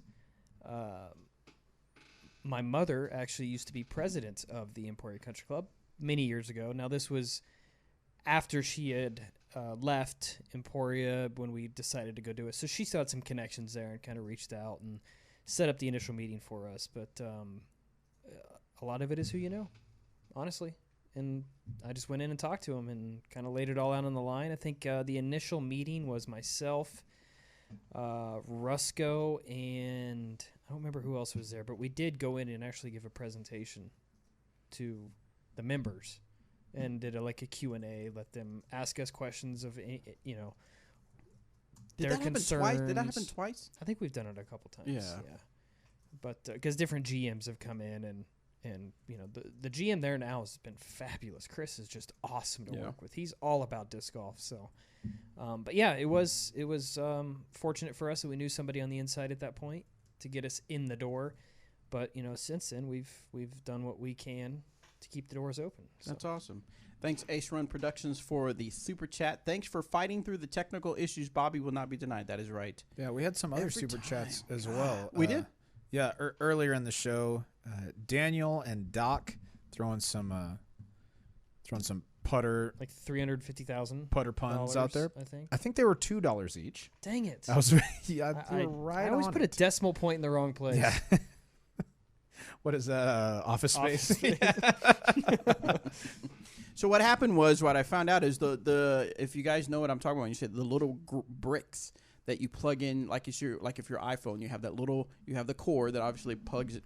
my mother actually used to be president of the Emporia Country Club many years ago. Now, this was after she had left Emporia when we decided to go do it. So she still had some connections there and kind of reached out and set up the initial meeting for us. But a lot of it is who you know, honestly. And I just went in and talked to him and kind of laid it all out on the line. I think the initial meeting was myself, Rusco, and I don't remember who else was there, but we did go in and actually give a presentation to the members and did a Q&A, let them ask us questions of, their concerns. Did that happen twice? I think we've done it a couple times. Yeah. But because different GMs have come in and the GM there now has been fabulous. Chris is just awesome to work with. He's all about disc golf. So, but yeah, it was fortunate for us that we knew somebody on the inside at that point to get us in the door. But since then we've done what we can to keep the doors open. So. That's awesome. Thanks, Ace Run Productions, for the super chat. Thanks for fighting through the technical issues. Bobby will not be denied. That is right. Yeah, we had some other super chats as well. We did? Yeah, earlier in the show, Daniel and Doc throwing some putter, like 350,000 putter puns out there. I think they were $2 each. Dang it! I was right. I always on put a decimal point in the wrong place. Yeah. What is that? Office Space. So what happened was, what I found out is the if you guys know what I'm talking about, you said the little bricks that you plug in, like if your iPhone, you have the core that obviously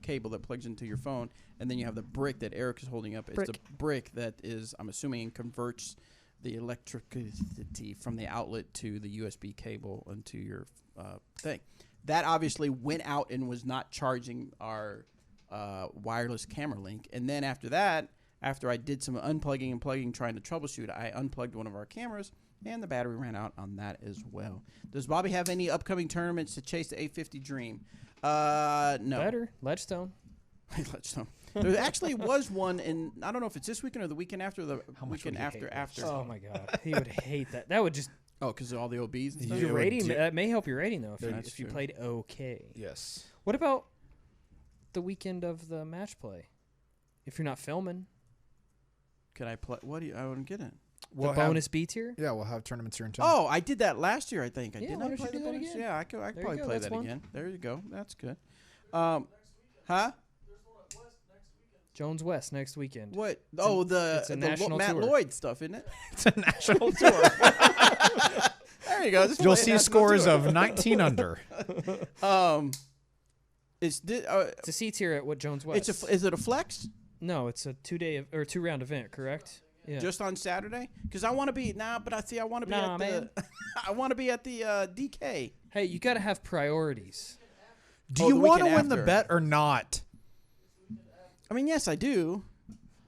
cable that plugs into your phone, and then you have the brick that Eric is holding up. It's the brick that is, I'm assuming, converts the electricity from the outlet to the USB cable into your thing. That obviously went out and was not charging our wireless camera link. And then after that, after I did some unplugging and plugging, trying to troubleshoot, I unplugged one of our cameras, and the battery ran out on that as well. Does Bobby have any upcoming tournaments to chase the 850 dream? No. Better. Ledgestone. Ledgestone. There actually was one, and I don't know if it's this weekend or the weekend after, the weekend after. Oh, my God. He would hate that. That would just... Oh, because of all the OBs and stuff? Your rating, that may help your rating, though, if you played okay. Yes. What about the weekend of the match play? If you're not filming... Could I play? What do you? I wouldn't get it. The bonus B tier? Yeah, we'll have tournaments here in town. Oh, I did that last year, I think. Yeah, Didn't why I don't play you do the that bonus? again? Yeah, I could probably play that again. There you go. That's good. Huh? Jones West next weekend. What? It's a national Matt tour. Lloyd stuff, isn't it? It's a national tour. There you go. You'll see scores of 19 under. It's a C tier at what Jones West? Is it a flex? No, it's a 2-round event, correct? Yeah. Just on Saturday? Because I want to be I want to be at the I want to be at the DK. Hey, you got to have priorities. Do you want to win the bet or not? I mean, yes, I do.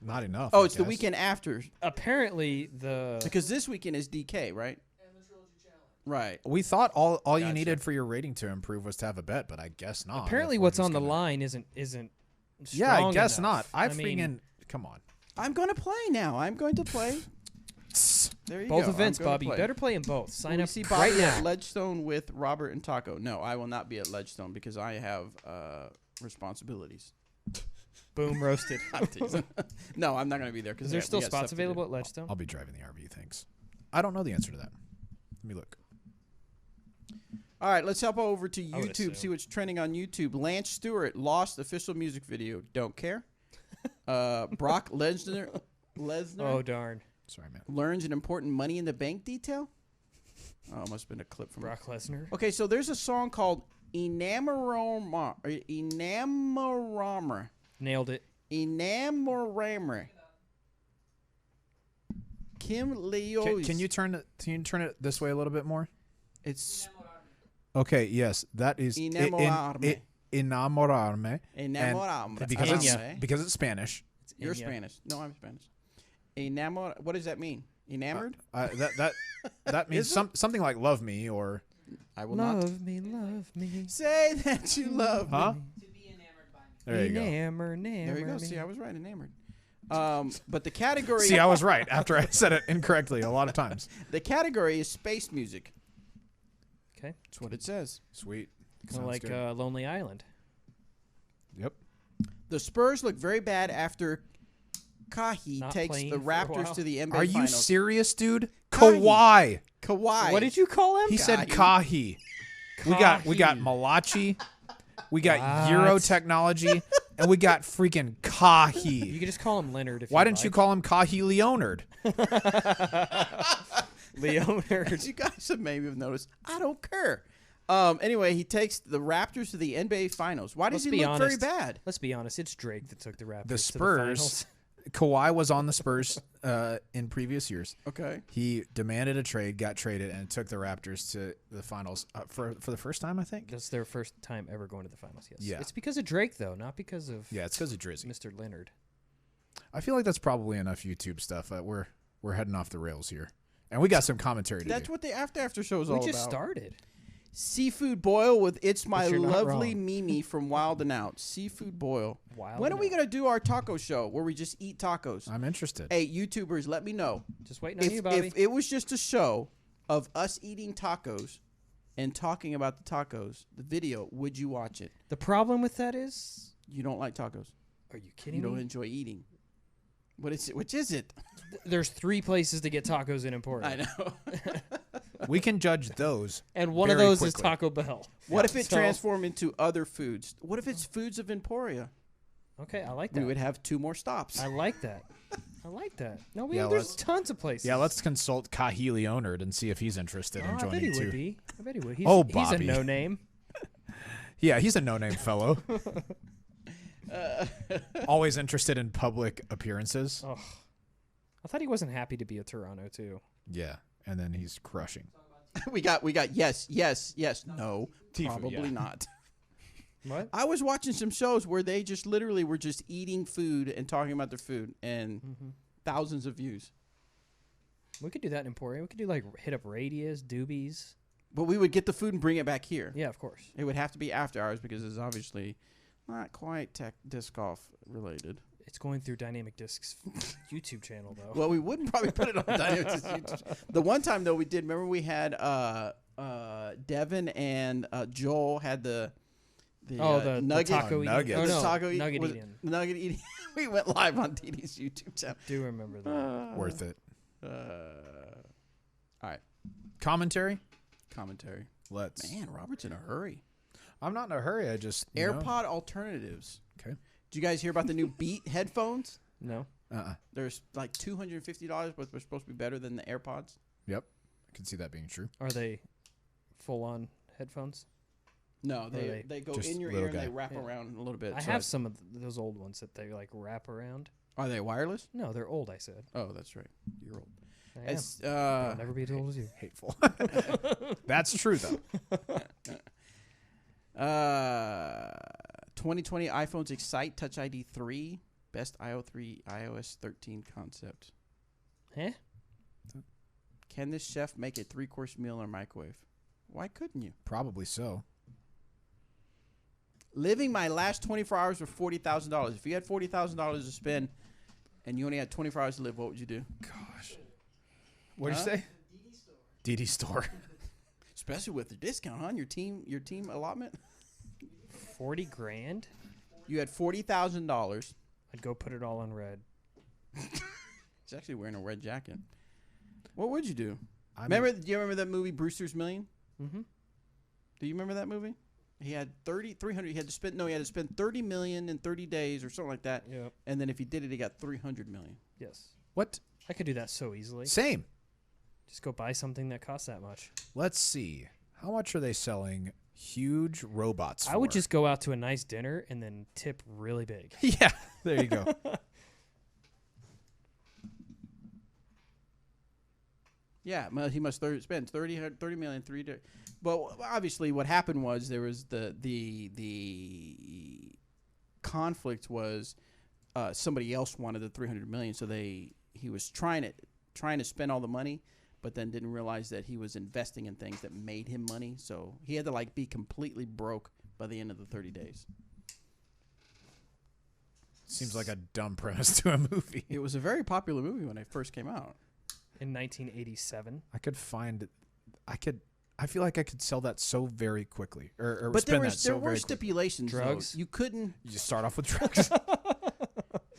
Not enough. Oh, it's the weekend after. Apparently, because this weekend is DK, right? And the Trilogy Challenge. Right. We thought all you needed for your rating to improve was to have a bet, but I guess not. Apparently, what's on the line isn't. Yeah, I guess enough. not. Come on. I'm going to play now. I'm going to play. There you go. Both events, Bobby. You better play in both. Sign up see Bobby right now. at Ledgestone with Robert and Taco. No, I will not be at Ledgestone because I have responsibilities. Boom, roasted. No, I'm not going to be there. Is there still spots available at Ledgestone? I'll be driving the RV, thanks. I don't know the answer to that. Let me look. All right, let's hop over to YouTube, see what's trending on YouTube. Lance Stewart lost official music video. Don't care. Brock Lesnar. Oh, darn. Sorry, man. Learns an important Money in the Bank detail. Oh, it must have been a clip from Brock Lesnar. Okay, so there's a song called Enamorama. Nailed it. Enamorama. Kim Leo. Can you turn it this way a little bit more? It's okay. Yes, that is enamorarme. Enamorarme. Enamorarme. Because it's Spanish. You're Spanish. No, I'm Spanish. Enamor. What does that mean? Enamored? That means something like love me or I will love me. Say that you love me. To be enamored by me. There you go. There you go. See, I was right. Enamored. But the category. See, I was right after I said it incorrectly a lot of times. The category is space music. Okay. That's what it says. Sweet. Kind of like Lonely Island. Yep. The Spurs look very bad after Kahi takes the Raptors to the NBA Are you Finals. serious, dude? Kawhi. What did you call him? He said Kahi. We got Malachi. We got Euro technology. and we got freaking You Kahi. could just call him Leonard. If Why you didn't you like. call him Kahi Leonard? Leonard? You guys have maybe have noticed. I don't care. Anyway, he takes the Raptors to the NBA Finals. Why does he look very bad? Let's be honest. It's Drake that took the Raptors The to the Spurs. finals. Kawhi was on the Spurs in previous years. Okay. He demanded a trade, got traded, and took the Raptors to the finals for the first time, I think. That's their first time ever going to the finals. Yes. Yeah. It's because of Drake, though, not because of Yeah, it's because of Drizzy. Mr. Leonard. I feel like that's probably enough YouTube stuff. We're heading off the rails here, and we got some commentary to That's do. what the after show is We all just about. started. Seafood boil with It's My But you're not Lovely wrong. Mimi from Wild and Out. Seafood boil. Wild When are and we Out. going to do our taco show where we just eat tacos? I'm interested. Hey, YouTubers, let me know. Just waiting on you, Bobby. If it was just a show of us eating tacos and talking about the tacos, the video, would you watch it? The problem with that is, You don't like tacos. are you kidding You don't me? enjoy eating. What is it? Which is it? There's 3 places to get tacos in Emporia. I know. We can judge those. And one of very those is quickly. Taco Bell. What if it So- transformed into other foods? What if it's foods of Emporia? Okay, I like that. We would have 2 more stops. I like that. I like that. No, Yeah, there's let's- tons of places. Yeah, let's consult Kahi Leonard and see if he's interested Oh, in I joining bet he too. would be. I bet he would. He's, Oh, he's a Bobby. no-name. Yeah, he's a no-name fellow. Always interested in public appearances. Oh, I thought he wasn't happy to be a Toronto too. Yeah, and then he's crushing. we got yes, no, Tifu, probably yeah. not. What? I was watching some shows where they just literally were just eating food and talking about their food and thousands of views. We could do that in Emporia. We could do like hit up Radius, Doobies. But we would get the food and bring it back here. Yeah, of course. It would have to be after hours because it's obviously not quite disc golf related. It's going through Dynamic Discs YouTube channel though. Well, we wouldn't probably put it on Dynamic Discs YouTube. The one time though we did. Remember we had Devin and Joel had the nugget taco eating. nuggets. Oh, the no, taco eat- nugget was- eating. Nugget eating. We went live on DD's YouTube channel. Do remember that? Worth it. All right, Commentary? commentary. Let's. Man, Robert's in a hurry. I'm not in a hurry. I just. you know. AirPod alternatives. Okay. Did you guys hear about the new Beat headphones? No. There's like $250, but they're supposed to be better than the AirPods. Yep. I can see that being true. Are they full-on headphones? No, they they go just in your little ear and they guy? wrap around a little bit. I So have some of those old ones that they like wrap around. Are they wireless? No, they're old. I said. Oh, that's right. You're old. I am. It's I'll never be as old as you. Hateful. That's true, though. 2020 iPhones Excite Touch ID 3 best iOS 13 concept. Huh? Can this chef make a 3-course meal in a microwave? Why couldn't you? Probably so. Living my last 24 hours with $40,000. If you had $40,000 to spend and you only had 24 hours to live, what would you do? Gosh. What did you say? DD store. Especially with the discount, huh? Your team allotment. 40 grand? You had $40,000. I'd go put it all on red. He's actually wearing a red jacket. What would you do? I Do you remember that movie Brewster's Million? Mm-hmm. Do you remember that movie? He had 300. He had to spend $30 million in 30 days or something like that. Yep. And then if he did it, he got $300 million. Yes. What? I could do that so easily. Same. Just go buy something that costs that much. Let's see. How much are they selling huge robots for? I would just go out to a nice dinner and then tip really big. Yeah, there you go. Yeah, he must spend 30 million 3 days. But obviously, what happened was there was the conflict was somebody else wanted the 300 million, so he was trying to spend all the money, but then didn't realize that he was investing in things that made him money. So he had to be completely broke by the end of the 30 days. Seems like a dumb premise to a movie. It was a very popular movie when it first came out. In 1987. I feel like I could sell that so very quickly. Or But there spend that so were very quickly. stipulations. though. Drugs? You couldn't. You just start off with drugs.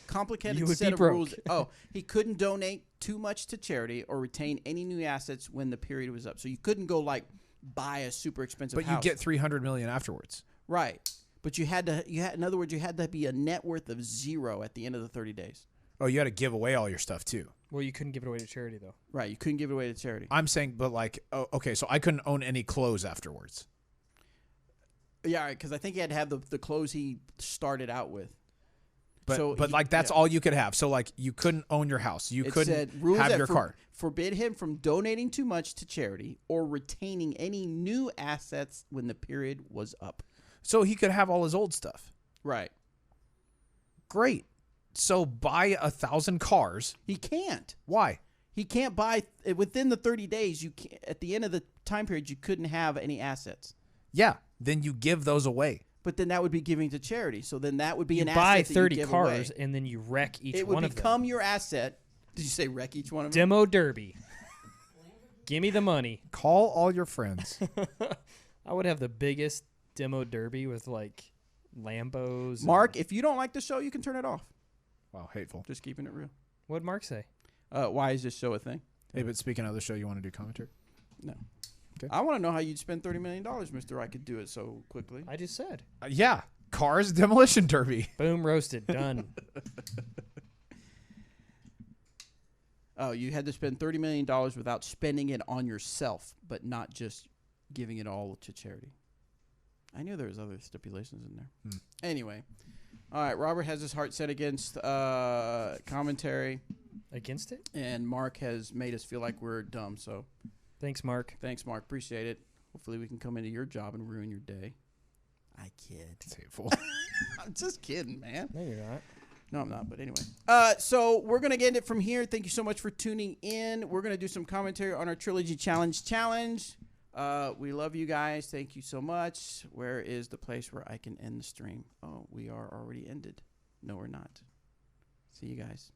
Complicated You would set be of broke. rules. Oh, he couldn't donate too much to charity or retain any new assets when the period was up. So you couldn't go buy a super expensive But house. you get $300 million afterwards. right. But in other words, you had to be a net worth of 0 at the end of the 30 days. Oh, you had to give away all your stuff too. Well, you couldn't give it away to charity though. Right, you couldn't give it away to charity. I'm saying, but like, okay, so I couldn't own any clothes afterwards. Yeah, because I think he had to have the clothes he started out with. But like that's all you could have. So like you couldn't own your house. You couldn't have your car. Forbid him from donating too much to charity or retaining any new assets when the period was up. So he could have all his old stuff. Right. Great. So buy 1,000 cars. He can't. Why? He can't buy within the 30 days. You can't, at the end of the time period, you couldn't have any assets. Yeah. Then you give those away. But then that would be giving to charity. So then that would be an buy asset that 30 you give cars away. and then you wreck each It one would of them. become your asset. Did you say wreck each one of them? Demo derby. Give me the money. Call all your friends. I would have the biggest demo derby with like Lambos. Mark, if you don't like the show, you can turn it off. Wow, hateful. Just keeping it real. What'd Mark say? Why is this show a thing? Hey, but speaking of the show, you want to do commentary? No. Okay. I want to know how you'd spend $30 million, Mr. I could do it so quickly. I just said. Yeah. Cars Demolition Derby. Boom, roasted. Done. Oh, you had to spend $30 million without spending it on yourself, but not just giving it all to charity. I knew there was other stipulations in there. Anyway. All right, Robert has his heart set against commentary. Against it? And Mark has made us feel like we're dumb, so Thanks, Mark. thanks, Mark. Appreciate it. Hopefully we can come into your job and ruin your day. I kid. It's hateful. I'm just kidding, man. No, you're not. No, I'm not, but anyway. So we're going to get it from here. Thank you so much for tuning in. We're going to do some commentary on our Trilogy Challenge. We love you guys. Thank you so much. Where is the place where I can end the stream? Oh, we are already ended. No, we're not. See you guys.